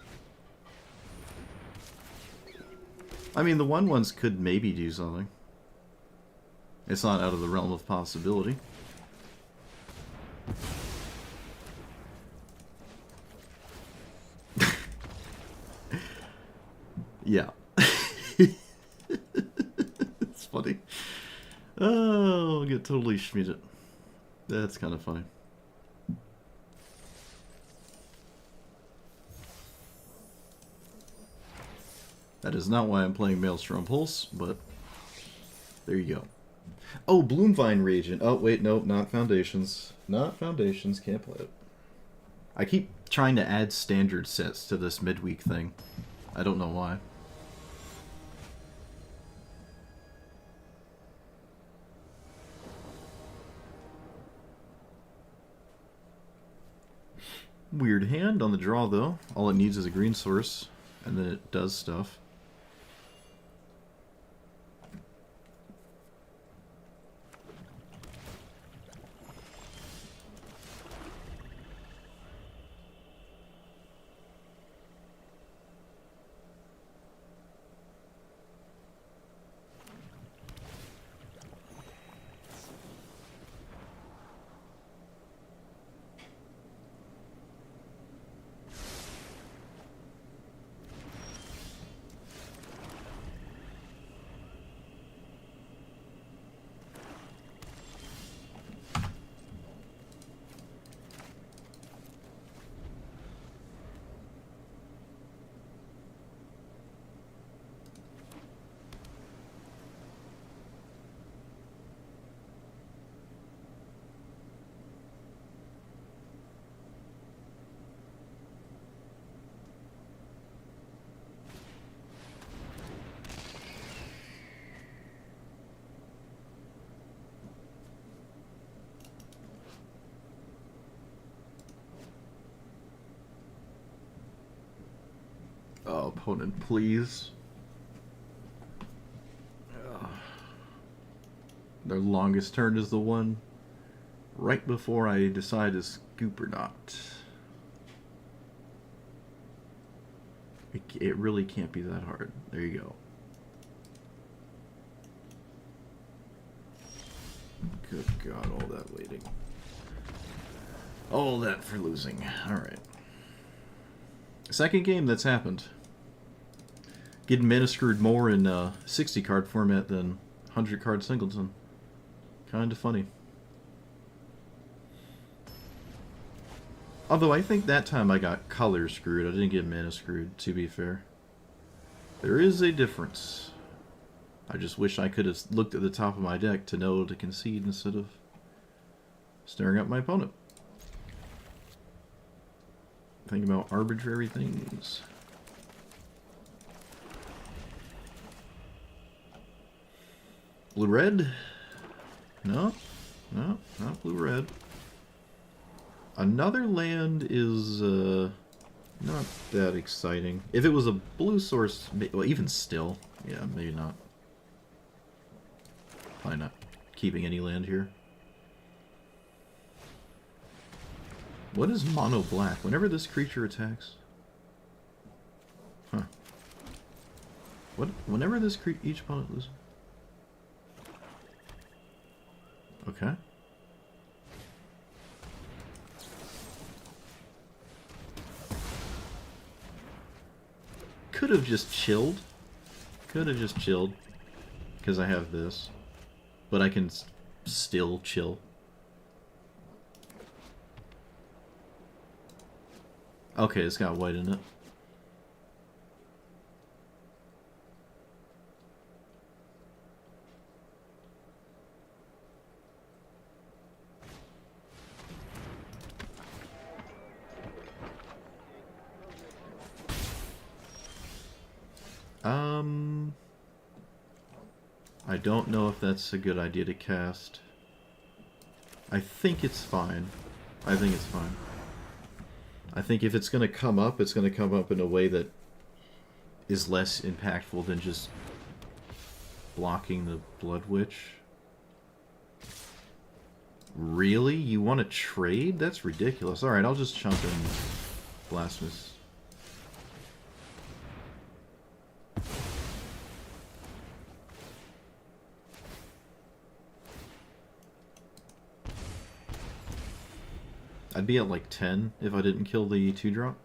I mean, the 1/1s could maybe do something. It's not out of the realm of possibility. Yeah. It's funny. Oh, I'll get totally schmeated. That's kind of funny. That is not why I'm playing Maelstrom Pulse, but there you go. Oh, Bloomvine Reagent. Oh, wait, nope, not Foundations. Not Foundations, can't play it. I keep trying to add standard sets to this midweek thing. I don't know why. Weird hand on the draw, though. All it needs is a green source, and then it does stuff. Oh, opponent, please. Their longest turn is the one right before I decide to scoop or not. It really can't be that hard. There you go. Good God, all that waiting. All that for losing. Alright. Second game that's happened. Getting mana screwed more in 60 card format than 100 card singleton. Kinda funny. Although I think that time I got color screwed. I didn't get mana screwed, to be fair. There is a difference. I just wish I could have looked at the top of my deck to know to concede instead of staring at my opponent. Think about arbitrary things. Blue-red? No. No, not blue-red. Another land is not that exciting. If it was a blue source, well, even still, yeah, maybe not. Probably not keeping any land here. What is mono black? Whenever this creature attacks... Huh. What? Whenever this each opponent loses... Okay. Could have just chilled. Could have just chilled. Because I have this. But I can still chill. Okay, it's got white in it. I don't know if that's a good idea to cast. I think it's fine. I think it's fine. I think if it's going to come up, it's going to come up in a way that is less impactful than just blocking the Blood Witch. Really? You want to trade? That's ridiculous. Alright, I'll just chump in Blasphemous. I'd be at like 10 if I didn't kill the 2-drop.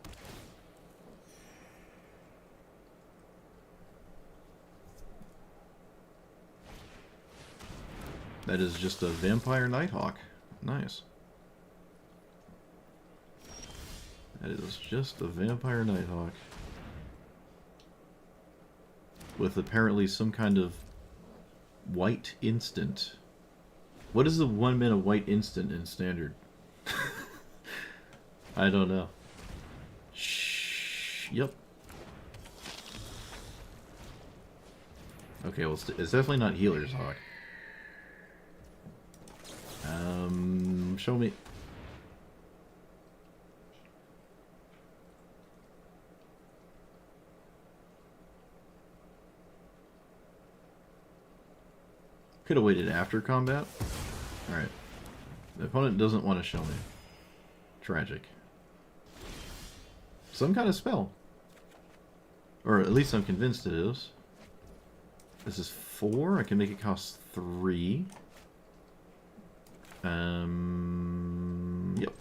That is just a Vampire Nighthawk. Nice. That is just a Vampire Nighthawk. With apparently some kind of white instant. What is the 1-mana white instant in Standard? I don't know. Shh. Yep. Okay, well, it's definitely not Healer's Hawk. Show me. Could have waited after combat. Alright. The opponent doesn't want to show me. Tragic. Some kind of spell. Or at least I'm convinced it is. This is 4. I can make it cost 3. Yep.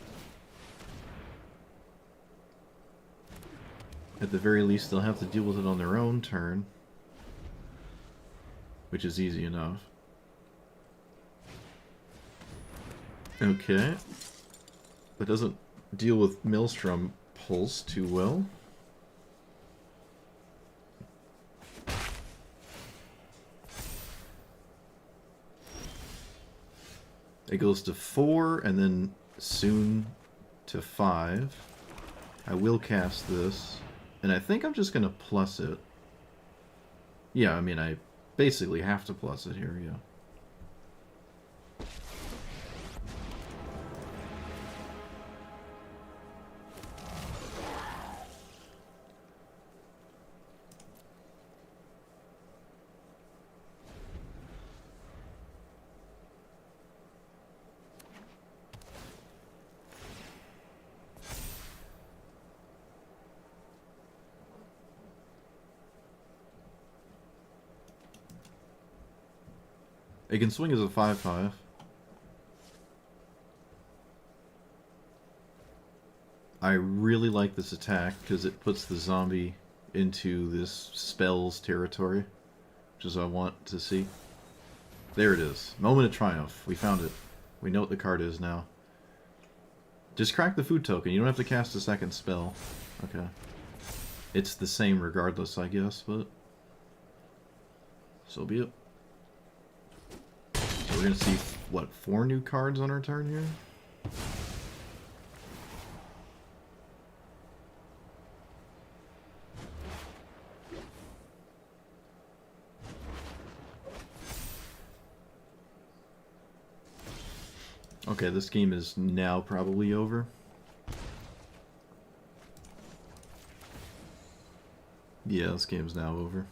At the very least, they'll have to deal with it on their own turn. Which is easy enough. Okay. That doesn't deal with Maelstrom Pulse too well. It goes to 4 and then soon to 5. I will cast this. And I think I'm just going to plus it. Yeah, I mean, I basically have to plus it here, yeah. It can swing as a 5/5. I really like this attack because it puts the zombie into this spells territory, which is what I want to see. There it is. Moment of Triumph. We found it. We know what the card is now. Just crack the food token. You don't have to cast a second spell. Okay. It's the same regardless, I guess, but... So be it. So we're gonna see, what, 4 new cards on our turn here? Okay, this game is now probably over. Yeah, this game's now over.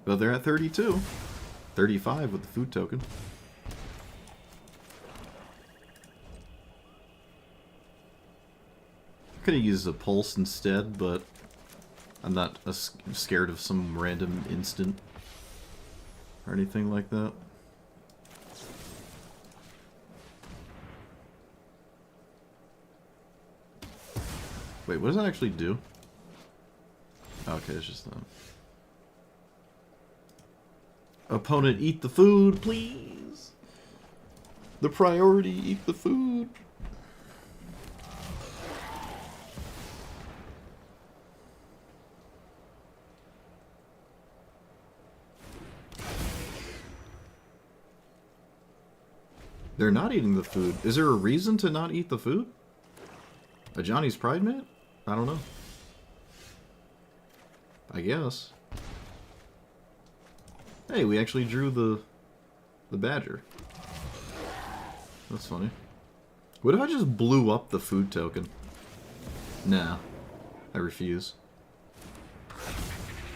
But they're at 32. 35 with the food token. Could have used a pulse instead, but I'm not scared of some random instant or anything like that. Wait, what does that actually do? Okay, it's just that. Opponent, eat the food, please! The priority, eat the food! They're not eating the food. Is there a reason to not eat the food? A Johnny's Pride mat? I don't know. I guess. Hey, we actually drew the badger. That's funny. What if I just blew up the food token? Nah. I refuse.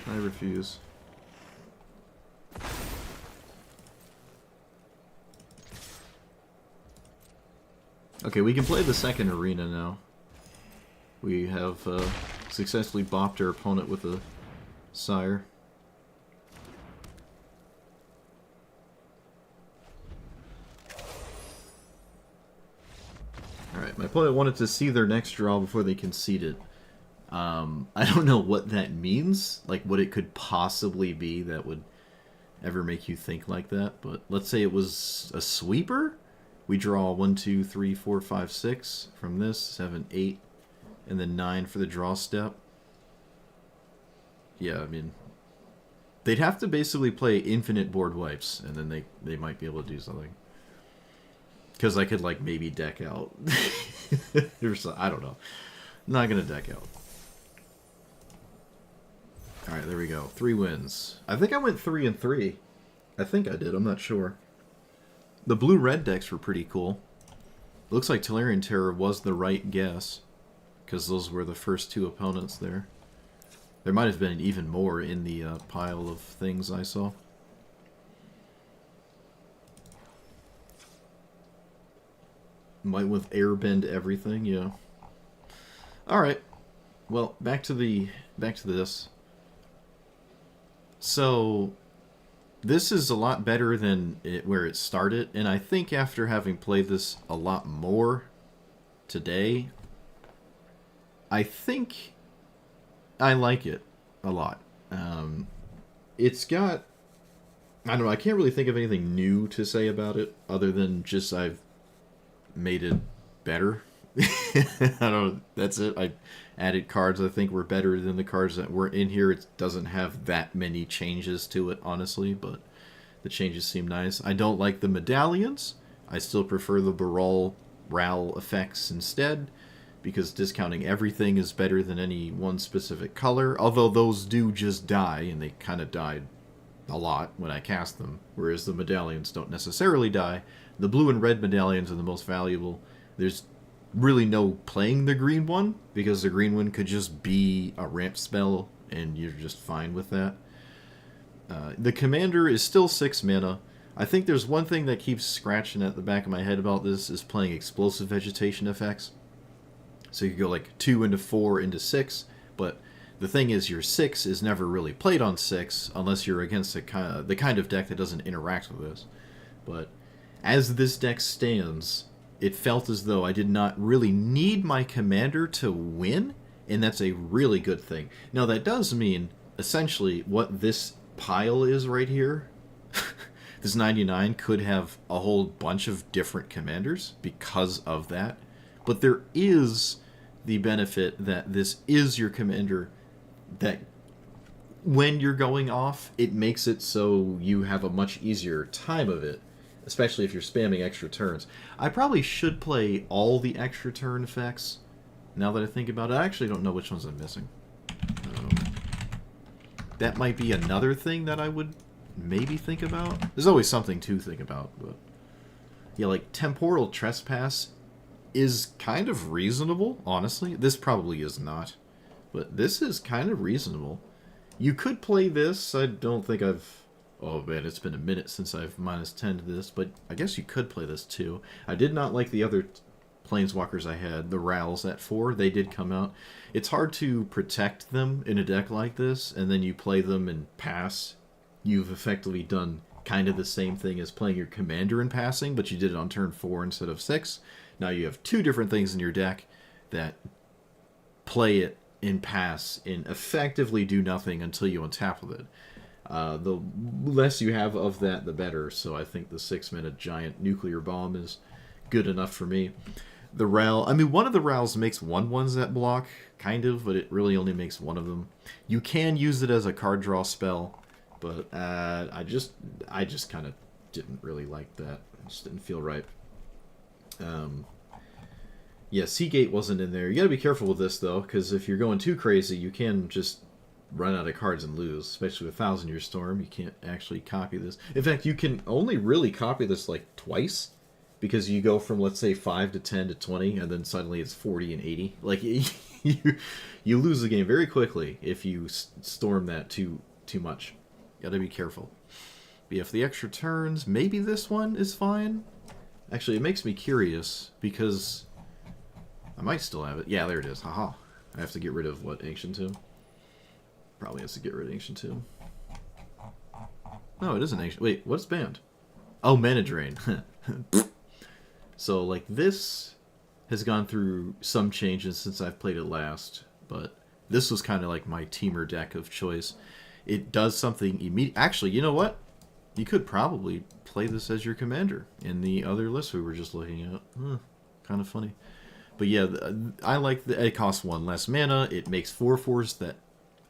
I refuse. Okay, we can play the second arena now. We have successfully bopped our opponent with a sire. Alright, my opponent wanted to see their next draw before they conceded. I don't know what that means, like what it could possibly be that would ever make you think like that, but let's say it was a sweeper? We draw 1, 2, 3, 4, 5, 6 from this, 7, 8, and then 9 for the draw step. Yeah, I mean, they'd have to basically play infinite board wipes, and then they might be able to do something. Because I could, like, maybe deck out. I don't know. I'm not going to deck out. Alright, there we go. 3 wins. I think I went 3 and 3. I think I did, I'm not sure. The blue-red decks were pretty cool. Looks like Tolarian Terror was the right guess, because those were the first 2 opponents there. There might have been even more in the pile of things I saw. Might with airbend everything, yeah. Alright. Well, back to this. So this is a lot better than where it started, and I think after having played this a lot more today, I think I like it a lot. It's got, I don't know, I can't really think of anything new to say about it, other than just I've made it better. I don't know, that's it. I added cards I think were better than the cards that were in here. It doesn't have that many changes to it, honestly, but the changes seem nice. I don't like the medallions. I still prefer the Baral Ral effects instead, because discounting everything is better than any one specific color, although those do just die, and they kind of died a lot when I cast them, whereas the medallions don't necessarily die. The blue and red medallions are the most valuable. There's really no playing the green one, because the green one could just be a ramp spell, and you're just fine with that. The commander is still 6 mana. I think there's one thing that keeps scratching at the back of my head about this, is playing explosive vegetation effects. So you could go like 2 into 4 into 6, but the thing is your 6 is never really played on 6, unless you're against the kind of deck that doesn't interact with this. But as this deck stands, it felt as though I did not really need my commander to win, and that's a really good thing. Now that does mean, essentially, what this pile is right here, this 99 could have a whole bunch of different commanders because of that. But there is the benefit that this is your commander that when you're going off, it makes it so you have a much easier time of it, especially if you're spamming extra turns. I probably should play all the extra turn effects, now that I think about it. I actually don't know which ones I'm missing. That might be another thing that I would maybe think about. There's always something to think about, but yeah, like temporal trespass is kind of reasonable, honestly. This probably is not, but this is kind of reasonable. You could play this. I don't think I've... Oh man, it's been a minute since I've -10 to this, but I guess you could play this too. I did not like the other planeswalkers I had, the Rals at 4. They did come out. It's hard to protect them in a deck like this, and then you play them and pass. You've effectively done kind of the same thing as playing your commander in passing, but you did it on turn 4 instead of 6. Now you have 2 different things in your deck that play it in pass and effectively do nothing until you untap with it. The less you have of that, the better. So I think the 6-mana giant nuclear bomb is good enough for me. The Ral, I mean, one of the Rals makes 1/1s that block, kind of, but it really only makes one of them. You can use it as a card draw spell, but I just kind of didn't really like that. It just didn't feel right. Yeah, Seagate wasn't in there. You gotta be careful with this, though, because if you're going too crazy, you can just run out of cards and lose, especially with 1000-Year Storm. You can't actually copy this. In fact, you can only really copy this like twice, because you go from, let's say, 5 to 10 to 20, and then suddenly it's 40 and 80. Like, you lose the game very quickly if you storm that too much. Gotta be careful. But yeah, for the extra turns, maybe this one is fine. Actually, it makes me curious, because I might still have it. Yeah, there it is. Haha. I have to get rid of, what, Ancient Tomb? Probably has to get rid of Ancient Tomb. No, it isn't Ancient. Wait, what's banned? Oh, Mana Drain. So, like, this has gone through some changes since I've played it last, but this was kind of like my teamer deck of choice. It does something immediate. Actually, you know what? You could probably play this as your commander in the other list we were just looking at. Kind of funny. But yeah, I like it costs 1 less mana. It makes 4/4s that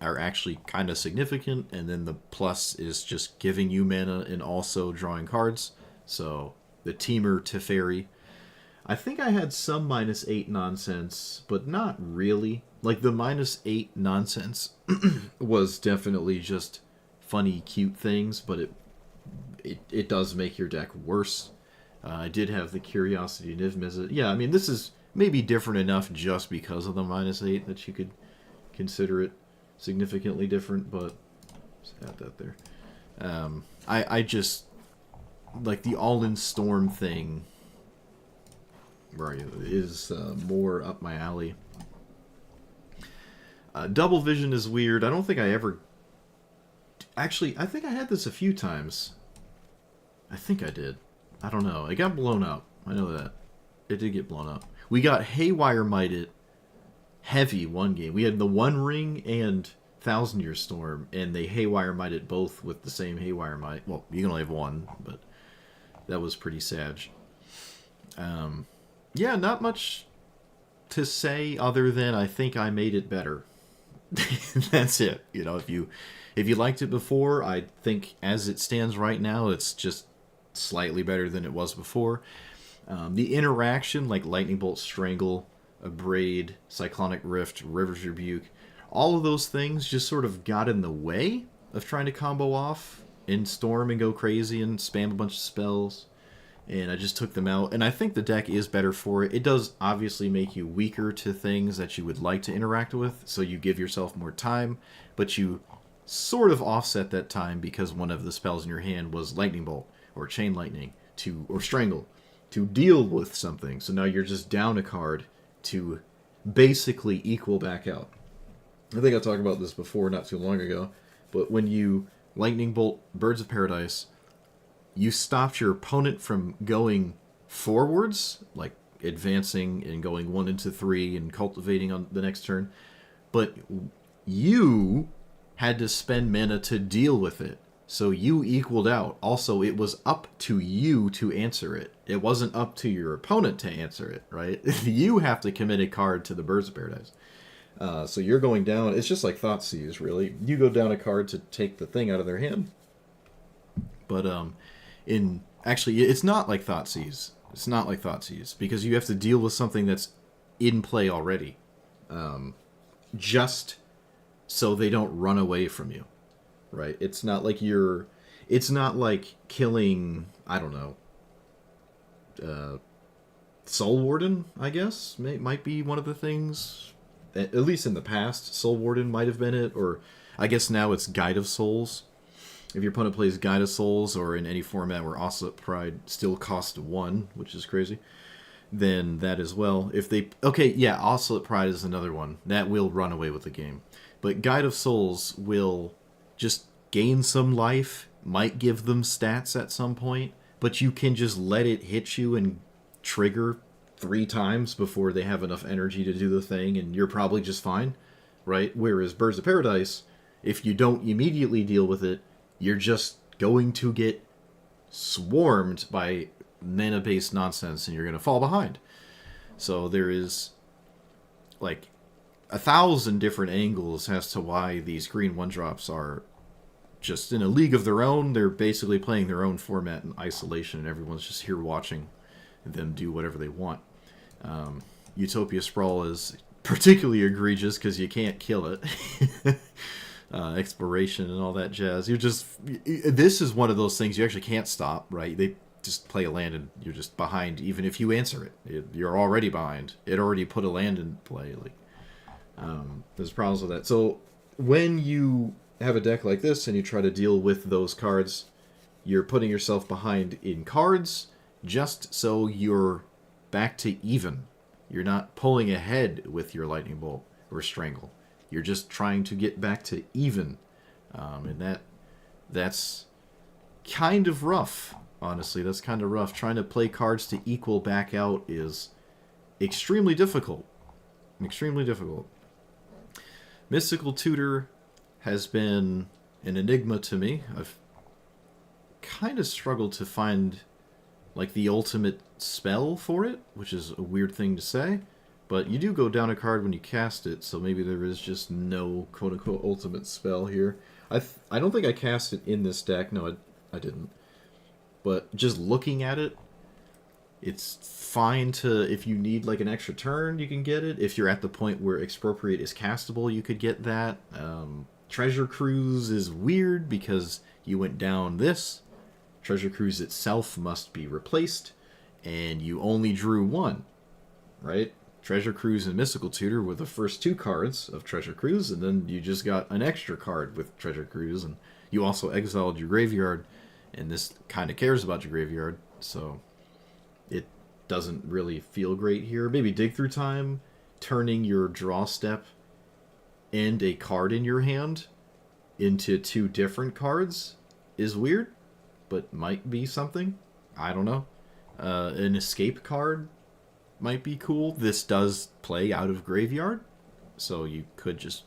are actually kind of significant, and then the plus is just giving you mana and also drawing cards. So the Teamer Teferi. I think I had some -8 nonsense, but not really. Like, the -8 nonsense was definitely just funny, cute things, but it does make your deck worse. I did have the Curiosity Niv Mizzet. Yeah, I mean, this is maybe different enough just because of the -8 that you could consider it significantly different, but just add that there. I just, like, the All-in Storm thing, where are you, is more up my alley. Double Vision is weird. I don't think I ever... Actually, I think I had this a few times. I think I did. I don't know. It got blown up. I know that. It did get blown up. We got Haywire Mighted heavy one game. We had the One Ring and 1000-Year Storm, and they Haywire Mighted both with the same Haywire Might. Well, you can only have one, but that was pretty sad. Yeah, not much to say other than I think I made it better. That's it. You know, if you liked it before, I think as it stands right now, it's just slightly better than it was before. The interaction, like Lightning Bolt, Strangle, Abrade, Cyclonic Rift, River's Rebuke, all of those things just sort of got in the way of trying to combo off in Storm and go crazy and spam a bunch of spells. And I just took them out. And I think the deck is better for it. It does obviously make you weaker to things that you would like to interact with, so you give yourself more time, but you sort of offset that time because one of the spells in your hand was Lightning Bolt or Chain Lightning or Strangle to deal with something. So now you're just down a card to basically equal back out. I think I talked about this before not too long ago, but when you Lightning Bolt Birds of Paradise, you stopped your opponent from going forwards, like advancing and going 1 into 3 and cultivating on the next turn, but you had to spend mana to deal with it. So you equaled out. Also, it was up to you to answer it. It wasn't up to your opponent to answer it, right? You have to commit a card to the Birds of Paradise. So you're going down. It's just like Thoughtseize, really. You go down a card to take the thing out of their hand. But in actually, it's not like Thoughtseize. It's not like Thoughtseize because you have to deal with something that's in play already, just so they don't run away from you, right? It's not like you're. It's not like killing. I don't know. Soul Warden, I guess, might be one of the things. At least in the past, Soul Warden might have been it, or I guess now it's Guide of Souls. If your opponent plays Guide of Souls, or in any format where Oscillate Pride still costs 1, which is crazy, then that as well. If they Oscillate Pride is another one that will run away with the game, but Guide of Souls will just gain some life, might give them stats at some point, but you can just let it hit you and trigger 3 times before they have enough energy to do the thing, and you're probably just fine, right? Whereas Birds of Paradise, if you don't immediately deal with it, you're just going to get swarmed by mana-based nonsense, and you're going to fall behind. So there is, like, 1,000 different angles as to why these green 1-drops are just in a league of their own. They're basically playing their own format in isolation, and everyone's just here watching them do whatever they want. Utopia Sprawl is particularly egregious because you can't kill it. Exploration and all that jazz. This is one of those things you actually can't stop, right? They just play a land and you're just behind, even if you answer it. You're already behind. It already put a land in play. There's problems with that. So when you have a deck like this and you try to deal with those cards, you're putting yourself behind in cards just so you're back to even. You're not pulling ahead with your Lightning Bolt or Strangle. You're just trying to get back to even. And that's kind of rough, honestly. That's kind of rough. Trying to play cards to equal back out is extremely difficult. Extremely difficult. Mystical Tutor has been an enigma to me. I've kind of struggled to find like the ultimate spell for it, which is a weird thing to say, but you do go down a card when you cast it, so maybe there is just no quote-unquote ultimate spell here. I don't think I cast it in this deck. No, I didn't. But just looking at it, it's fine to, if you need like an extra turn, you can get it. If you're at the point where Expropriate is castable, you could get that. Treasure Cruise is weird because you went down this. Treasure Cruise itself must be replaced, and you only drew 1, right? Treasure Cruise and Mystical Tutor were the first 2 cards of Treasure Cruise, and then you just got an extra card with Treasure Cruise, and you also exiled your graveyard, and this kind of cares about your graveyard, so it doesn't really feel great here. Maybe Dig Through Time, turning your draw step and a card in your hand into 2 different cards is weird, but might be something. I don't know. An escape card might be cool. This does play out of graveyard, so you could just...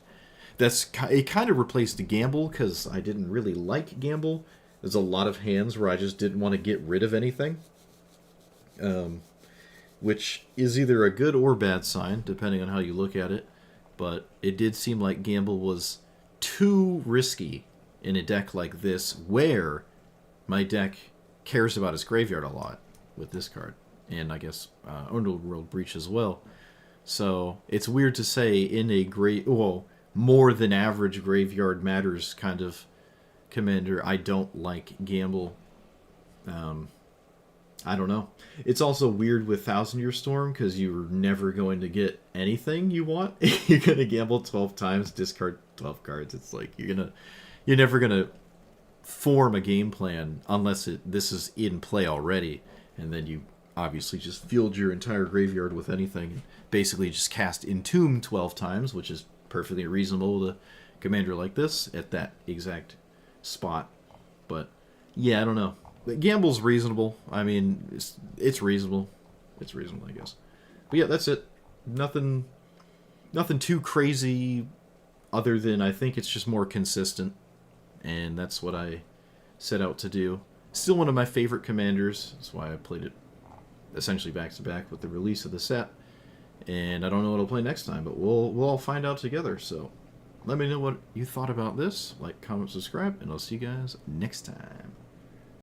It kind of replaced the Gamble, because I didn't really like Gamble. There's a lot of hands where I just didn't want to get rid of anything. Which is either a good or bad sign, depending on how you look at it. But it did seem like Gamble was too risky in a deck like this, where my deck cares about its graveyard a lot with this card. And I guess Underworld Breach as well. So it's weird to say in a more than average graveyard matters kind of commander, I don't like Gamble. I don't know. It's also weird with Thousand Year Storm because you're never going to get anything you want. You're gonna gamble 12 times, discard 12 cards. It's like you're never gonna form a game plan unless this is in play already, and then you obviously just field your entire graveyard with anything and basically just cast Entomb 12 times, which is perfectly reasonable to commander like this at that exact spot. But yeah, I don't know. Gamble's reasonable. I mean, it's reasonable. It's reasonable, I guess. But yeah, that's it. Nothing too crazy other than I think it's just more consistent. And that's what I set out to do. Still one of my favorite commanders. That's why I played it essentially back to back with the release of the set. And I don't know what I'll play next time, but we'll all find out together. So let me know what you thought about this. Like, comment, subscribe, and I'll see you guys next time.